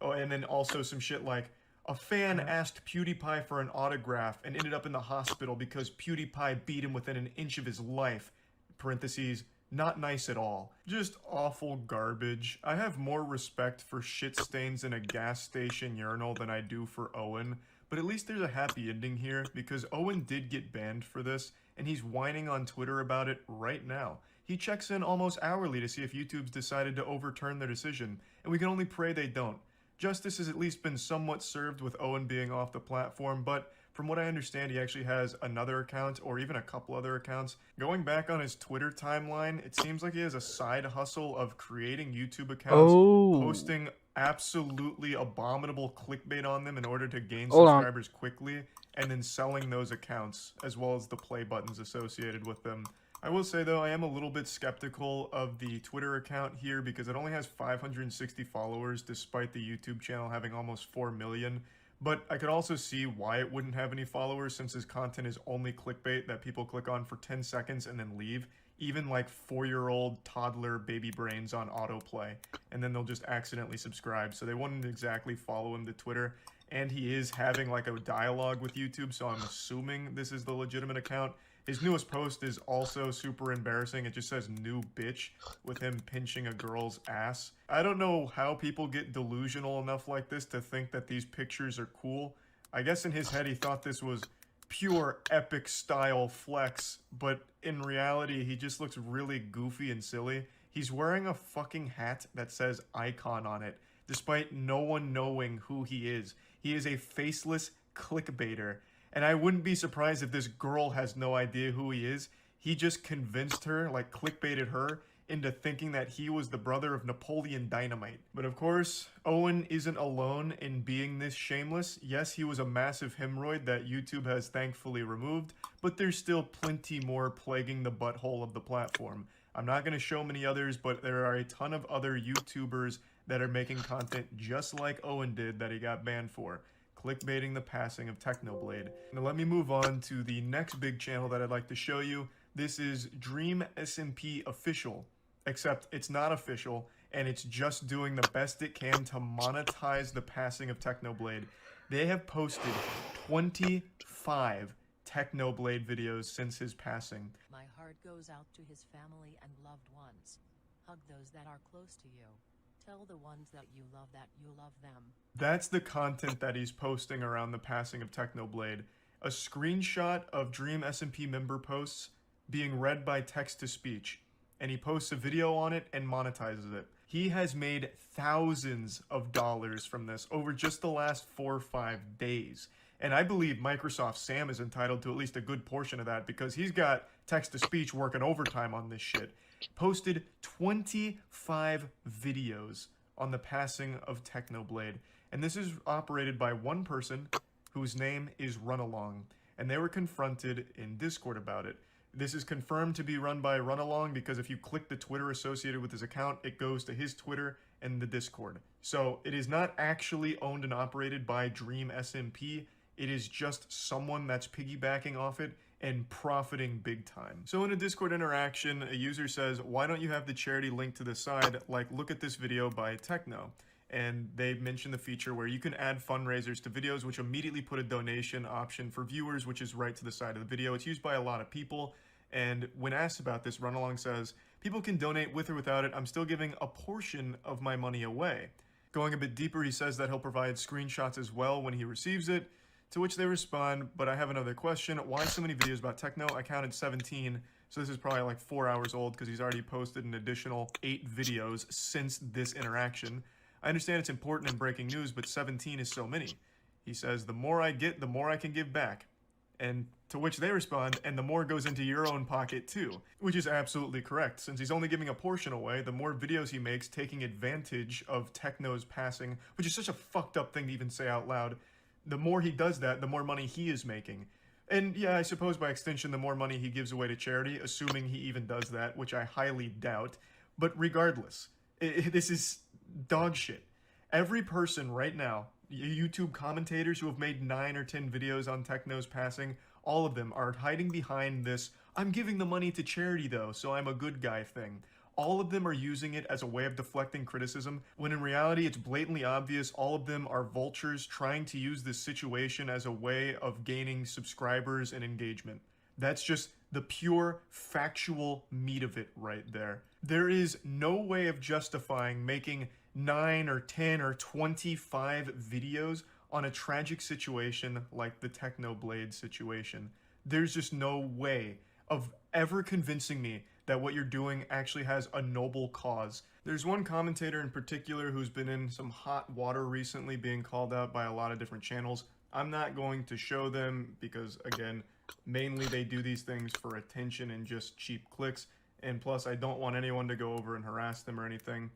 Oh, and then also some shit like, a fan asked PewDiePie for an autograph and ended up in the hospital because PewDiePie beat him within an inch of his life, parentheses, not nice at all. Just awful garbage. I have more respect for shit stains in a gas station urinal than I do for Owen, but at least there's a happy ending here because Owen did get banned for this, and he's whining on Twitter about it right now. He checks in almost hourly to see if YouTube's decided to overturn their decision, and we can only pray they don't. Justice has at least been somewhat served with Owen being off the platform, but From what I understand, he actually has another account or even a couple other accounts. Going back on his Twitter timeline, it seems like he has a side hustle of creating YouTube accounts, posting absolutely abominable clickbait on them in order to gain subscribers quickly, and then selling those accounts, as well as the play buttons associated with them. I will say though, I am a little bit skeptical of the Twitter account here because it only has 560 followers despite the YouTube channel having almost 4 million. But I could also see why it wouldn't have any followers since his content is only clickbait that people click on for 10 seconds and then leave. Even like 4-year-old toddler baby brains on autoplay. And then they'll just accidentally subscribe. So they wouldn't exactly follow him to Twitter. And he is having like a dialogue with YouTube, so I'm assuming this is the legitimate account. His newest post is also super embarrassing. It just says "new bitch" with him pinching a girl's ass. I don't know how people get delusional enough like this to think that these pictures are cool. I guess in his head he thought this was pure epic style flex, but in reality he just looks really goofy and silly. He's wearing a fucking hat that says icon on it, despite no one knowing who he is. He is a faceless clickbaiter. And I wouldn't be surprised if this girl has no idea who he is. He just convinced her, like clickbaited her, into thinking that he was the brother of Napoleon Dynamite. But of course, Owen isn't alone in being this shameless. Yes, he was a massive hemorrhoid that YouTube has thankfully removed, but there's still plenty more plaguing the butthole of the platform. I'm not going to show many others, but there are a ton of other YouTubers that are making content just like Owen did that he got banned for. Clickbaiting the passing of Technoblade. Now let me move on to the next big channel that I'd like to show you. This is Dream SMP Official, except it's not official, and it's just doing the best it can to monetize the passing of Technoblade. They have posted 25 Technoblade videos since his passing. My heart goes out to his family and loved ones. Hug those that are close to you. Tell the ones that you love them. That's the content that he's posting around the passing of Technoblade. A screenshot of Dream SMP member posts being read by text-to-speech. And he posts a video on it and monetizes it. He has made thousands of dollars from this over just the last 4 or 5 days. And I believe Microsoft Sam is entitled to at least a good portion of that because he's got text-to-speech working overtime on this shit. Posted 25 videos on the passing of Technoblade. And this is operated by one person whose name is Runalong. And they were confronted in Discord about it. This is confirmed to be run by Runalong because if you click the Twitter associated with his account, it goes to his Twitter and the Discord. So it is not actually owned and operated by Dream SMP. It is just someone that's piggybacking off it and profiting big time. So in a Discord interaction, a user says, why don't you have the charity link to the side? Like, look at this video by Techno. And they mention the feature where you can add fundraisers to videos, which immediately put a donation option for viewers, which is right to the side of the video. It's used by a lot of people. And when asked about this, Runalong says, people can donate with or without it. I'm still giving a portion of my money away. Going a bit deeper, he says that he'll provide screenshots as well when he receives it. To which they respond, but I have another question. Why so many videos about Techno? I counted 17, so this is probably like 4 hours old because he's already posted an additional 8 videos since this interaction. I understand it's important in breaking news, but 17 is so many. He says, the more I get, the more I can give back. And to which they respond, and the more goes into your own pocket too. Which is absolutely correct. Since he's only giving a portion away, the more videos he makes taking advantage of Techno's passing, which is such a fucked up thing to even say out loud, the more he does that, the more money he is making. And yeah, I suppose by extension, the more money he gives away to charity, assuming he even does that, which I highly doubt. But regardless, this is dog shit. Every person right now, YouTube commentators who have made 9 or 10 videos on Techno's passing, all of them are hiding behind this, I'm giving the money to charity though, so I'm a good guy thing. All of them are using it as a way of deflecting criticism, when in reality it's blatantly obvious all of them are vultures trying to use this situation as a way of gaining subscribers and engagement. That's just the pure factual meat of it right there. There is no way of justifying making 9 or 10 or 25 videos on a tragic situation like the Technoblade situation. There's just no way of ever convincing me that what you're doing actually has a noble cause. There's one commentator in particular who's been in some hot water recently, being called out by a lot of different channels. I'm not going to show them because, again, mainly they do these things for attention and just cheap clicks. And plus, I don't want anyone to go over and harass them or anything.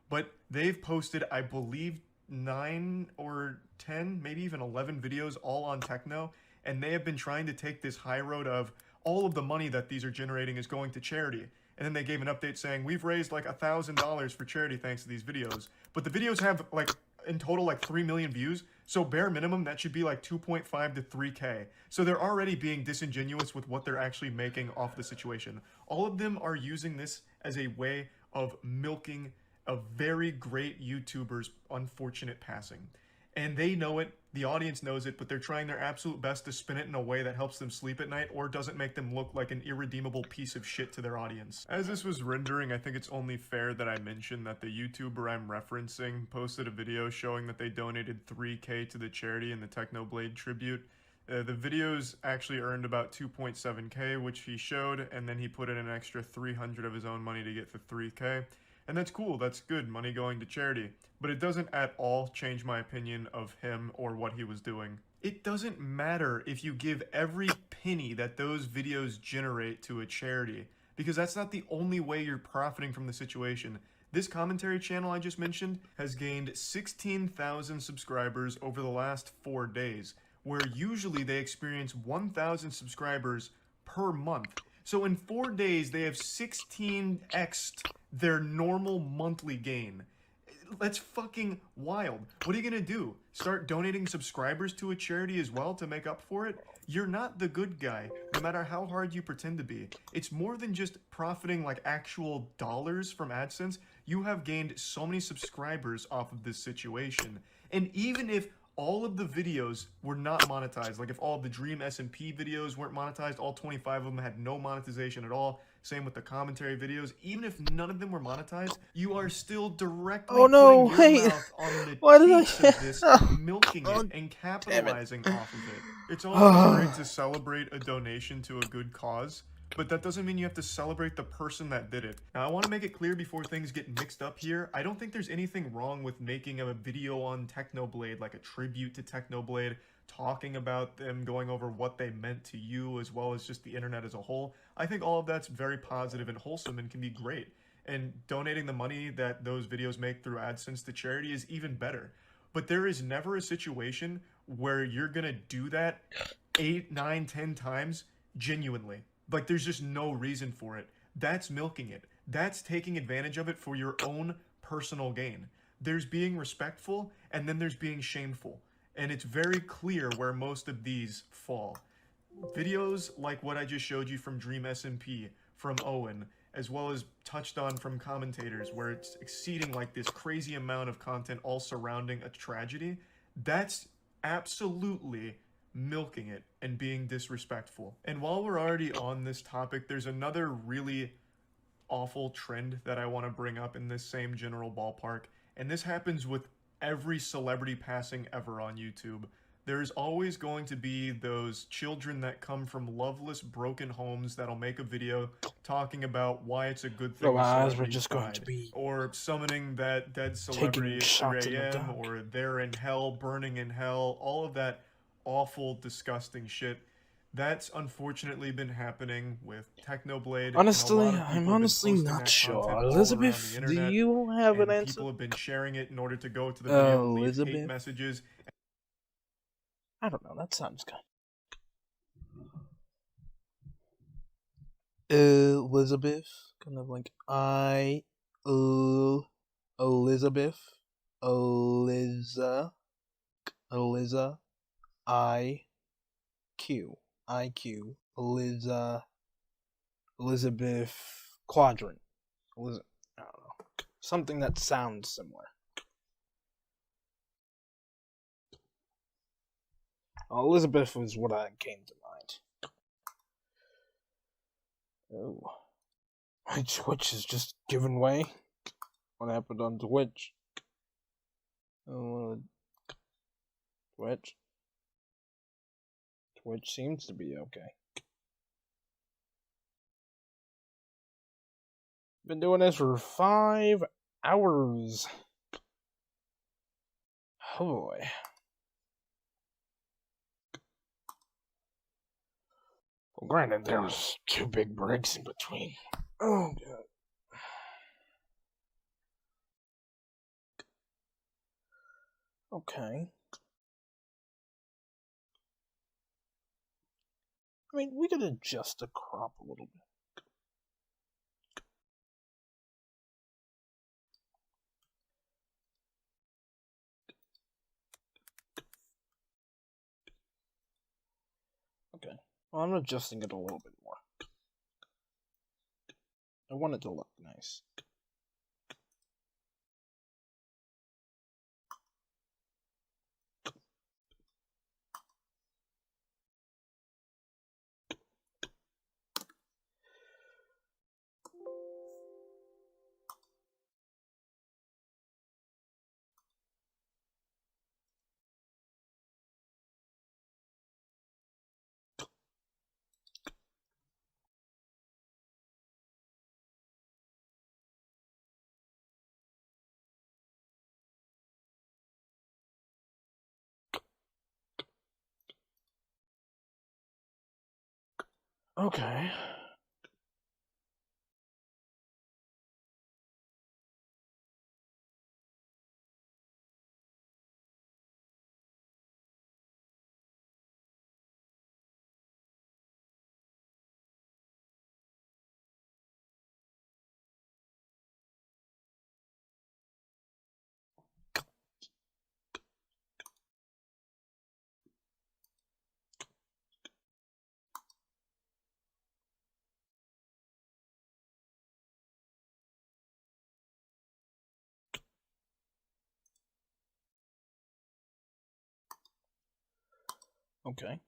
But they've posted, I believe, 9 or 10, maybe even 11 videos all on techno. And they have been trying to take this high road of all of the money that these are generating is going to charity. And then they gave an update saying, we've raised like $1,000 for charity thanks to these videos. But the videos have like, in total, like 3 million views. So bare minimum, that should be like 2.5 to 3K. So they're already being disingenuous with what they're actually making off the situation. All of them are using this as a way of milking a very great YouTuber's unfortunate passing. And they know it, the audience knows it, but they're trying their absolute best to spin it in a way that helps them sleep at night or doesn't make them look like an irredeemable piece of shit to their audience. As this was rendering, I think it's only fair that I mention that the YouTuber I'm referencing posted a video showing that they donated 3K to the charity in the Technoblade tribute. The videos actually earned about 2.7K, which he showed, and then he put in an extra 300 of his own money to get to 3K. And that's cool, that's good, money going to charity. But it doesn't at all change my opinion of him or what he was doing. It doesn't matter if you give every penny that those videos generate to a charity, because that's not the only way you're profiting from the situation. This commentary channel I just mentioned has gained 16,000 subscribers over the last 4 days, where usually they experience 1,000 subscribers per month. So in 4 days, they have 16x'd their normal monthly gain. That's fucking wild. What are you gonna do? Start donating subscribers to a charity as well to make up for it? You're not the good guy, no matter how hard you pretend to be. It's more than just profiting like actual dollars from AdSense. You have gained so many subscribers off of this situation. And even if all of the videos were not monetized, like if all of the Dream SMP videos weren't monetized, all 25 of them had no monetization at all, same with the commentary videos, even if none of them were monetized, you are still directly putting your mouth on the teats of this, milking it and capitalizing off of it. It's always great to celebrate a donation to a good cause, but that doesn't mean you have to celebrate the person that did it. Now, I want to make it clear before things get mixed up here, I don't think there's anything wrong with making a video on Technoblade, like a tribute to Technoblade, talking about them, going over what they meant to you, as well as just the internet as a whole. I think all of that's very positive and wholesome and can be great. And donating the money that those videos make through AdSense to charity is even better. But there is never a situation where you're gonna do that 8, 9, 10 times genuinely. Like, there's just no reason for it. That's milking it. That's taking advantage of it for your own personal gain. There's being respectful, and then there's being shameful. And it's very clear where most of these fall. Videos like what I just showed you from Dream SMP, from Owen, as well as touched on from commentators, where it's exceeding like this crazy amount of content all surrounding a tragedy, that's absolutely milking it and being disrespectful. And while we're already on this topic, there's another really awful trend that I want to bring up in this same general ballpark, and this happens with every celebrity passing ever on YouTube. There's always going to be those children that come from loveless, broken homes that'll make a video talking about why it's a good thing we're just going to be or summoning that dead celebrity at 3 a.m. or they're in hell, burning in hell, all of that awful, disgusting shit. That's unfortunately been happening with Technoblade. Honestly, I'm honestly not sure. Elizabeth, do you have an answer? People have been sharing it in order to go to the video and leave hate messages. I don't know, that sounds good. Elizabeth, kind of like Elizabeth, Eliza, IQ, Elizabeth Quadrant. I don't know. Something that sounds similar. Elizabeth was what I came to mind. Oh. My Twitch is just giving way. What happened on Twitch? Twitch seems to be okay. Been doing this for 5 hours. Oh boy. Granted, there was 2 big breaks in between. Oh, God. Okay. I mean, we could adjust the crop a little bit. Okay. Well, I'm adjusting it a little bit more. I want it to look nice. Okay. Okay.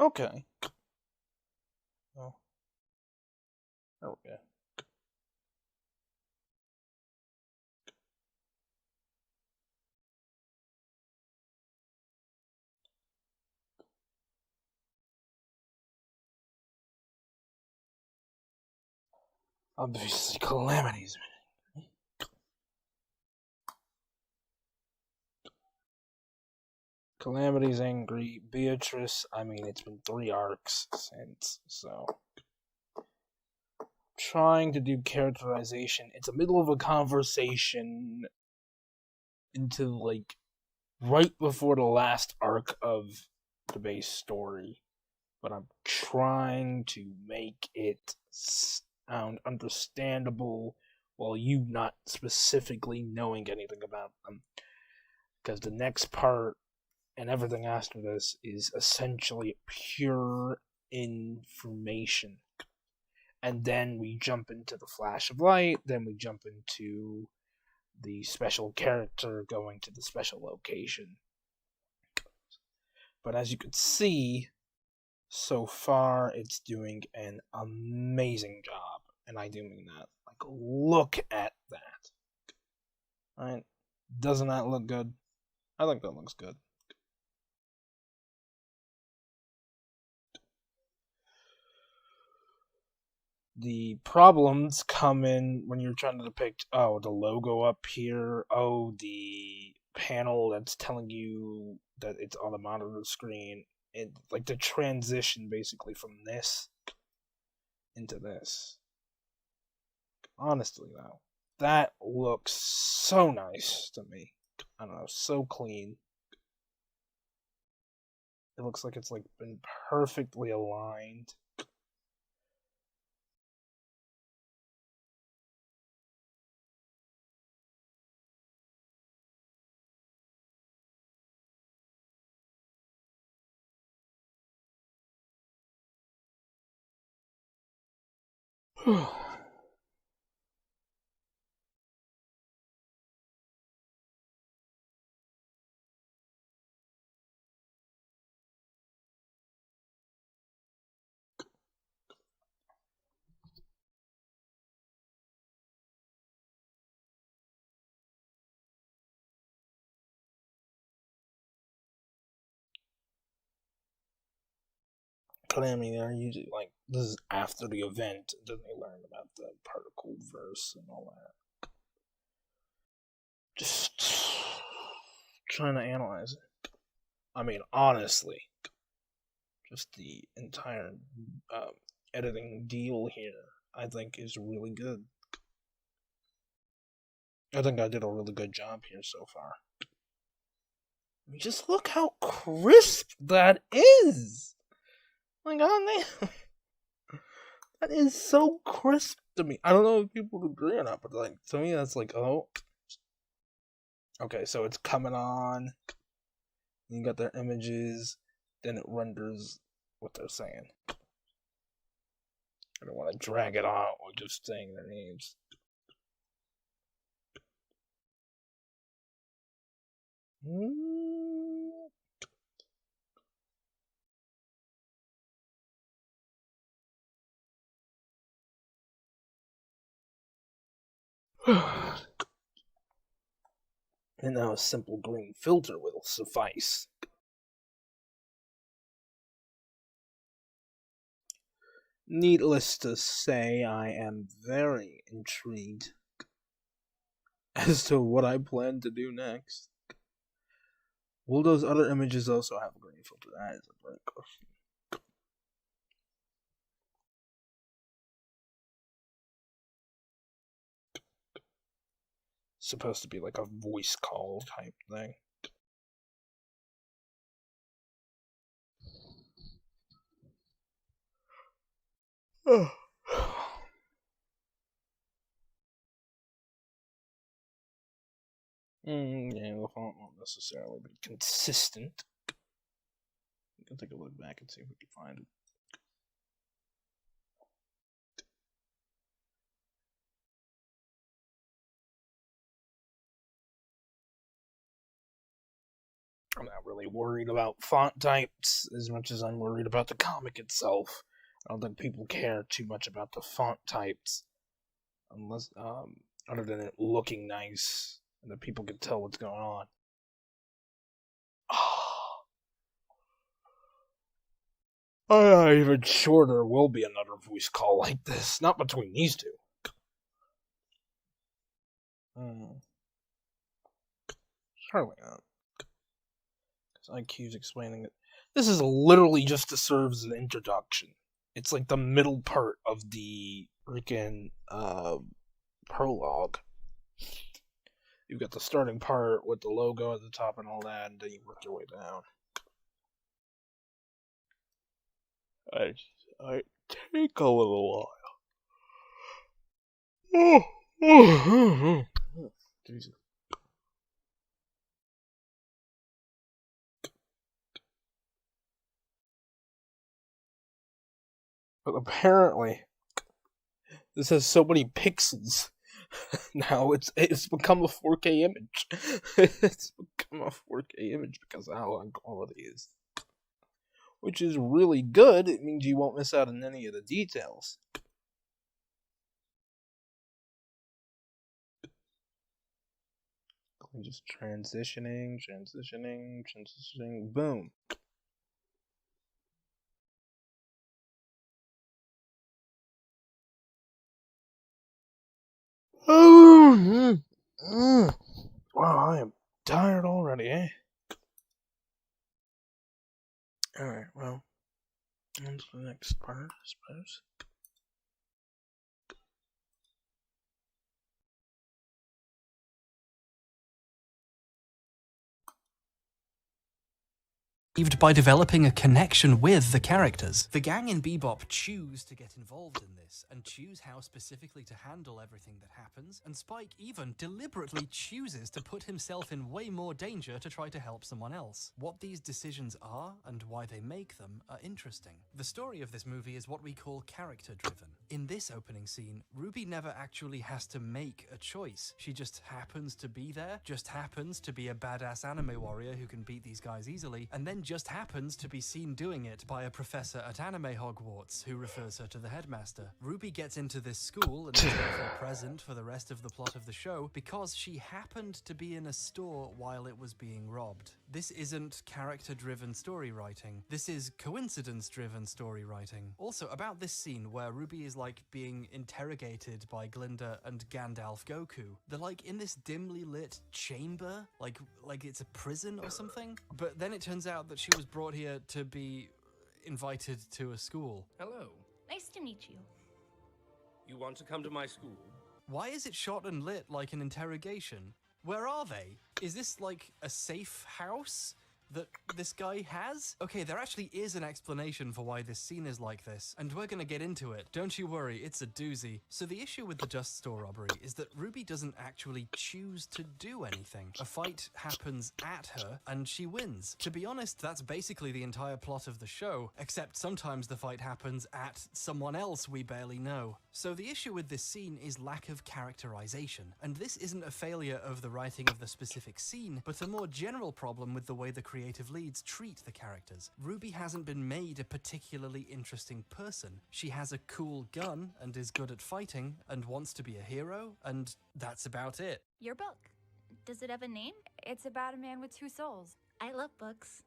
Okay. Oh. There we go. Obviously, Calamity's winning. Calamity's angry. Beatrice, I mean, it's been 3 arcs since, so. Trying to do characterization. It's the middle of a conversation into, like, right before the last arc of the base story. But I'm trying to make it sound understandable while you not specifically knowing anything about them. Because the next part and everything after this is essentially pure information. And then we jump into the flash of light, then we jump into the special character going to the special location. But as you can see, so far it's doing an amazing job. And I do mean that. Like, look at that. Right? Doesn't that look good? I think that looks good. The problems come in when you're trying to depict, oh, the logo up here, oh, the panel that's telling you that it's on the monitor screen, and like the transition basically from this into this. Honestly, though, that looks so nice to me. I don't know, so clean. It looks like it's like been perfectly aligned. Konami, they're usually like, this is after the event, and then they learn about the particle verse and all that. Just trying to analyze it. I mean, honestly, just the entire editing deal here, I think, is really good. I think I did a really good job here so far. I mean, just look how crisp that is! Oh my god, man. That is so crisp to me. I don't know if people agree or not, but like, to me that's like, oh. Okay, so it's coming on. You got their images, then it renders what they're saying. I don't want to drag it out or just saying their names. And now a simple green filter will suffice. Needless to say, I am very intrigued as to what I plan to do next. Will those other images also have a green filter? That is a great question. Supposed to be like a voice call type thing. Yeah, the font won't necessarily be consistent. We can take a look back and see if we can find it. I'm not really worried about font types as much as I'm worried about the comic itself. I don't think people care too much about the font types, unless other than it looking nice and that people can tell what's going on. I'm not even sure there will be another voice call like this. Not between these two. Surely not. Because IQ's explaining it. This is literally just to serve as an introduction. It's like the middle part of the freaking prologue. You've got the starting part with the logo at the top and all that, and then you work your way down. I take a little while. Jesus. But apparently, this has so many pixels. Now it's become a 4K image. It's become a 4K image because of how long quality is. Which is really good. It means you won't miss out on any of the details. Just transitioning, boom. Wow, I am tired already, eh? Alright, well, on to the next part, I suppose. By developing a connection with the characters. The gang in Bebop choose to get involved in this and choose how specifically to handle everything that happens, and Spike even deliberately chooses to put himself in way more danger to try to help someone else. What these decisions are and why they make them are interesting. The story of this movie is what we call character-driven. In this opening scene, Ruby never actually has to make a choice. She just happens to be there, just happens to be a badass anime warrior who can beat these guys easily, and then just happens to be seen doing it by a professor at Anime Hogwarts who refers her to the headmaster. Ruby gets into this school and is therefore present for the rest of the plot of the show because she happened to be in a store while it was being robbed. This isn't character-driven story writing. This is coincidence-driven story writing. Also, about this scene where Ruby is like being interrogated by Glinda and Gandalf Goku. They're like in this dimly lit chamber, like it's a prison or something. But then it turns out that she was brought here to be invited to a school. Hello. Nice to meet you. You want to come to my school? Why is it shot and lit like an interrogation? Where are they? Is this like a safe house that this guy has? Okay, there actually is an explanation for why this scene is like this, and we're gonna get into it. Don't you worry, it's a doozy. So the issue with the dust store robbery is that Ruby doesn't actually choose to do anything. A fight happens at her, and she wins. To be honest, that's basically the entire plot of the show, except sometimes the fight happens at someone else we barely know. So the issue with this scene is lack of characterization, and this isn't a failure of the writing of the specific scene, but a more general problem with the way the creative leads treat the characters. Ruby hasn't been made a particularly interesting person. She has a cool gun and is good at fighting and wants to be a hero, and that's about it. Your book. Does it have a name? It's about a man with two souls. I love books.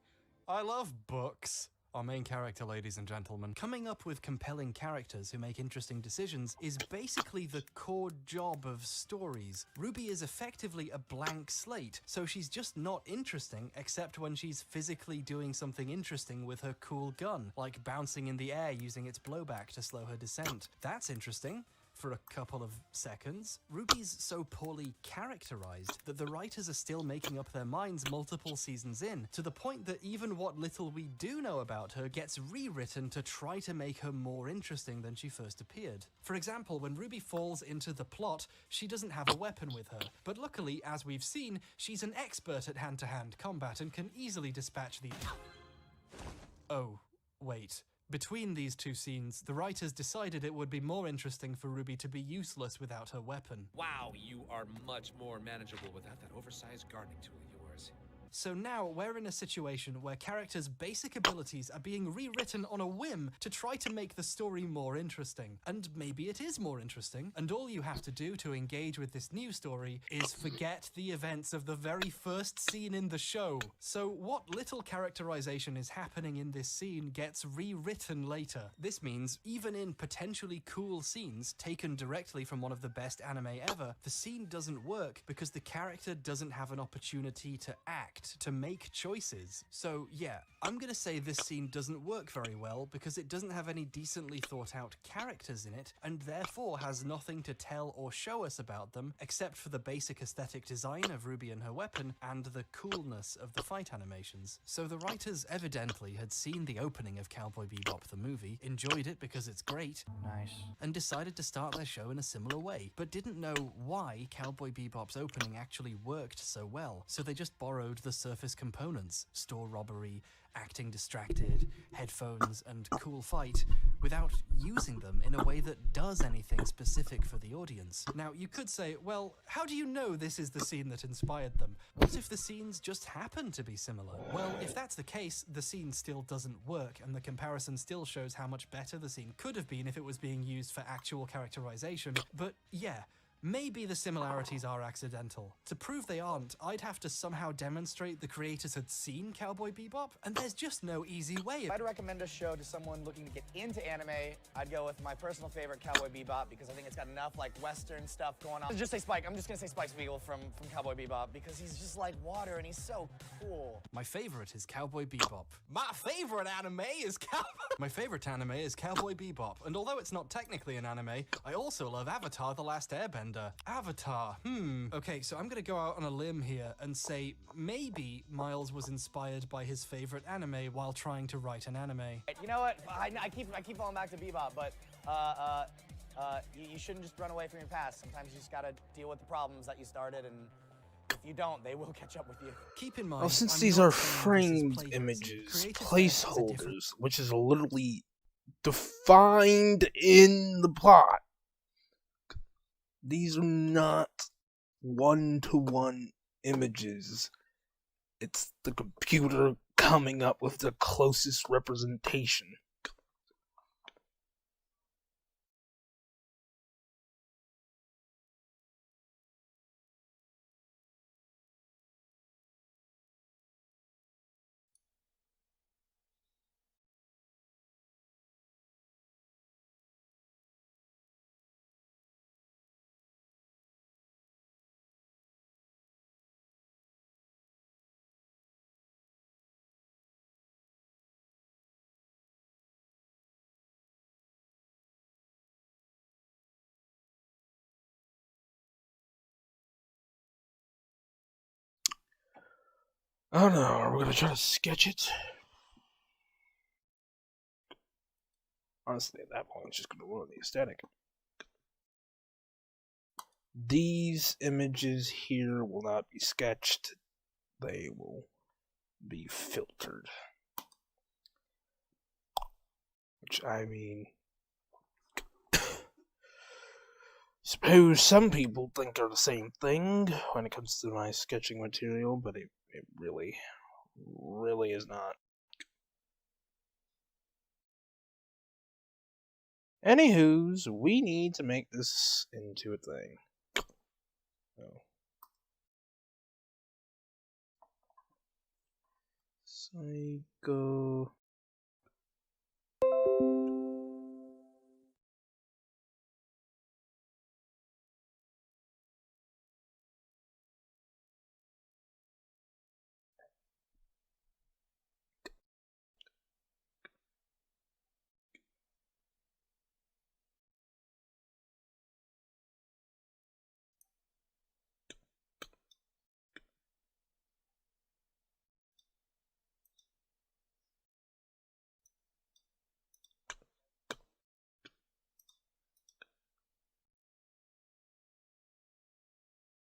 I love books. Our main character, ladies and gentlemen. Coming up with compelling characters who make interesting decisions is basically the core job of stories. Ruby is effectively a blank slate, so she's just not interesting except when she's physically doing something interesting with her cool gun, like bouncing in the air using its blowback to slow her descent. That's interesting. For a couple of seconds. Ruby's so poorly characterized that the writers are still making up their minds multiple seasons in, to the point that even what little we do know about her gets rewritten to try to make her more interesting than she first appeared. For example, when Ruby falls into the plot, she doesn't have a weapon with her, but luckily, as we've seen, she's an expert at hand-to-hand combat and can easily dispatch the... Oh, wait. Between these two scenes, the writers decided it would be more interesting for Ruby to be useless without her weapon. Wow, you are much more manageable without that oversized gardening tool of yours. So now we're in a situation where characters' basic abilities are being rewritten on a whim to try to make the story more interesting. And maybe it is more interesting, and all you have to do to engage with this new story is forget the events of the very first scene in the show. So what little characterization is happening in this scene gets rewritten later. This means even in potentially cool scenes taken directly from one of the best anime ever, the scene doesn't work because the character doesn't have an opportunity to act, to make choices. So yeah, I'm gonna say this scene doesn't work very well because it doesn't have any decently thought out characters in it, and therefore has nothing to tell or show us about them except for the basic aesthetic design of Ruby and her weapon and the coolness of the fight animations. So the writers evidently had seen the opening of Cowboy Bebop the movie, enjoyed it because it's great, nice, and decided to start their show in a similar way, but didn't know why Cowboy Bebop's opening actually worked so well, so they just borrowed the surface components, store robbery, acting distracted, headphones, and cool fight, without using them in a way that does anything specific for the audience. Now, you could say, well, how do you know this is the scene that inspired them? What if the scenes just happen to be similar? Well, if that's the case, the scene still doesn't work, and the comparison still shows how much better the scene could have been if it was being used for actual characterization. But yeah, maybe the similarities are accidental. To prove they aren't, I'd have to somehow demonstrate the creators had seen Cowboy Bebop, and there's just no easy way If I'd recommend a show to someone looking to get into anime, I'd go with my personal favorite, Cowboy Bebop, because I think it's got enough like Western stuff going on. Just say Spike. I'm just gonna say Spike Spiegel from Cowboy Bebop because he's just like water and he's so cool. My favorite is Cowboy Bebop. My favorite anime is My favorite anime is Cowboy Bebop, and although it's not technically an anime, I also love Avatar: The Last Airbender. Avatar, Okay, so I'm gonna go out on a limb here and say maybe Miles was inspired by his favorite anime while trying to write an anime. You know what? I keep falling back to Bebop, but you shouldn't just run away from your past. Sometimes you just gotta deal with the problems that you started, and if you don't, they will catch up with you. Keep in mind, well, since these are framed images, placeholders, which is literally defined in the plot, these are not one-to-one images. It's the computer coming up with the closest representation. Oh no, we're gonna try to sketch it. Honestly, at that point, it's just gonna ruin the aesthetic. These images here will not be sketched. They will be filtered. Which, I mean, suppose some people think are the same thing when it comes to my sketching material, but it really is not. Anywho's, we need to make this into a thing. Oh. Psycho.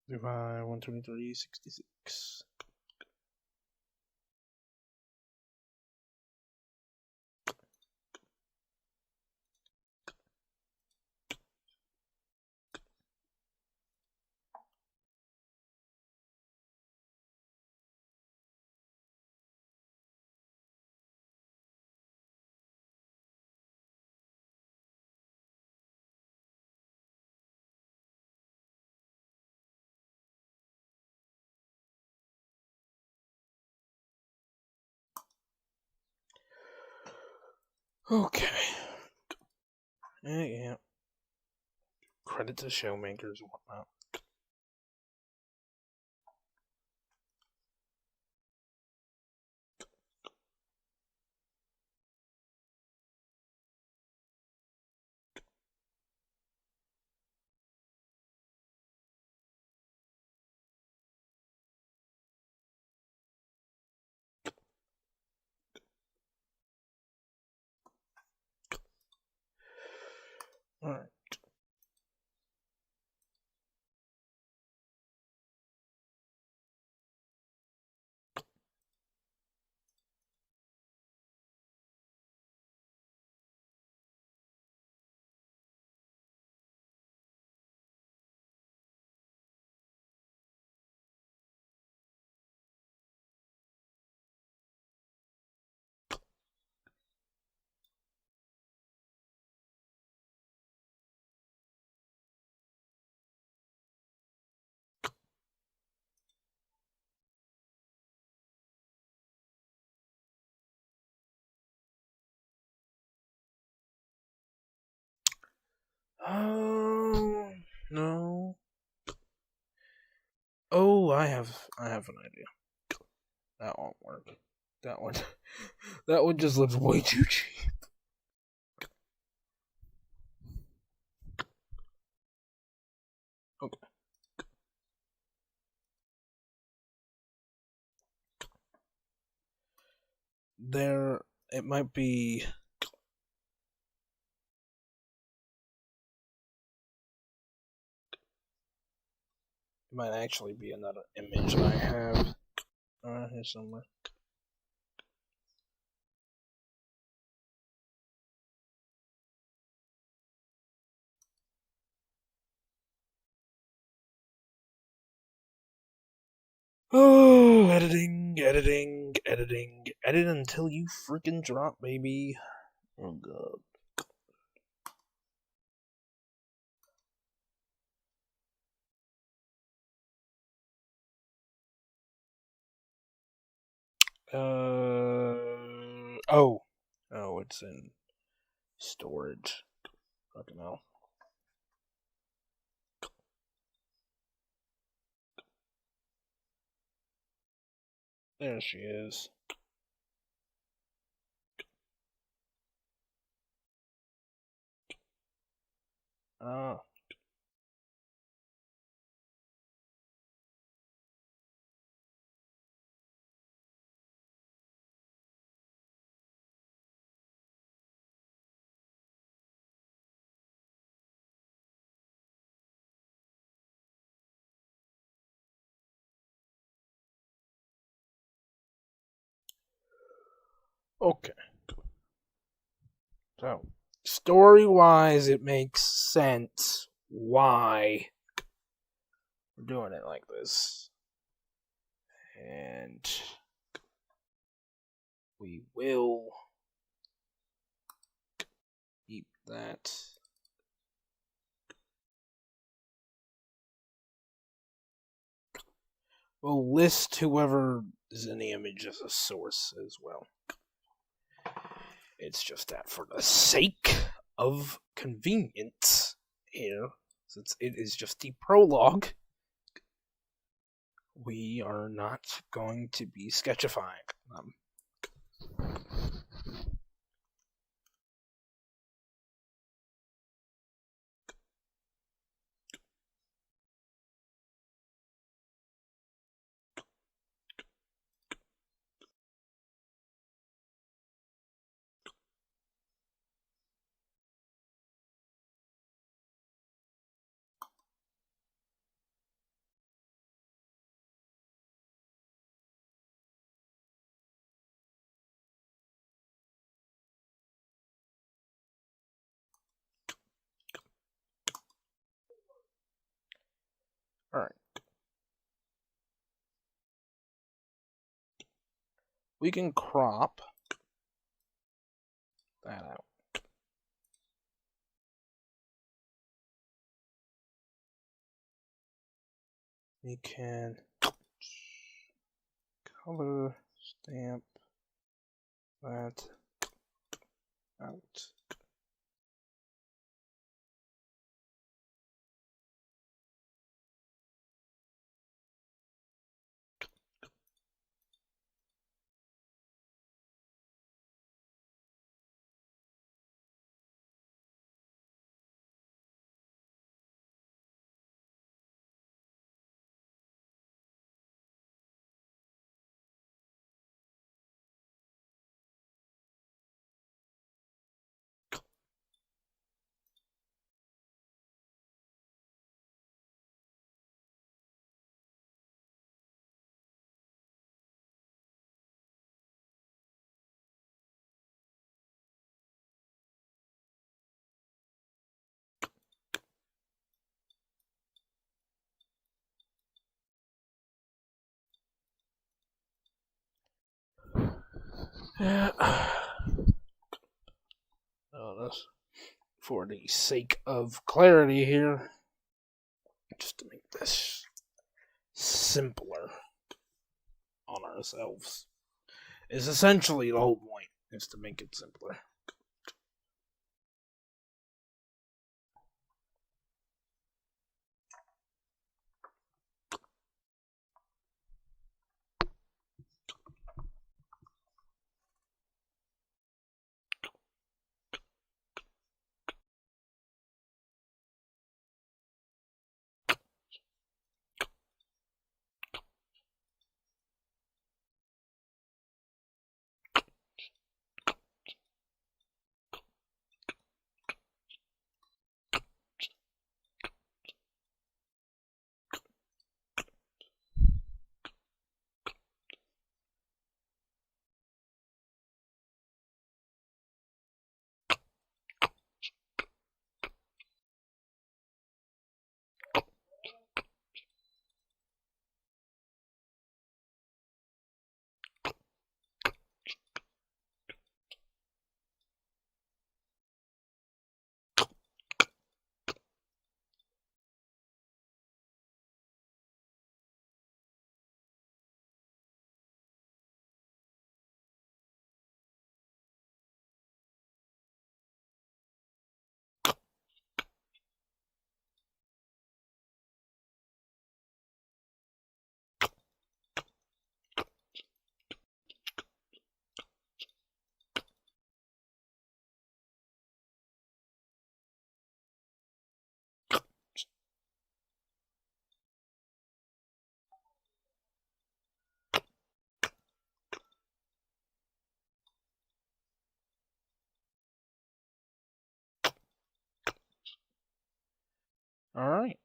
Divide 123, 66. Okay. Yeah. Credit to showmakers and whatnot. Alright. Oh no. Oh, I have an idea. That won't work. That one that one just looks way too cheap. Okay. There it might be it might actually be another image I have around here somewhere. Oh, editing. Edit until you freaking drop, baby. Oh god. Oh, it's in storage. Fucking hell. There she is. Ah. Okay. So, story-wise, it makes sense why we're doing it like this. And we will keep that. We'll list whoever is in the image as a source as well. It's just that for the sake of convenience here, since it is just the prologue, we are not going to be sketchifying them. Alright. We can crop that out. We can color stamp that out. Yeah. That's for the sake of clarity here, just to make this simpler on ourselves, is essentially the whole point, is to make it simpler. Alright.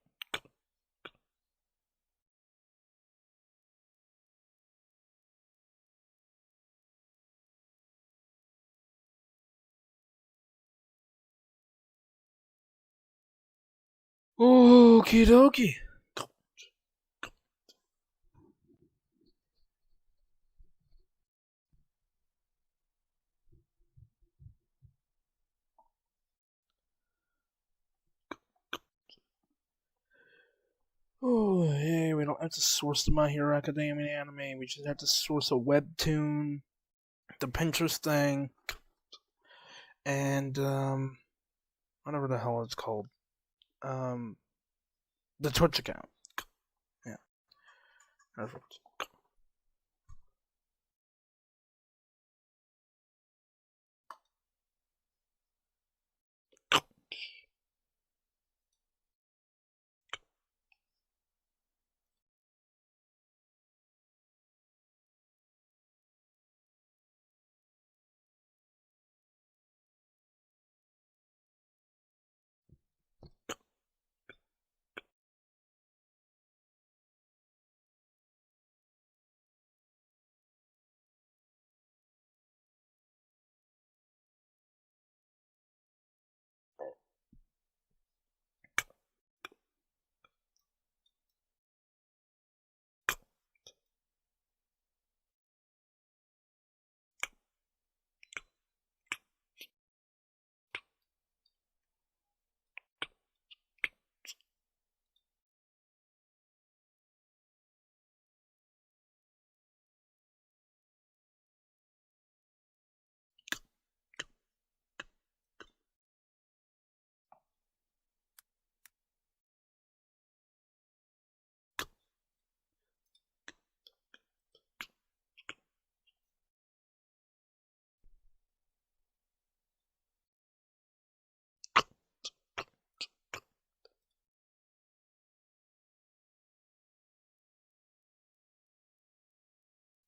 Okie dokie. Oh, hey, we don't have to source the My Hero Academia anime. We just have to source a webtoon, the Pinterest thing, and whatever the hell it's called, the Twitch account. Yeah, perfect.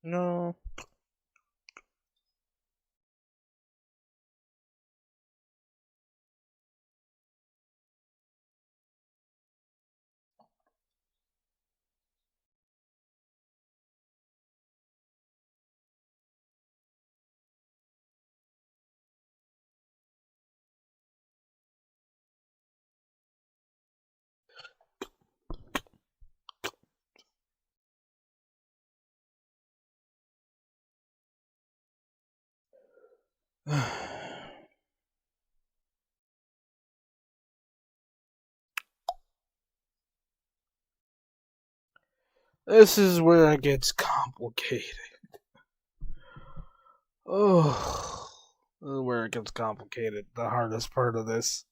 No. This is where it gets complicated. Oh, this is where it gets complicated. The hardest part of this.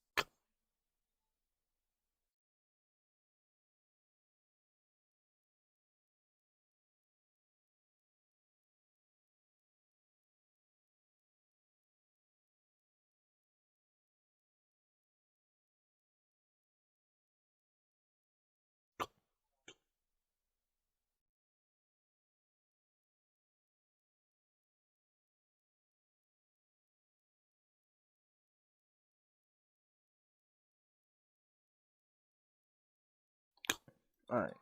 Alright.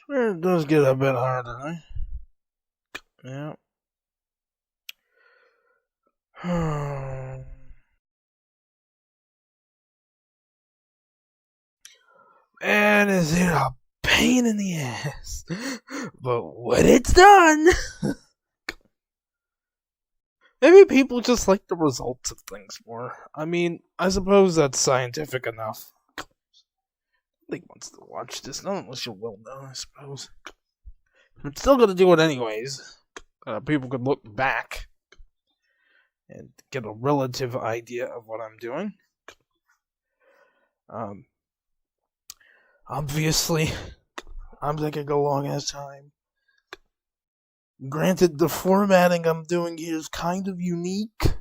Swear it does get a bit harder, eh? Yeah. Man, is it a pain in the ass. But when it's done, maybe people just like the results of things more. I mean, I suppose that's scientific enough. Nobody wants to watch this, not unless you're well known, I suppose. I'm still gonna do it anyways. People could look back and get a relative idea of what I'm doing. Obviously, I'm taking a long ass time. Granted, the formatting I'm doing here is kind of unique.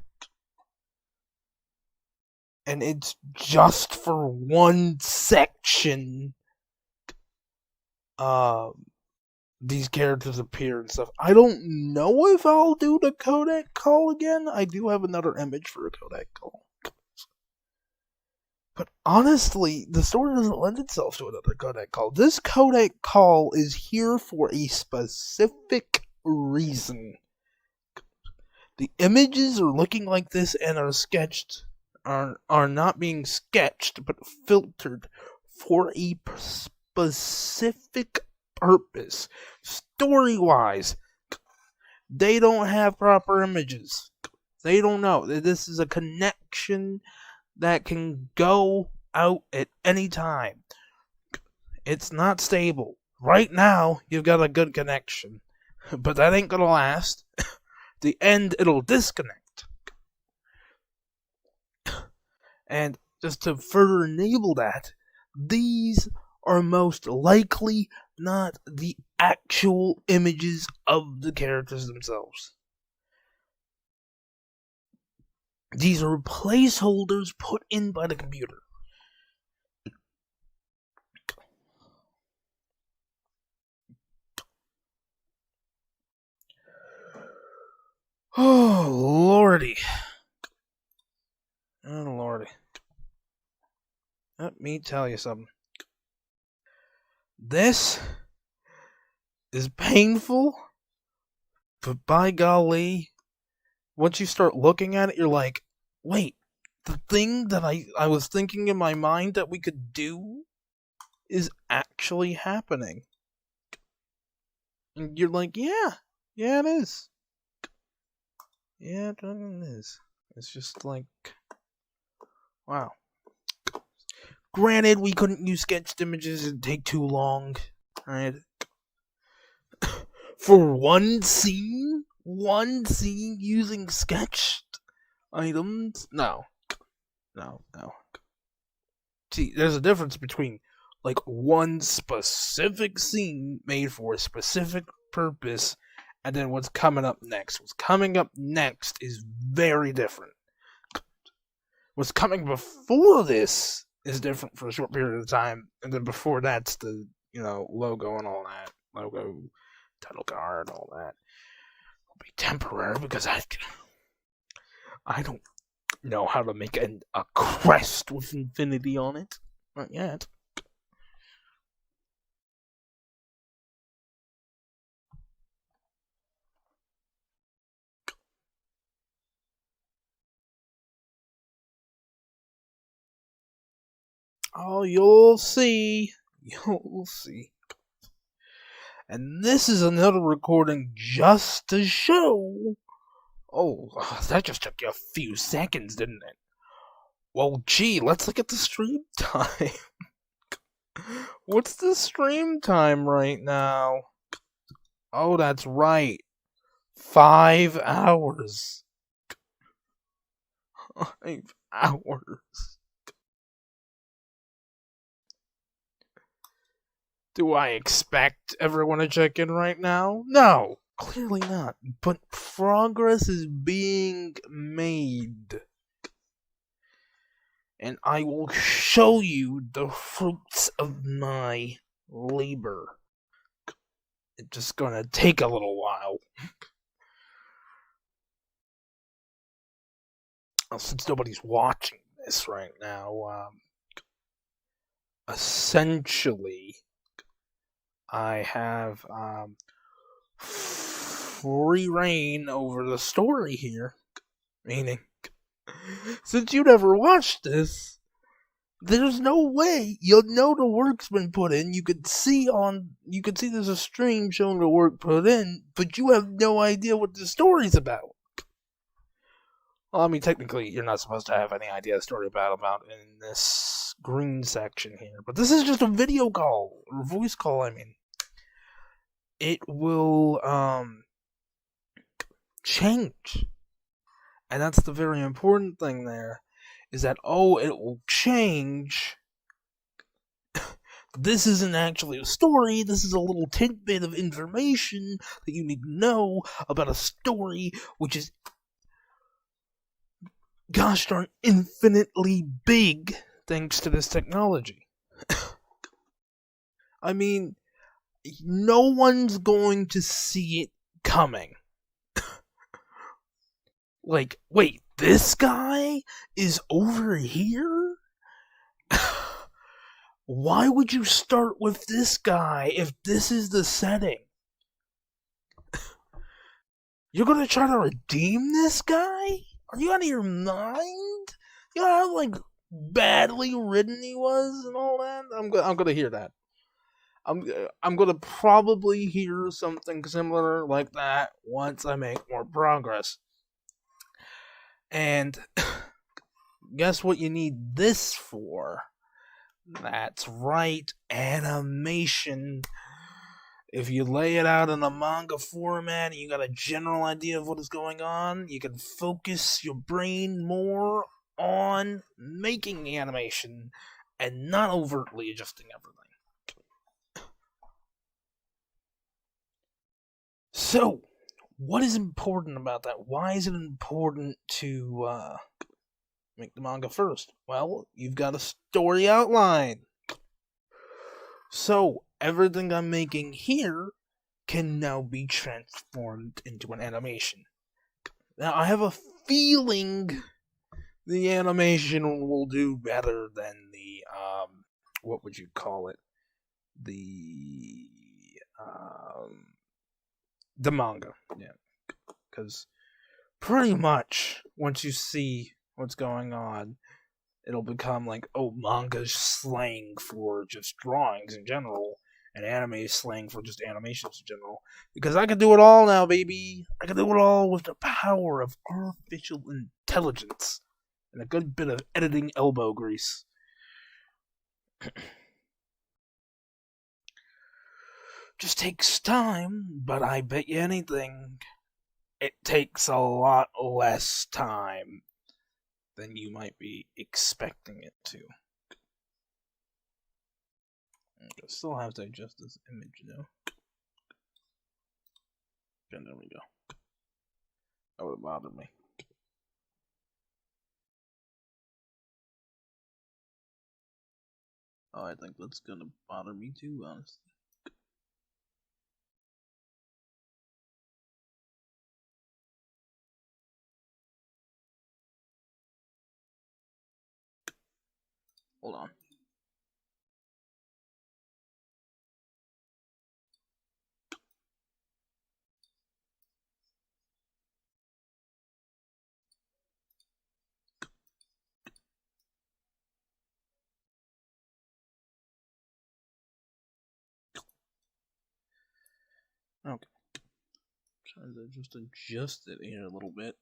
And it's just for one section. These characters appear and stuff. I don't know if I'll do the codec call again. I do have another image for a codec call. But honestly, the story doesn't lend itself to another codec call. This codec call is here for a specific reason. The images are looking like this and are sketched, are not being sketched, but filtered for a specific purpose. Story-wise, they don't have proper images. They don't know. This is a connection that can go out at any time. It's not stable. Right now, you've got a good connection. But that ain't gonna last. The end, it'll disconnect. And just to further enable that, these are most likely not the actual images of the characters themselves. These are placeholders put in by the computer. Oh, lordy. Oh, lordy. Let me tell you something. This is painful, but by golly, once you start looking at it, you're like, wait, the thing that I was thinking in my mind that we could do is actually happening. And you're like, yeah, it is. Yeah, it is. It's just like, wow. Granted, we couldn't use sketched images, it'd take too long, right? For one scene using sketched items? No. See, there's a difference between, like, one specific scene made for a specific purpose, and then what's coming up next. What's coming up next is very different. What's coming before this is different for a short period of time, and then before that's the, logo and all that. Logo, title card, all that. Will be temporary because I don't know how to make a crest with infinity on it. Not yet. Oh, you'll see. You'll see. And this is another recording just to show. Oh, that just took you a few seconds, didn't it? Well, gee, let's look at the stream time. What's the stream time right now? Oh, that's right. 5 hours. 5 hours. Do I expect everyone to check in right now? No, clearly not. But progress is being made. And I will show you the fruits of my labor. It's just gonna take a little while. since nobody's watching this right now, essentially, I have free reign over the story here. Meaning, since you never watched this, there's no way you'll know the work's been put in. You could see there's a stream showing the work put in, but you have no idea what the story's about. Well, I mean, technically, you're not supposed to have any idea of the story about in this green section here. But this is just a video call, or voice call, I mean. It will, change. And that's the very important thing there, is that, it will change. This isn't actually a story, this is a little tidbit of information that you need to know about a story, which is, gosh darn, infinitely big thanks to this technology. I mean, no one's going to see it coming. Like, wait, this guy is over here? Why would you start with this guy if this is the setting? You're gonna try to redeem this guy? Are you out of your mind? You know how, like, badly ridden he was and all that? I'm gonna hear that. I'm gonna probably hear something similar like that once I make more progress. And guess what you need this for? That's right, animation. If you lay it out in a manga format and you got a general idea of what is going on, you can focus your brain more on making the animation and not overtly adjusting everything. So, what is important about that? Why is it important to make the manga first? Well, you've got a story outline. So, everything I'm making here can now be transformed into an animation. Now, I have a feeling the animation will do better than the, what would you call it? The manga. Yeah. Because pretty much, once you see what's going on, it'll become like, manga's slang for just drawings in general, and anime is slang for just animations in general. Because I can do it all now, baby! I can do it all with the power of artificial intelligence and a good bit of editing elbow grease. Just takes time, but I bet you anything, it takes a lot less time than you might be expecting it to. I still have to adjust this image though. Okay, there we go. That would have bothered me. Oh, I think that's gonna bother me too, honestly. Hold on. Okay. Trying to just adjust it here a little bit.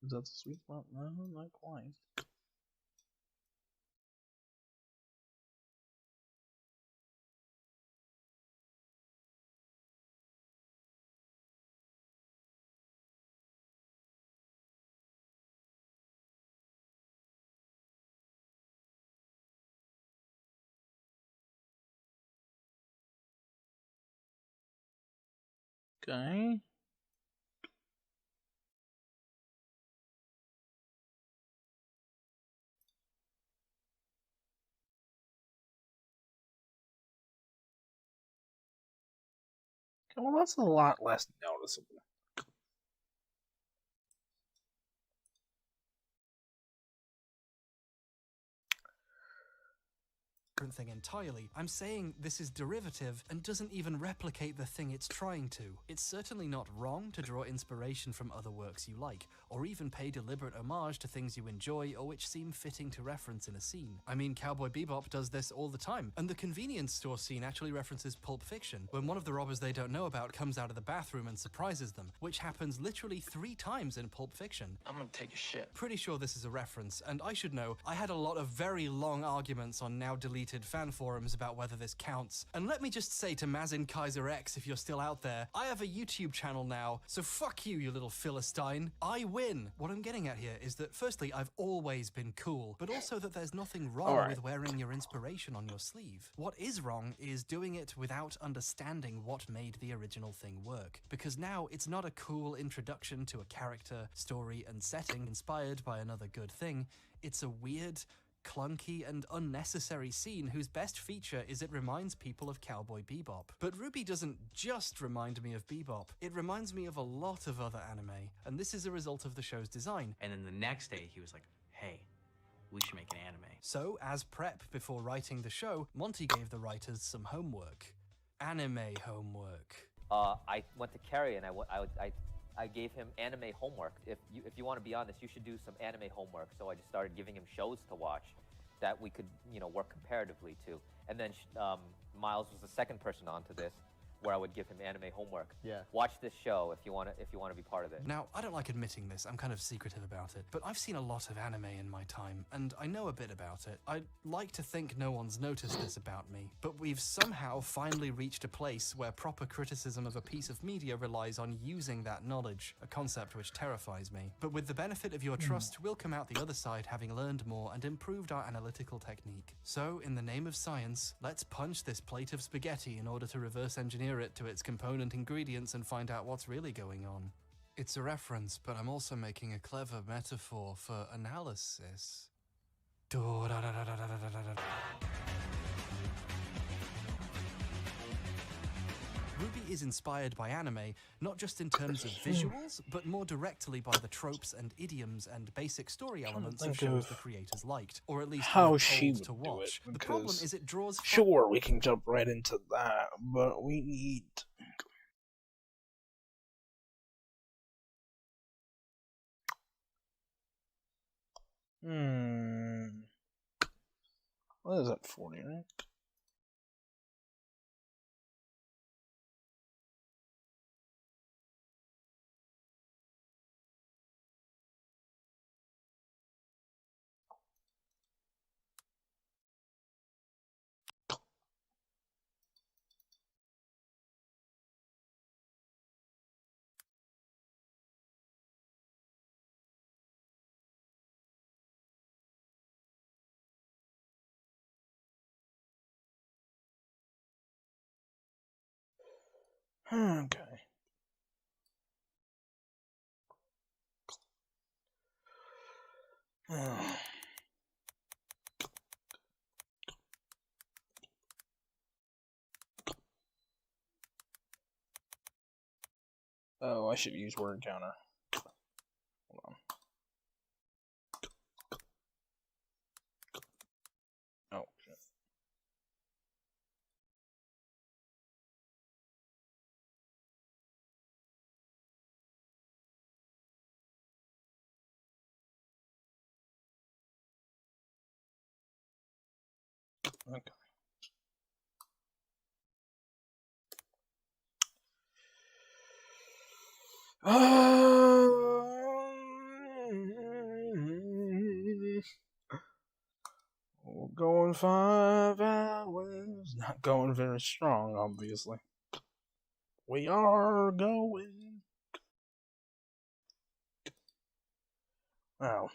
Is that the sweet spot? No, not quite. Okay. Well, that's a lot less noticeable. different thing entirely. I'm saying this is derivative and doesn't even replicate the thing it's trying to. It's certainly not wrong to draw inspiration from other works you like, or even pay deliberate homage to things you enjoy or which seem fitting to reference in a scene. I mean, Cowboy Bebop does this all the time, and the convenience store scene actually references Pulp Fiction, when one of the robbers they don't know about comes out of the bathroom and surprises them, which happens literally 3 times in Pulp Fiction. I'm gonna take a shit. Pretty sure this is a reference, and I should know, I had a lot of very long arguments on now deleted fan forums about whether this counts. And let me just say to Mazin Kaiser X, if you're still out there, I have a YouTube channel now, so fuck you, you little Philistine. I win. What I'm getting at here is that firstly, I've always been cool, but also that there's nothing wrong with wearing your inspiration on your sleeve. What is wrong is doing it without understanding what made the original thing work, because now it's not a cool introduction to a character, story, and setting inspired by another good thing. It's a weird, clunky, and unnecessary scene whose best feature is it reminds people of Cowboy Bebop. But Ruby doesn't just remind me of Bebop, it reminds me of a lot of other anime, and this is a result of the show's design. And then the next day he was like, hey, we should make an anime. So, as prep before writing the show, Monty gave the writers some homework. Anime homework. I went to Kerry and I gave him anime homework. If you want to be on this, you should do some anime homework. So I just started giving him shows to watch that we could, work comparatively to. And then Miles was the second person onto this, where I would give him anime homework. Yeah. Watch this show if you want to be part of it. Now, I don't like admitting this, I'm kind of secretive about it, but I've seen a lot of anime in my time, and I know a bit about it. I'd like to think no one's noticed this about me, but we've somehow finally reached a place where proper criticism of a piece of media relies on using that knowledge, a concept which terrifies me. But with the benefit of your trust, we'll come out the other side having learned more and improved our analytical technique. So, in the name of science, let's punch this plate of spaghetti in order to reverse engineer it to its component ingredients and find out what's really going on. It's a reference, but I'm also making a clever metaphor for analysis. Ruby is inspired by anime, not just in terms of visuals, but more directly by the tropes and idioms and basic story elements of shows the creators liked, or at least how were she told would to do watch. it, The problem because is it draws sure, we can jump right into that, but we need... What is that, 40, right? Okay. Oh, I should use word counter. Hold on. Oh, shit. Okay. We're going 5 hours. Not going very strong, obviously. We are going. Wow.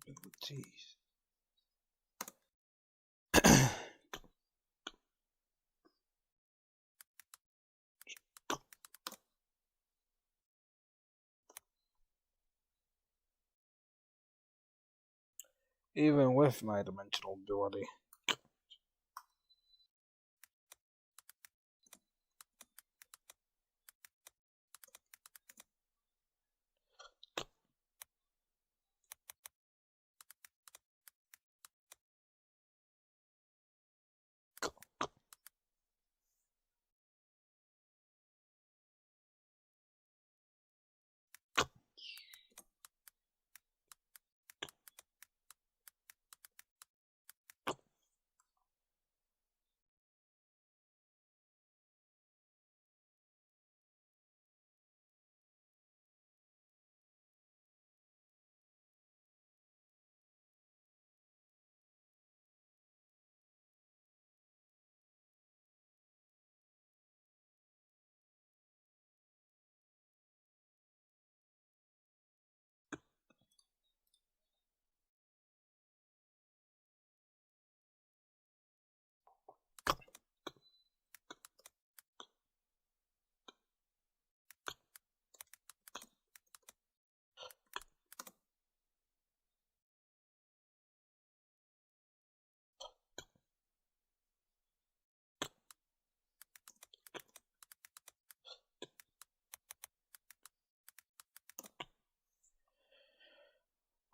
Jeez. Even with my dimensional ability.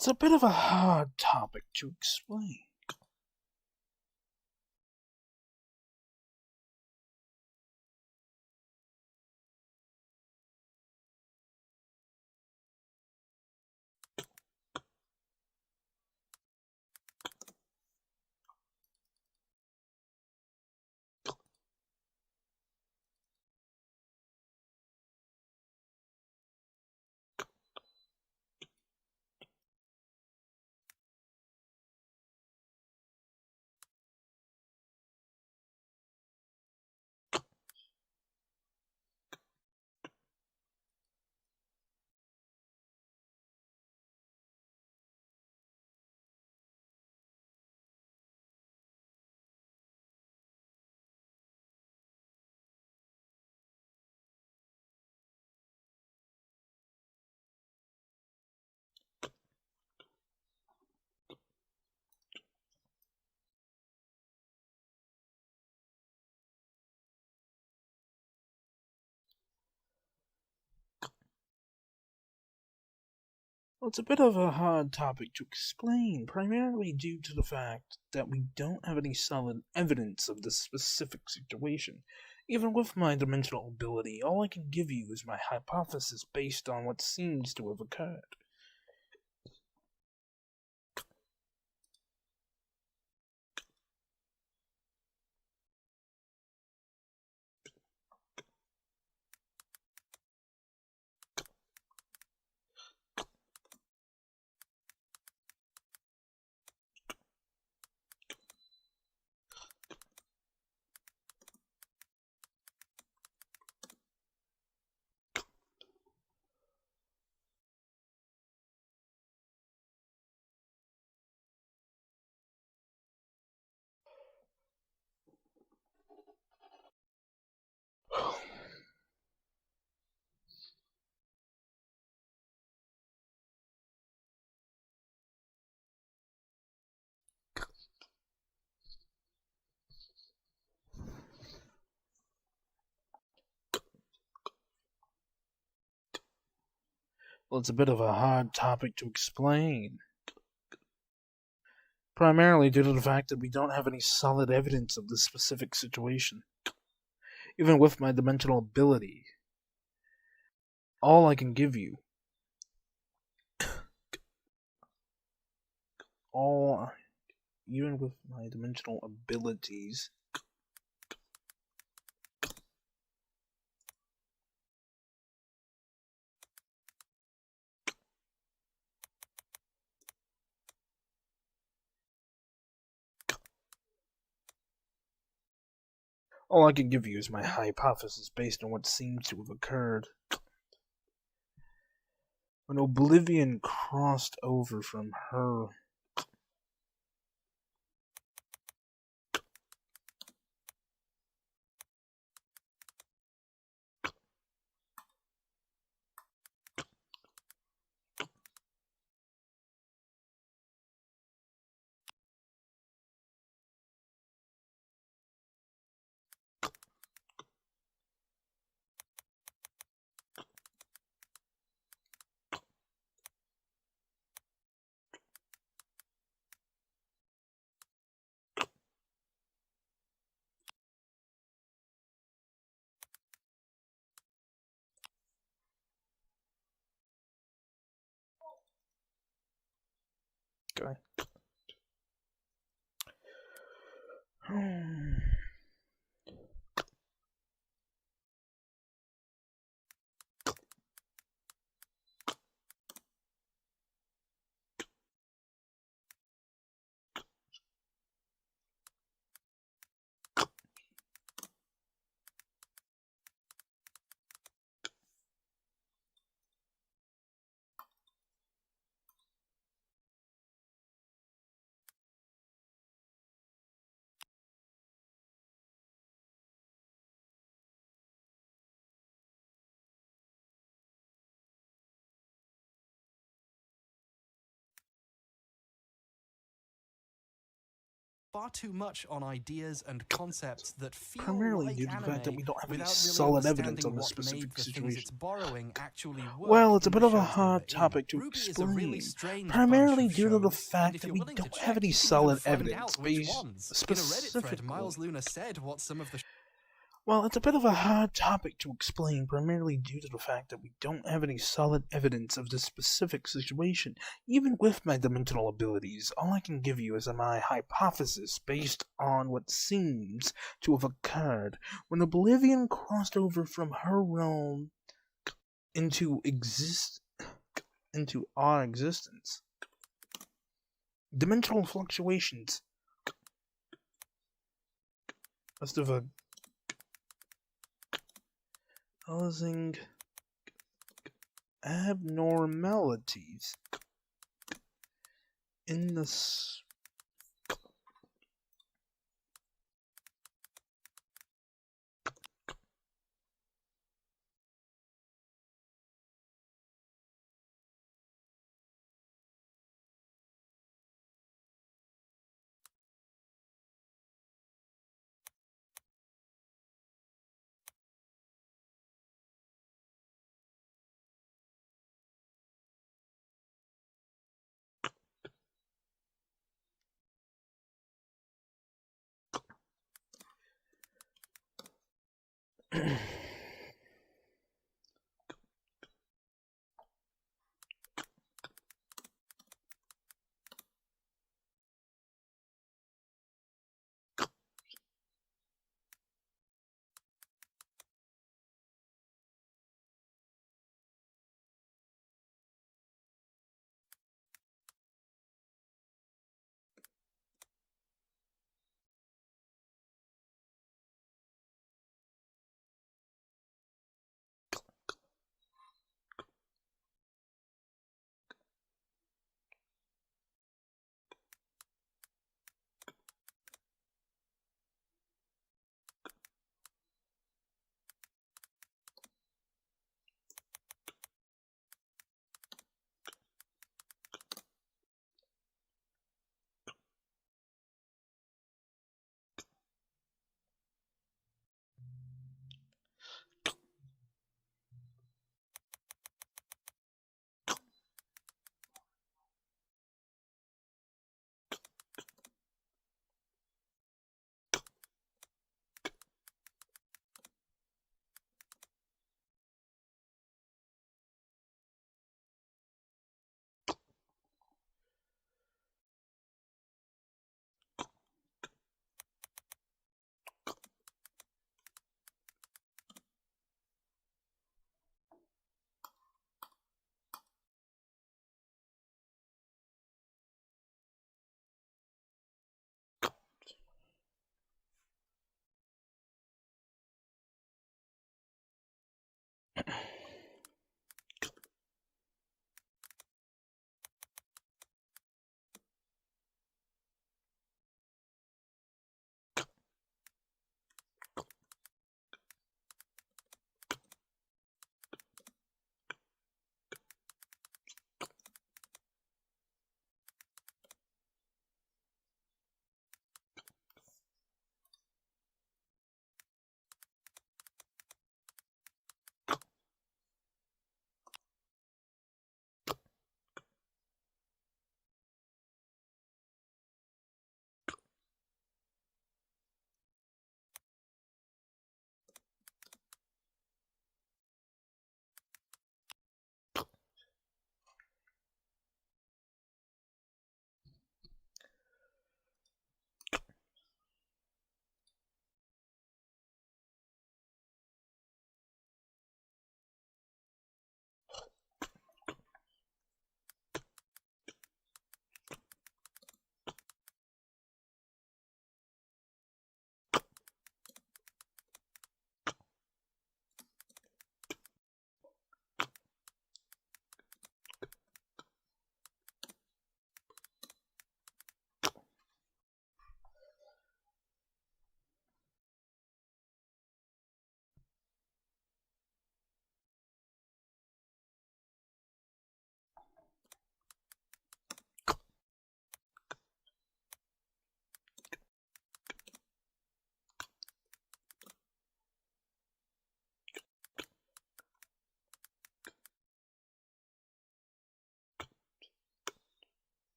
It's a bit of a hard topic to explain. Well, it's a bit of a hard topic to explain, primarily due to the fact that we don't have any solid evidence of this specific situation. Even with my dimensional ability, all I can give you is my hypothesis based on what seems to have occurred. Well, it's a bit of a hard topic to explain. Primarily due to the fact that we don't have any solid evidence of this specific situation. Even with my dimensional ability, all I can give you, even with my dimensional abilities, all I can give you is my hypothesis based on what seems to have occurred. When Oblivion crossed over from her guy. Far too much on ideas and concepts that feel Primarily like due to the fact that anime we don't have any without really solid evidence understanding on this what made specific the things situation. it's borrowing actually work. Well, it's a in bit the of a shows they were hard in. topic to RWBY is a really explain, strange primarily bunch of due to the shows, and fact if that you're we willing to don't check, have any you can even solid find evidence out which based ones. In a Reddit thread, specifically. Miles Luna said what some of the Well, it's a bit of a hard topic to explain, primarily due to the fact that we don't have any solid evidence of this specific situation. Even with my dimensional abilities, all I can give you is my hypothesis based on what seems to have occurred when Oblivion crossed over from her realm into our existence. Dimensional fluctuations must have causing abnormalities in the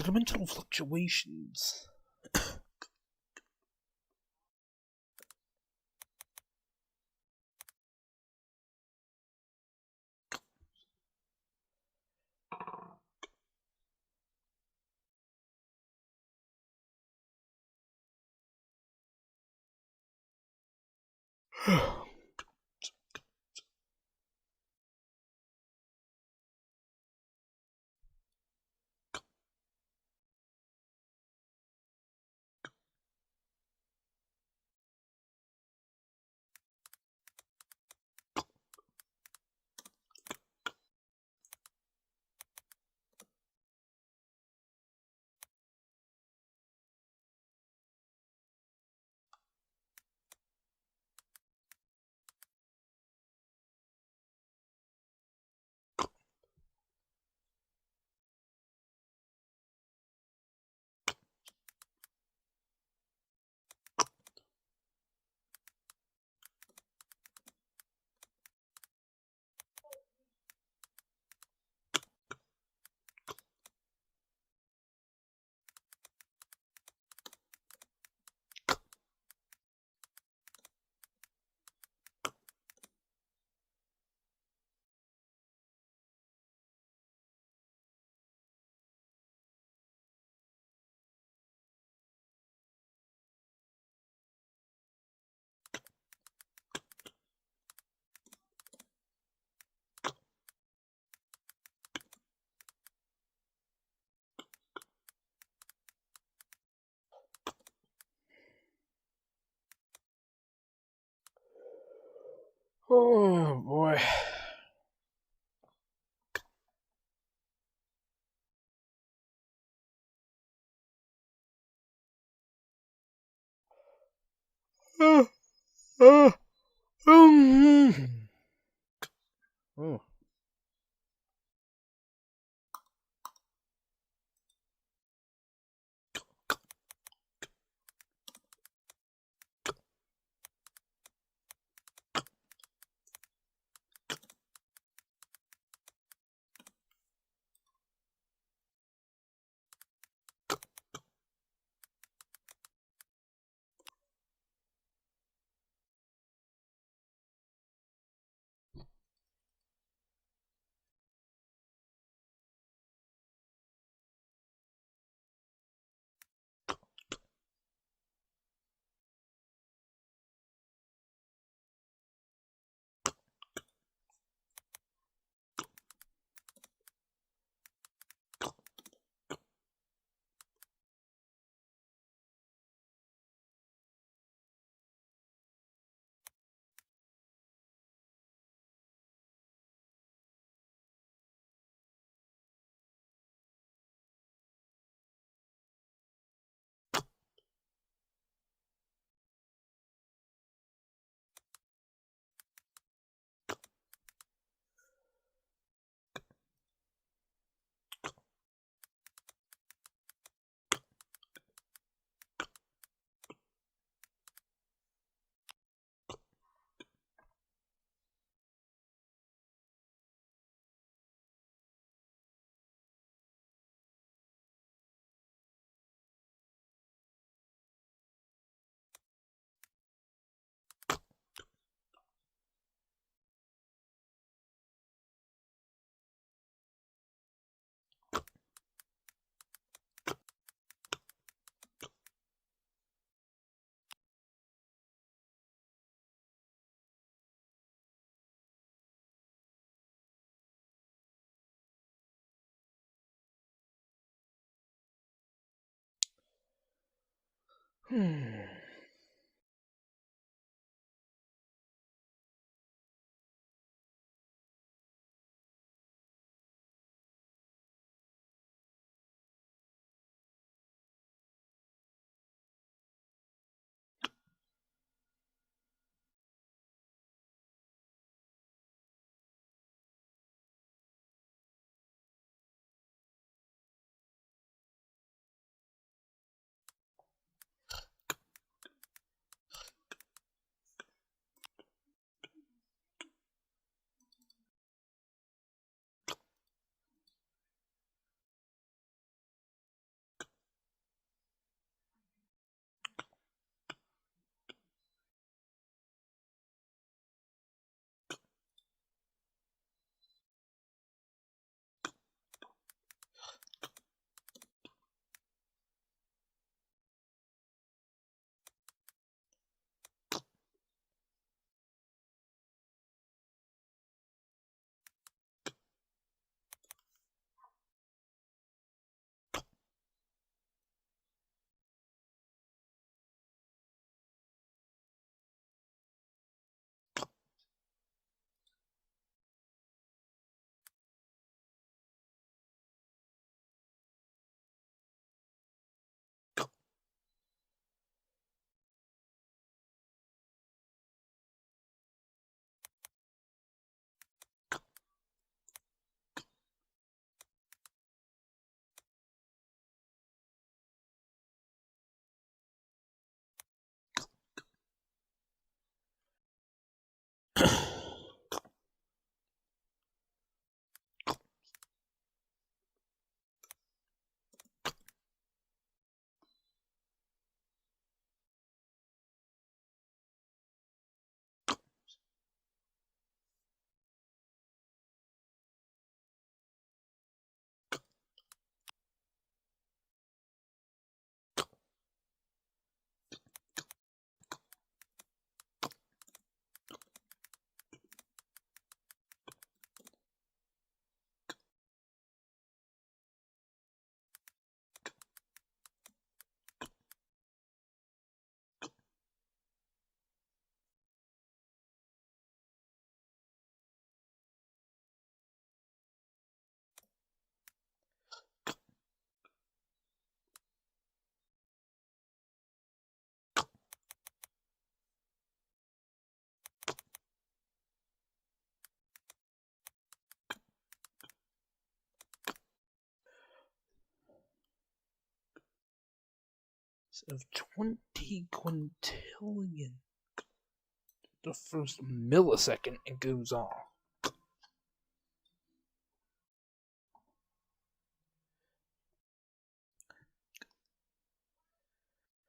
The dimensional fluctuations. Oh boy. Oh. Of 20 quintillion. The first millisecond it goes off.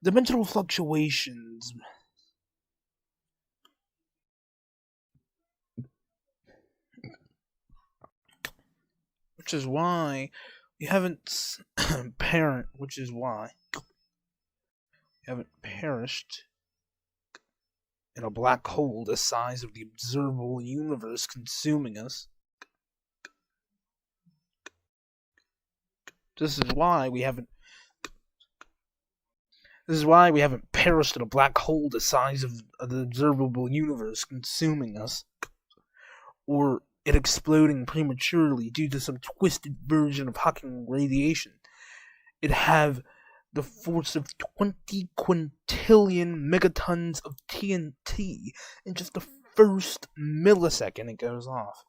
Dimensional fluctuations. Which is why we haven't which is why we haven't perished in a black hole the size of the observable universe consuming us. This is why we haven't perished in a black hole the size of the observable universe consuming us, or it exploding prematurely due to some twisted version of Hawking radiation. It'd have the force of 20 quintillion megatons of TNT in just the first millisecond it goes off.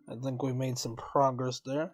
I think we made some progress there.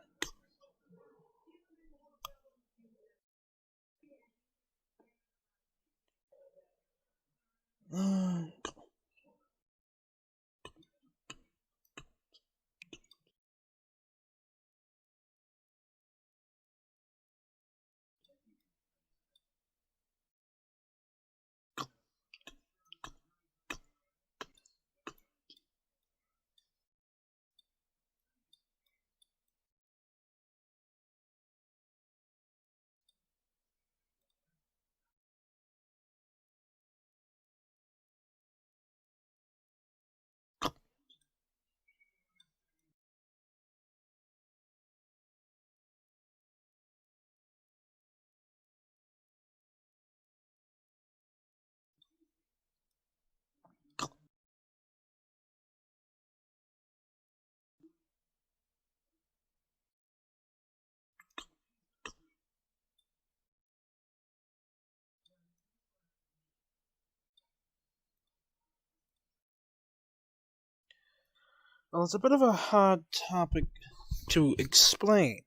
Well, it's a bit of a hard topic to explain,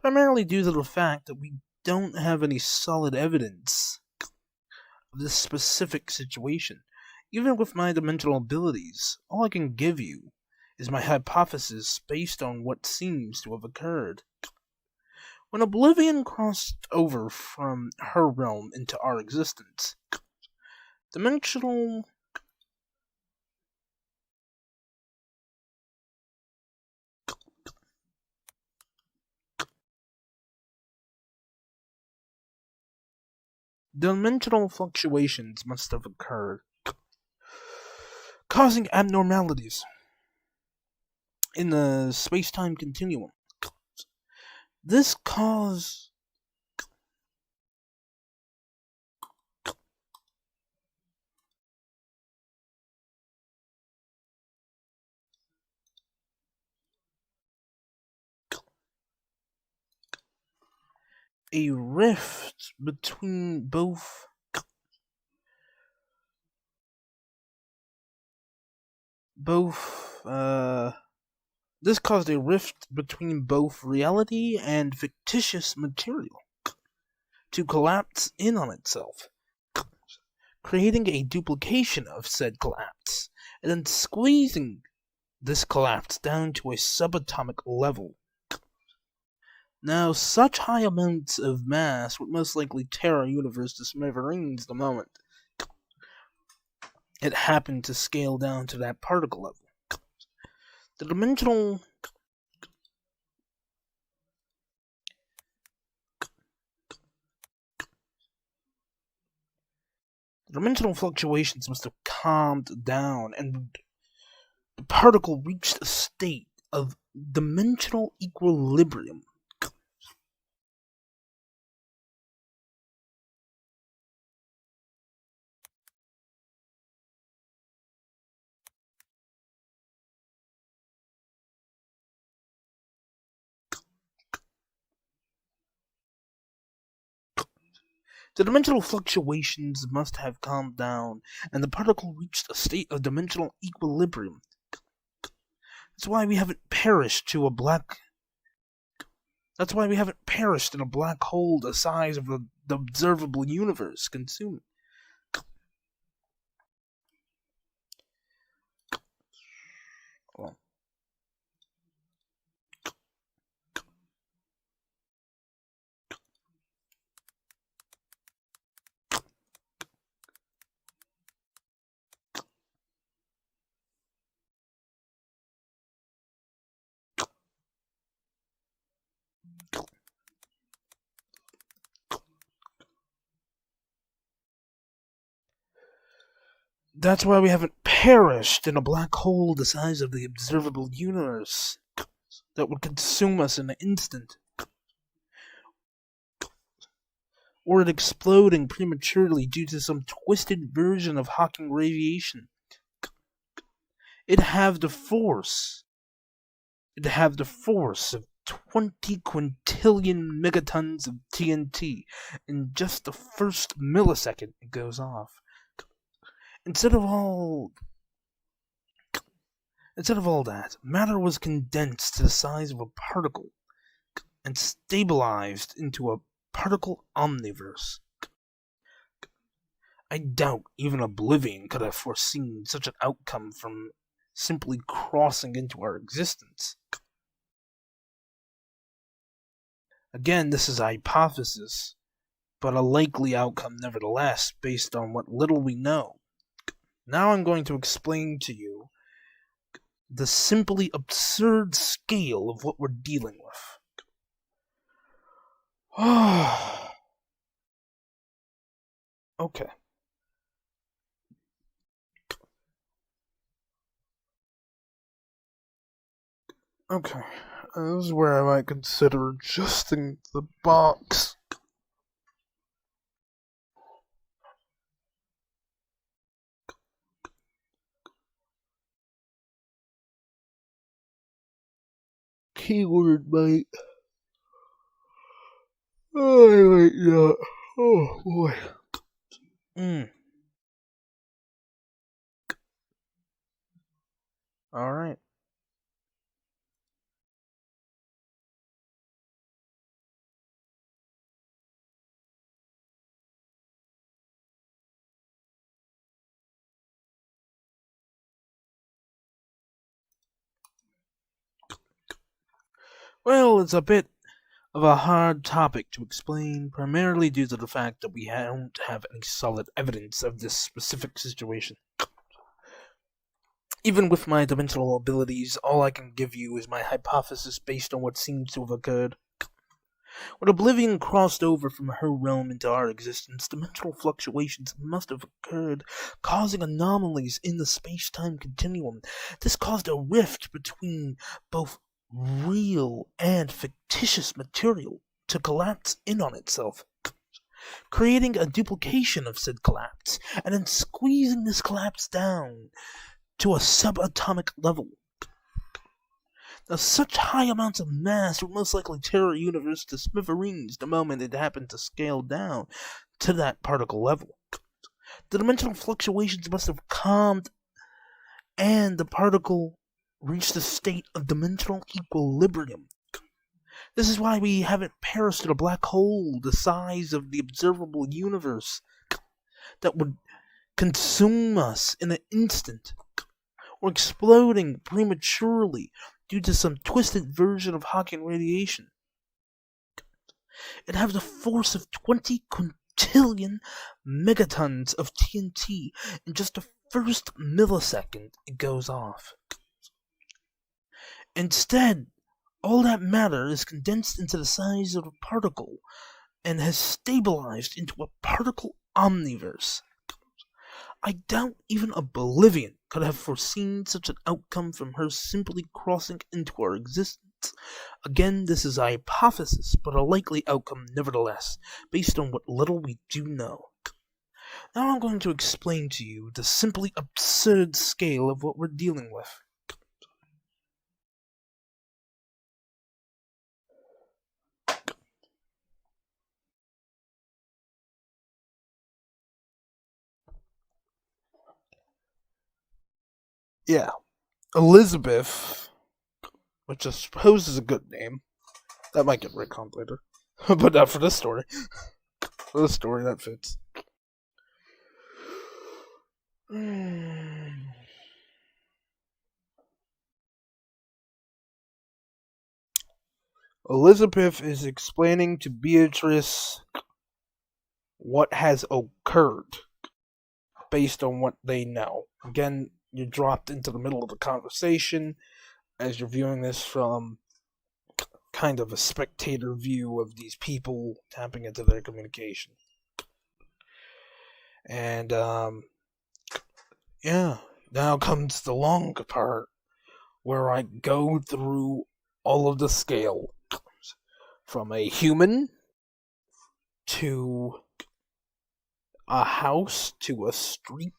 primarily due to the fact that we don't have any solid evidence of this specific situation. Even with my dimensional abilities, all I can give you is my hypothesis based on what seems to have occurred. When Oblivion crossed over from her realm into our existence, dimensional fluctuations must have occurred, causing abnormalities in the space-time continuum. This caused a rift between both this caused a rift between both reality and fictitious material to collapse in on itself, creating a duplication of said collapse, and then squeezing this collapse down to a subatomic level. Now, such high amounts of mass would most likely tear our universe to smithereens the moment it happened to scale down to that particle level. The dimensional fluctuations must have calmed down, and the particle reached a state of dimensional equilibrium. The dimensional fluctuations must have calmed down, and the particle reached a state of dimensional equilibrium. That's why we haven't perished in a black hole the size of the observable universe consuming. That's why we haven't perished in a black hole the size of the observable universe that would consume us in an instant, or it exploding prematurely due to some twisted version of Hawking radiation. It'd have the force of 20 quintillion megatons of TNT in just the first millisecond it goes off. Instead of all Instead of all that, matter was condensed to the size of a particle and stabilized into a particle omniverse. I doubt even Oblivion could have foreseen such an outcome from simply crossing into our existence. Again, this is a hypothesis, but a likely outcome nevertheless, based on what little we know. Now I'm going to explain to you the simply absurd scale of what we're dealing with. Okay. Okay, this is where I might consider adjusting the box. Keyword might. Oh, I like that. Oh boy. Alright. Well, it's a bit of a hard topic to explain, primarily due to the fact that we don't have any solid evidence of this specific situation. Even with my dimensional abilities, all I can give you is my hypothesis based on what seems to have occurred. When Oblivion crossed over from her realm into our existence, dimensional fluctuations must have occurred, causing anomalies in the space-time continuum. This caused a rift between both real and fictitious material to collapse in on itself, creating a duplication of said collapse, and then squeezing this collapse down to a subatomic level. Now, such high amounts of mass would most likely tear our universe to smithereens the moment it happened to scale down to that particle level. The dimensional fluctuations must have calmed, and the particle reached a state of dimensional equilibrium. This is why we haven't perished in a black hole the size of the observable universe that would consume us in an instant, or exploding prematurely due to some twisted version of Hawking radiation. It has the force of 20 quintillion megatons of TNT in just the first millisecond it goes off. Instead, all that matter is condensed into the size of a particle and has stabilized into a particle omniverse. I doubt even Oblivion could have foreseen such an outcome from her simply crossing into our existence. Again, this is a hypothesis, but a likely outcome nevertheless, based on what little we do know. Now I'm going to explain to you the simply absurd scale of what we're dealing with. Yeah, Elizabeth, which I suppose is a good name. That might get retconned later. But not for this story. For this story, that fits. Elizabeth is explaining to Beatrice what has occurred based on what they know. Again, you're dropped into the middle of the conversation as you're viewing this from kind of a spectator view of these people tapping into their communication. And, yeah, now comes the long part where I go through all of the scale from a human to a house to a street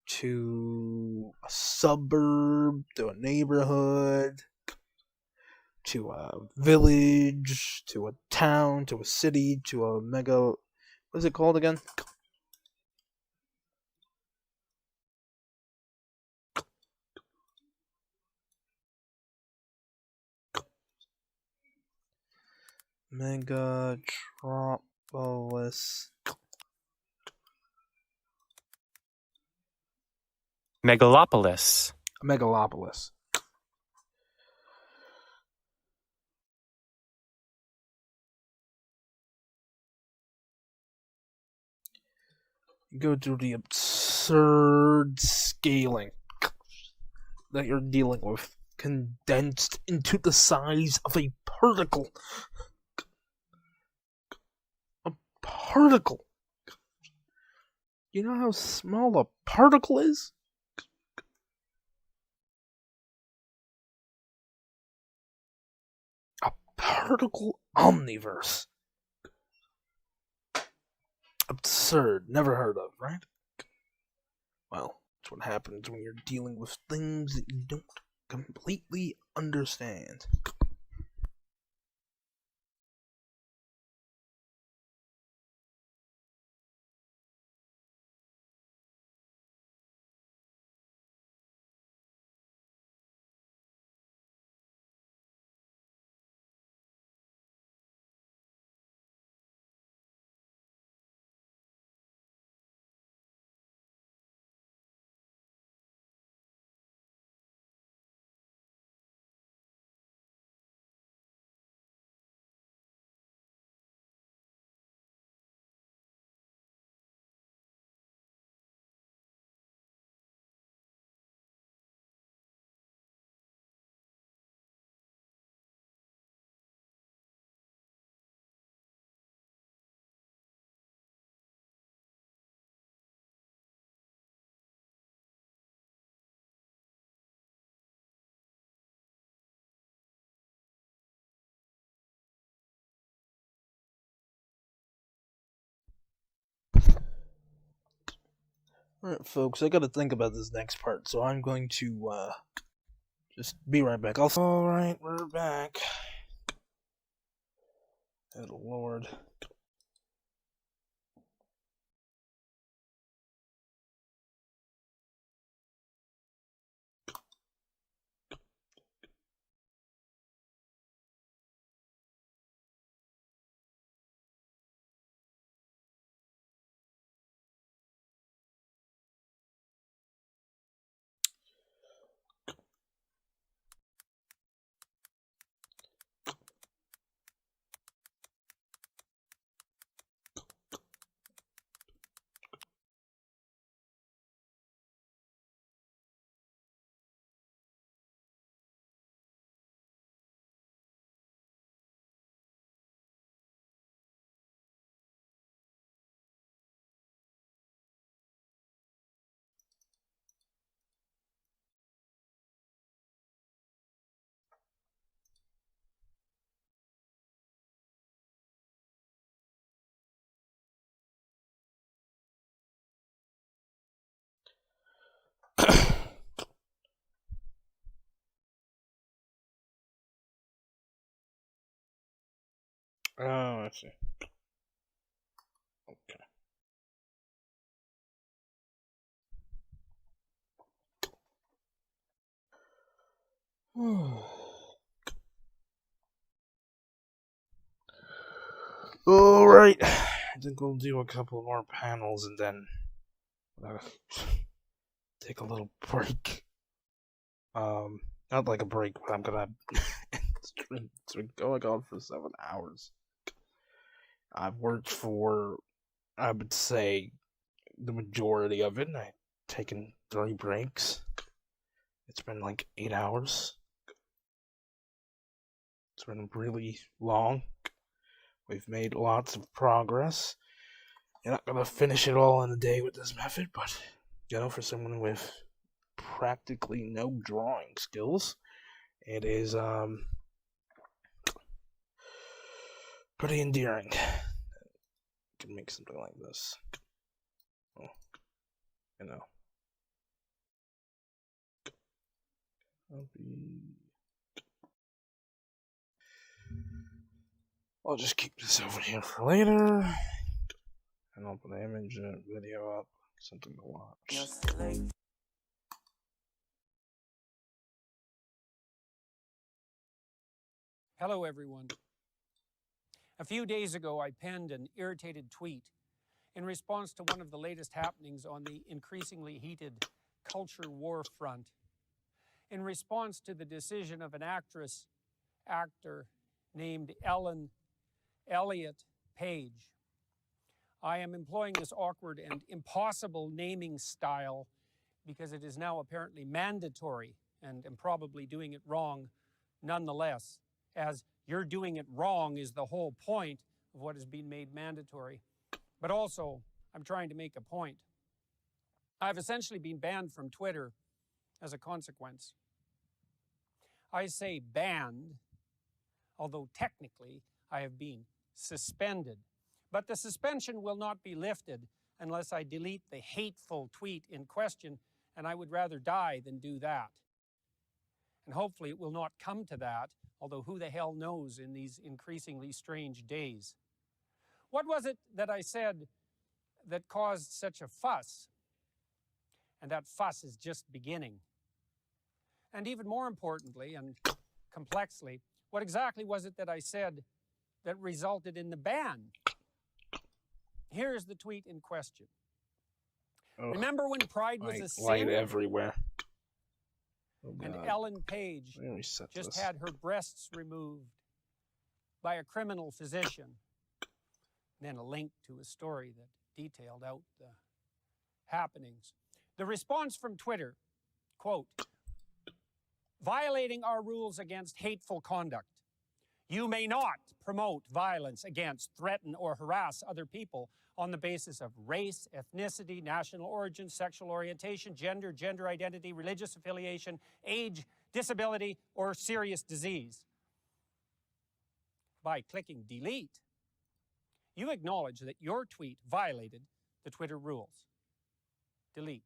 to a suburb to a neighborhood to a village to a town to a city to a mega, what is it called again? Megatropolis. Megalopolis. Megalopolis. Go through the absurd scaling that you're dealing with, condensed into the size of a particle. A particle. You know how small a particle is? A particle omniverse. Absurd. Never heard of, right? Well, that's what happens when you're dealing with things that you don't completely understand. Alright, folks, I gotta think about this next part, so I'm going to, just be right back. Alright, we're back. Good lord. Oh, I see. Okay. Alright. I think we'll do a couple more panels and then take a little break. Not like a break, but I'm gonna it's been going on for 7 hours. I've worked for, I would say, the majority of it. I've taken 3 breaks. It's been like 8 hours. It's been really long. We've made lots of progress. You're not gonna finish it all in a day with this method, but, you know, for someone with practically no drawing skills, it is, pretty endearing. You can make something like this. Oh, you know. I'll just keep this over here for later. And I'll put the image and video up. Something to watch. Hello, everyone. A few days ago, I penned an irritated tweet in response to one of the latest happenings on the increasingly heated culture war front. In response to the decision of an actor named Ellen Elliott Page, I am employing this awkward and impossible naming style because it is now apparently mandatory, and am probably doing it wrong nonetheless, as you're doing it wrong is the whole point of what has been made mandatory. But also, I'm trying to make a point. I've essentially been banned from Twitter as a consequence. I say banned, although technically I have been suspended. But the suspension will not be lifted unless I delete the hateful tweet in question, and I would rather die than do that. And hopefully it will not come to that, although who the hell knows in these increasingly strange days. What was it that I said that caused such a fuss? And that fuss is just beginning. And even more importantly and complexly, what exactly was it that I said that resulted in the ban? Here's the tweet in question. Oh, remember when pride was a sin? Light everywhere. Oh, and God. Ellen Page just had her breasts removed by a criminal physician. Then a link to a story that detailed out the happenings. The response from Twitter, quote, violating our rules against hateful conduct. You may not promote violence against, threaten, or harass other people on the basis of race, ethnicity, national origin, sexual orientation, gender, gender identity, religious affiliation, age, disability, or serious disease. By clicking delete, you acknowledge that your tweet violated the Twitter rules. Delete.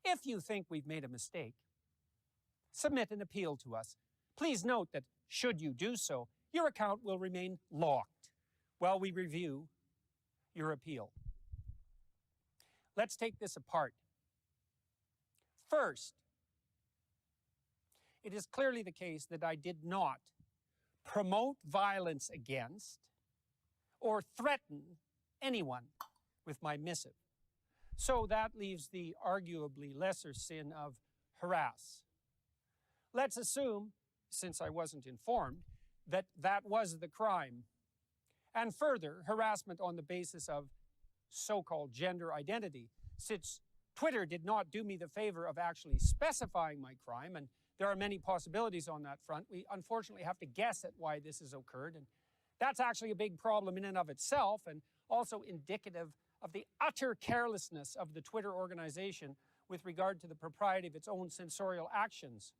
If you think we've made a mistake, submit an appeal to us. Please note that should you do so, your account will remain locked while we review your appeal. Let's take this apart. First, it is clearly the case that I did not promote violence against or threaten anyone with my missive. So that leaves the arguably lesser sin of harass. Let's assume, since I wasn't informed, that that was the crime. And further, harassment on the basis of so-called gender identity, since Twitter did not do me the favor of actually specifying my crime, and there are many possibilities on that front. We unfortunately have to guess at why this has occurred, and that's actually a big problem in and of itself, and also indicative of the utter carelessness of the Twitter organization with regard to the propriety of its own censorial actions.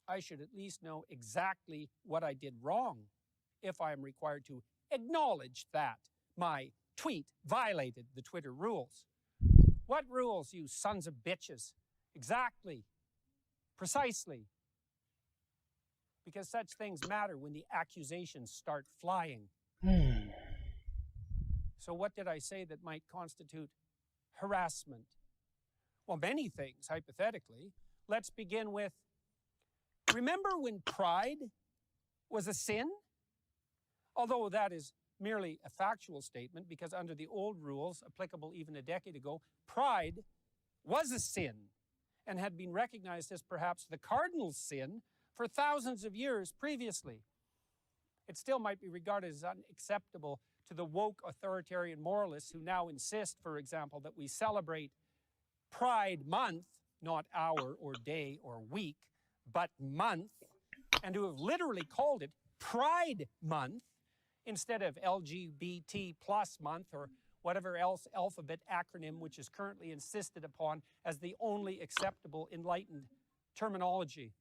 I should at least know exactly what I did wrong if I am required to acknowledge that my tweet violated the Twitter rules. What rules, you sons of bitches? Exactly. Precisely. Because such things matter when the accusations start flying. So what did I say that might constitute harassment? Well, many things, hypothetically. Let's begin with, remember when pride was a sin? Although that is merely a factual statement, because under the old rules, applicable even a decade ago, pride was a sin and had been recognized as perhaps the cardinal sin for thousands of years previously. It still might be regarded as unacceptable to the woke authoritarian moralists who now insist, for example, that we celebrate Pride Month, not hour or day or week, but month, and who have literally called it Pride Month instead of LGBT plus month or whatever else alphabet acronym which is currently insisted upon as the only acceptable enlightened terminology.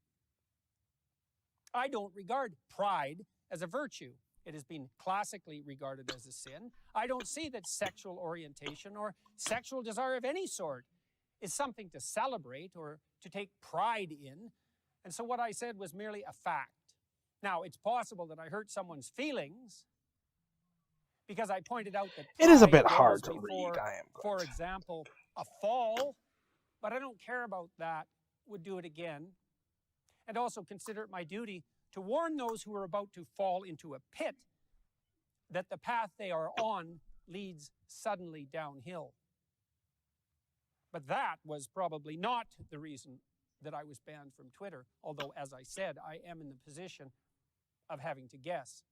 I don't regard pride as a virtue. It has been classically regarded as a sin. I don't see that sexual orientation or sexual desire of any sort is something to celebrate or to take pride in. And so what I said was merely a fact. Now, it's possible that I hurt someone's feelings because I pointed out that it is a pride bit hard to goes read, before, I am for example, a fall, but I don't care about that, would do it again. And also consider it my duty to warn those who are about to fall into a pit that the path they are on leads suddenly downhill. But that was probably not the reason that I was banned from Twitter, although, as I said, I am in the position of having to guess.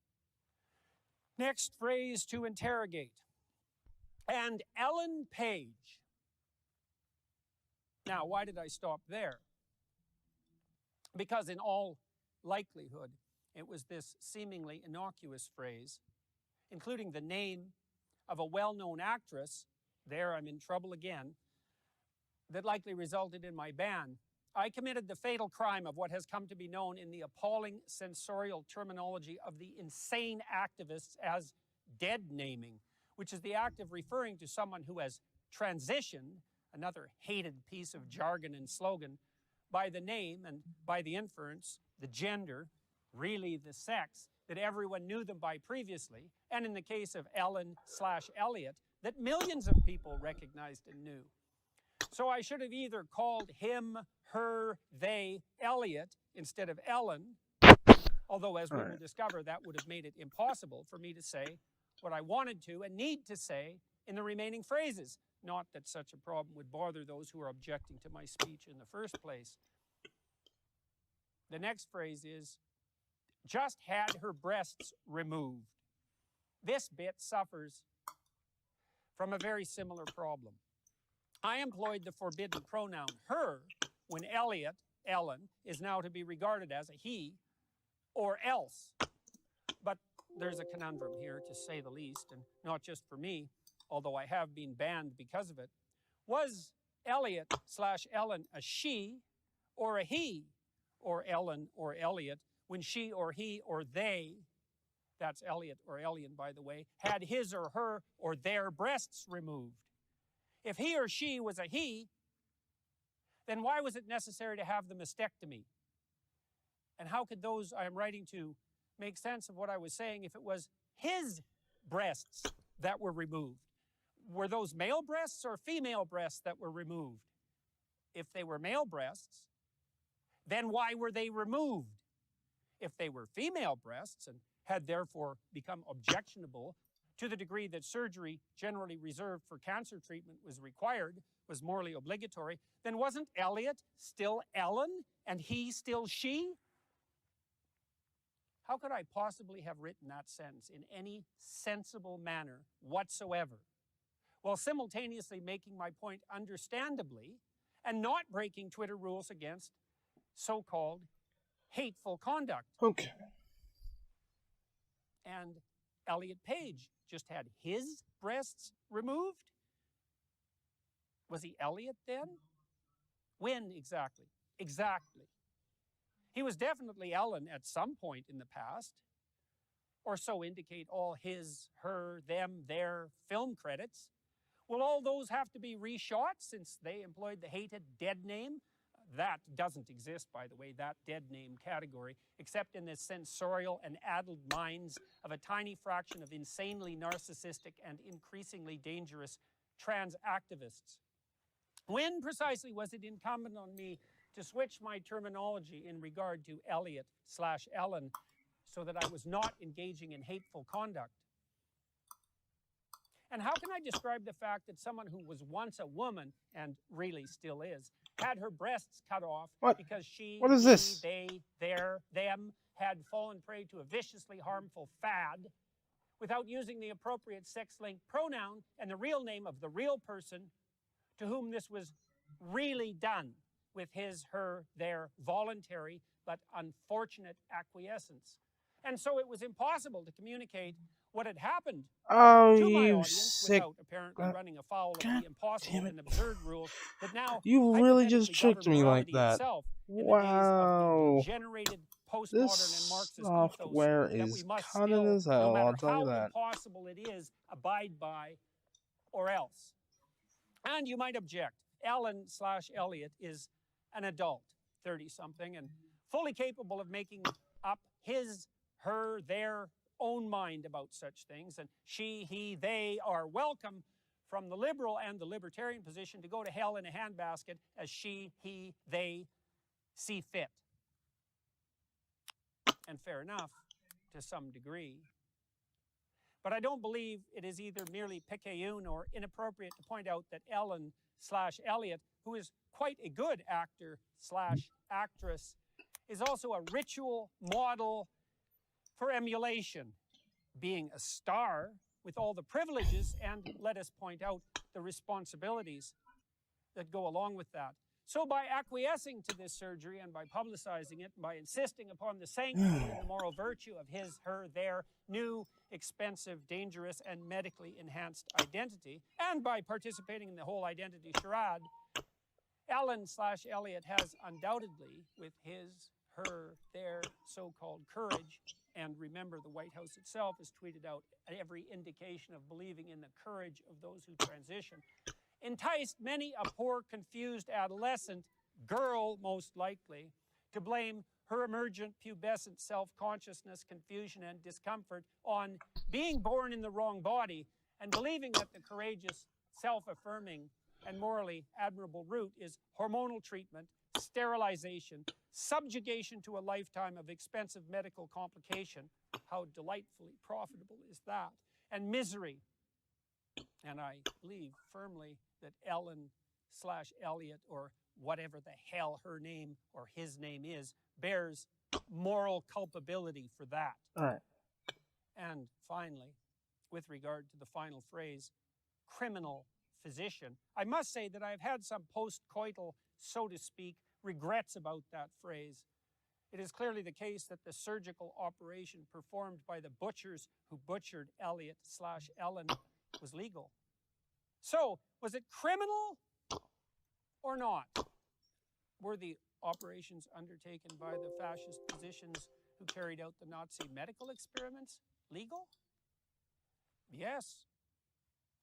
Next phrase to interrogate. And Ellen Page. Now, why did I stop there? Because in all likelihood, it was this seemingly innocuous phrase, including the name of a well-known actress, there I'm in trouble again, that likely resulted in my ban. I committed the fatal crime of what has come to be known in the appalling sensorial terminology of the insane activists as dead naming, which is the act of referring to someone who has transitioned, another hated piece of jargon and slogan, by the name and by the inference, the gender, really the sex, that everyone knew them by previously, and in the case of Ellen/Elliot, that millions of people recognized and knew. So I should have either called him, her, they, Elliot, instead of Ellen, although as we will discover, that would have made it impossible for me to say what I wanted to and need to say in the remaining phrases. Not that such a problem would bother those who are objecting to my speech in the first place. The next phrase is, just had her breasts removed. This bit suffers from a very similar problem. I employed the forbidden pronoun her when Elliot, Ellen, is now to be regarded as a he or else. But there's a conundrum here, to say the least, and not just for me, although I have been banned because of it. Was Elliot/Ellen a she or a he, or Ellen or Elliot, when she or he or they, that's Elliot or Elian, by the way, had his or her or their breasts removed? If he or she was a he, then why was it necessary to have the mastectomy? And how could those I am writing to make sense of what I was saying if it was his breasts that were removed? Were those male breasts or female breasts that were removed? If they were male breasts, then why were they removed? If they were female breasts and had therefore become objectionable to the degree that surgery generally reserved for cancer treatment was required, was morally obligatory, then wasn't Elliot still Ellen and he still she? How could I possibly have written that sentence in any sensible manner whatsoever, while simultaneously making my point understandably and not breaking Twitter rules against so-called hateful conduct? Okay. And Elliot Page just had his breasts removed? Was he Elliot then? When exactly? Exactly. He was definitely Ellen at some point in the past, or so indicate all his, her, them, their film credits. Will all those have to be reshot since they employed the hated dead name? That doesn't exist, by the way, that dead name category, except in the sensorial and addled minds of a tiny fraction of insanely narcissistic and increasingly dangerous trans activists. When precisely was it incumbent on me to switch my terminology in regard to Elliot/Ellen so that I was not engaging in hateful conduct? And how can I describe the fact that someone who was once a woman, and really still is, had her breasts cut off because she, what is he, this? they, their, them had fallen prey to a viciously harmful fad without using the appropriate sex-linked pronoun and the real name of the real person to whom this was really done with his, her, their voluntary but unfortunate acquiescence? And so it was impossible to communicate what had happened Oh, to my you audience sick. without apparently running afoul of the impossible and absurd rules that now You really just hypothetically tricked govern me like morality that. itself in the days Wow. of the degenerated postmodern and This Marxist software ethos that we is must cunning still, as hell, no matter I'll tell you how that. impossible it is, abide by or else. And you might object, Ellen/Elliot is an adult, 30-something, and fully capable of making up his, her, their own mind about such things, and she, he, they are welcome from the liberal and the libertarian position to go to hell in a handbasket as she, he, they see fit. And fair enough, to some degree. But I don't believe it is either merely picayune or inappropriate to point out that Ellen/Elliot, who is quite a good actor/actress, is also a ritual model for emulation, being a star with all the privileges and, let us point out, the responsibilities that go along with that. So by acquiescing to this surgery and by publicizing it, by insisting upon the sanctity and the moral virtue of his, her, their new, expensive, dangerous, and medically enhanced identity, and by participating in the whole identity charade, Ellen/Elliot has undoubtedly, with his, her, their so-called courage, and remember the White House itself has tweeted out every indication of believing in the courage of those who transition, enticed many a poor, confused adolescent, girl most likely, to blame her emergent pubescent self-consciousness, confusion, and discomfort on being born in the wrong body and believing that the courageous, self-affirming, and morally admirable route is hormonal treatment, sterilization, subjugation to a lifetime of expensive medical complication. How delightfully profitable is that? And misery. And I believe firmly that Ellen/Elliot, or whatever the hell her name or his name is, bears moral culpability for that. All right. And finally, with regard to the final phrase, criminal physician, I must say that I've had some post-coital, so to speak, regrets about that phrase. It is clearly the case that the surgical operation performed by the butchers who butchered Elliot/Ellen was legal. So, was it criminal or not? Were the operations undertaken by the fascist physicians who carried out the Nazi medical experiments legal? Yes,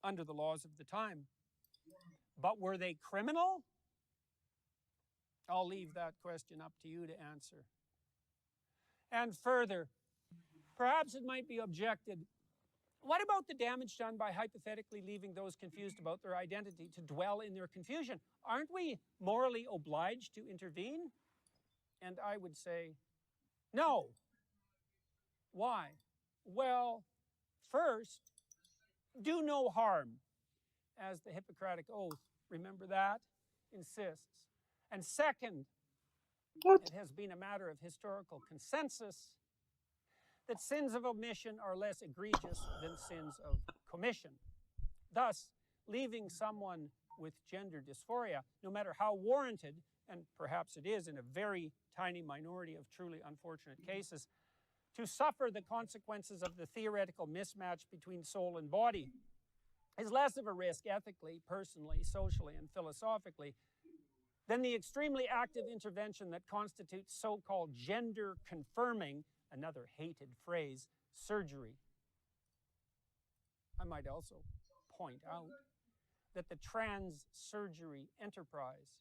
under the laws of the time. But were they criminal? I'll leave that question up to you to answer. And further, perhaps it might be objected, what about the damage done by hypothetically leaving those confused about their identity to dwell in their confusion? Aren't we morally obliged to intervene? And I would say, no. Why? Well, first, do no harm, as the Hippocratic Oath, remember that, insists. And second, it has been a matter of historical consensus that sins of omission are less egregious than sins of commission. Thus, leaving someone with gender dysphoria, no matter how warranted, and perhaps it is in a very tiny minority of truly unfortunate cases, to suffer the consequences of the theoretical mismatch between soul and body is less of a risk ethically, personally, socially, and philosophically than the extremely active intervention that constitutes so-called gender-confirming, another hated phrase, surgery. I might also point out that the trans surgery enterprise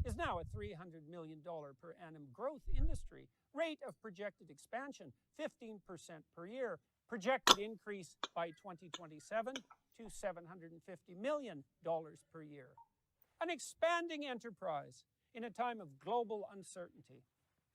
is now a $300 million per annum growth industry, rate of projected expansion, 15% per year, projected increase by 2027 to $750 million per year. An expanding enterprise in a time of global uncertainty.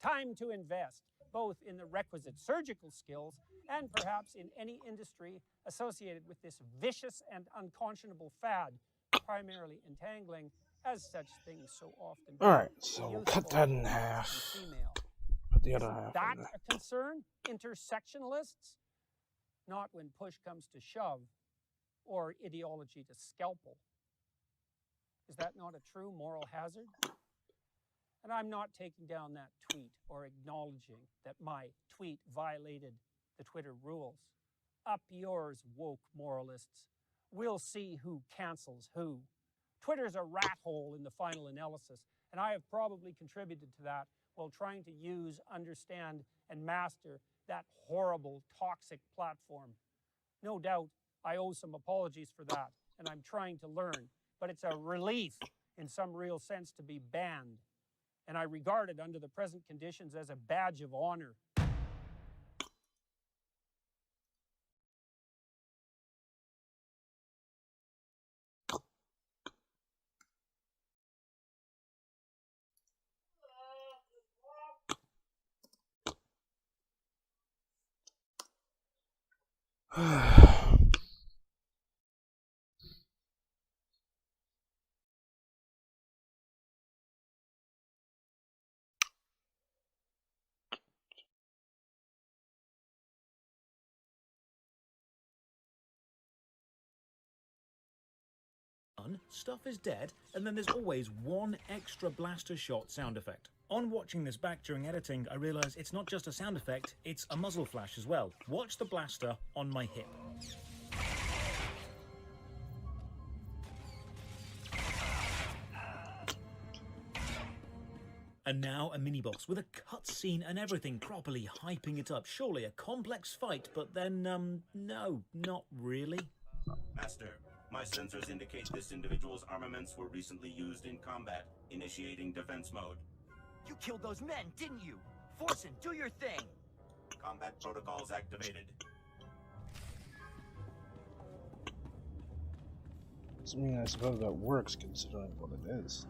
Time to invest, both in the requisite surgical skills and perhaps in any industry associated with this vicious and unconscionable fad, primarily entangling, as such things so often do. All right, so we'll cut that in half. Put the other half Is that in there. a concern? Intersectionalists? Not when push comes to shove, or ideology to scalpel. Is that not a true moral hazard? And I'm not taking down that tweet or acknowledging that my tweet violated the Twitter rules. Up yours, woke moralists. We'll see who cancels who. Twitter's a rat hole in the final analysis, and I have probably contributed to that while trying to use, understand, and master that horrible, toxic platform. No doubt I owe some apologies for that, and I'm trying to learn, but it's a relief in some real sense to be banned, and I regard it under the present conditions as a badge of honor. Stuff is dead, and then there's always one extra blaster shot sound effect. On watching this back during editing, I realised it's not just a sound effect, it's a muzzle flash as well. Watch the blaster on my hip. And now a mini-boss with a cutscene and everything, properly hyping it up. Surely a complex fight, but then, no, not really. Master, my sensors indicate this individual's armaments were recently used in combat, initiating defense mode. You killed those men, didn't you? Forsen, do your thing! Combat protocols activated. I mean, I suppose that works considering what it is.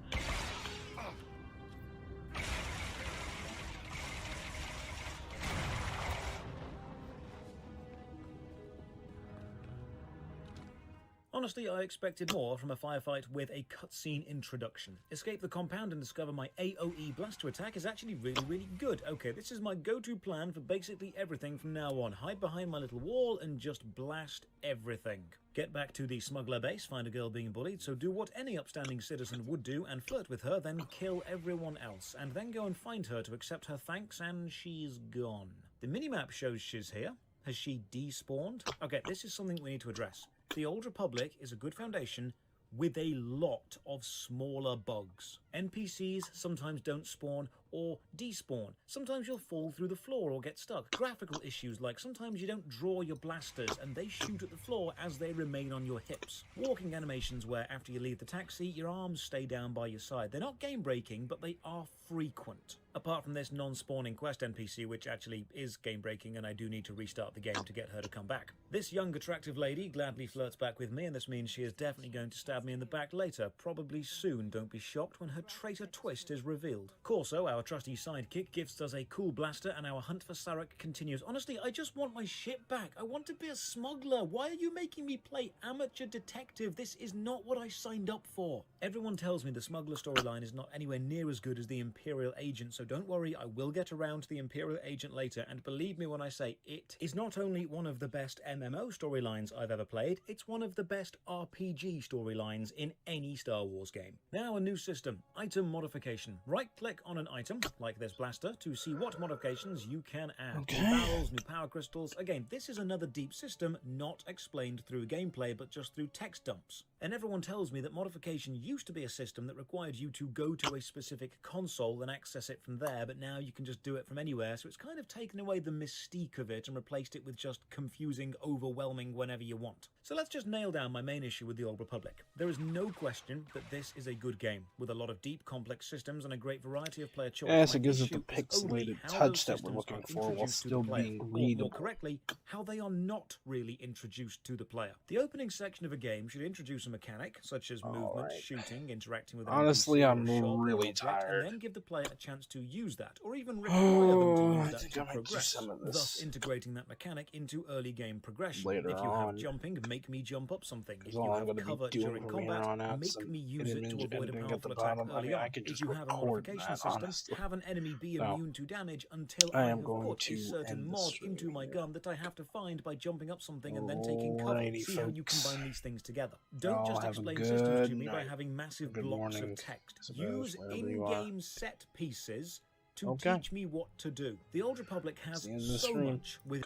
Honestly, I expected more from a firefight with a cutscene introduction. Escape the compound and discover my AoE blaster attack is actually really good. Okay, this is my go-to plan for basically everything from now on. Hide behind my little wall and just blast everything. Get back to the smuggler base, find a girl being bullied, so do what any upstanding citizen would do and flirt with her, then kill everyone else, and then go and find her to accept her thanks, and she's gone. The minimap shows she's here. Has she despawned? Okay, this is something we need to address. The Old Republic is a good foundation with a lot of smaller bugs. NPCs sometimes don't spawn or despawn. Sometimes you'll fall through the floor or get stuck. Graphical issues like sometimes you don't draw your blasters and they shoot at the floor as they remain on your hips. Walking animations where after you leave the taxi, your arms stay down by your side. They're not game breaking, but they are frequent. Apart from this non-spawning quest NPC, which actually is game-breaking, and I do need to restart the game to get her to come back. This young, attractive lady gladly flirts back with me, and this means she is definitely going to stab me in the back later, probably soon. Don't be shocked when her traitor twist is revealed. Corso, our trusty sidekick, gifts us a cool blaster, and our hunt for Sarek continues. Honestly, I just want my ship back. I want to be a smuggler. Why are you making me play amateur detective? This is not what I signed up for. Everyone tells me the smuggler storyline is not anywhere near as good as the Imperial Agent, so don't worry, I will get around to the Imperial Agent later, and believe me when I say it is not only one of the best MMO storylines I've ever played, it's one of the best RPG storylines in any Star Wars game. Now a new system, item modification. Right-click on an item, like this blaster, to see what modifications you can add. New barrels, new power crystals. Again, this is another deep system, not explained through gameplay, but just through text dumps. And everyone tells me that modification used to be a system that required you to go to a specific console and access it from there, but now you can just do it from anywhere, so it's kind of taken away the mystique of it and replaced it with just confusing, overwhelming whenever you want. So let's just nail down my main issue with the Old Republic. There is no question that this is a good game, with a lot of deep, complex systems and a great variety of player choice. Yes, it gives it the pixelated touch that we're looking for while still being readable. More correctly, how they are not really introduced to the player. The opening section of a game should introduce a mechanic, such as movement, shooting, interacting with honestly, I'm really object, tired. and then give the player a chance to use that, or even require them to use that to progress, thus integrating that mechanic into early game progression. Later if you on, have jumping, make me jump up something. If all you I'm have gonna cover be doing during from here combat, on out, make me use it to avoid a at powerful the attack bottom. early on. I could If just you have a record modification that, system, honestly. have an enemy be No. immune to damage until I I am have going put to a certain end mod this into my video. gun that I have to find by jumping up something and then taking cover. Alrighty, See how you folks. combine these things together. Don't Y'all just have a explain good systems to me by night. having massive Good blocks morning, of text. I suppose, Use wherever you are. in-game set pieces to Okay. teach me what to do. The Old Republic has See you in the so stream. much with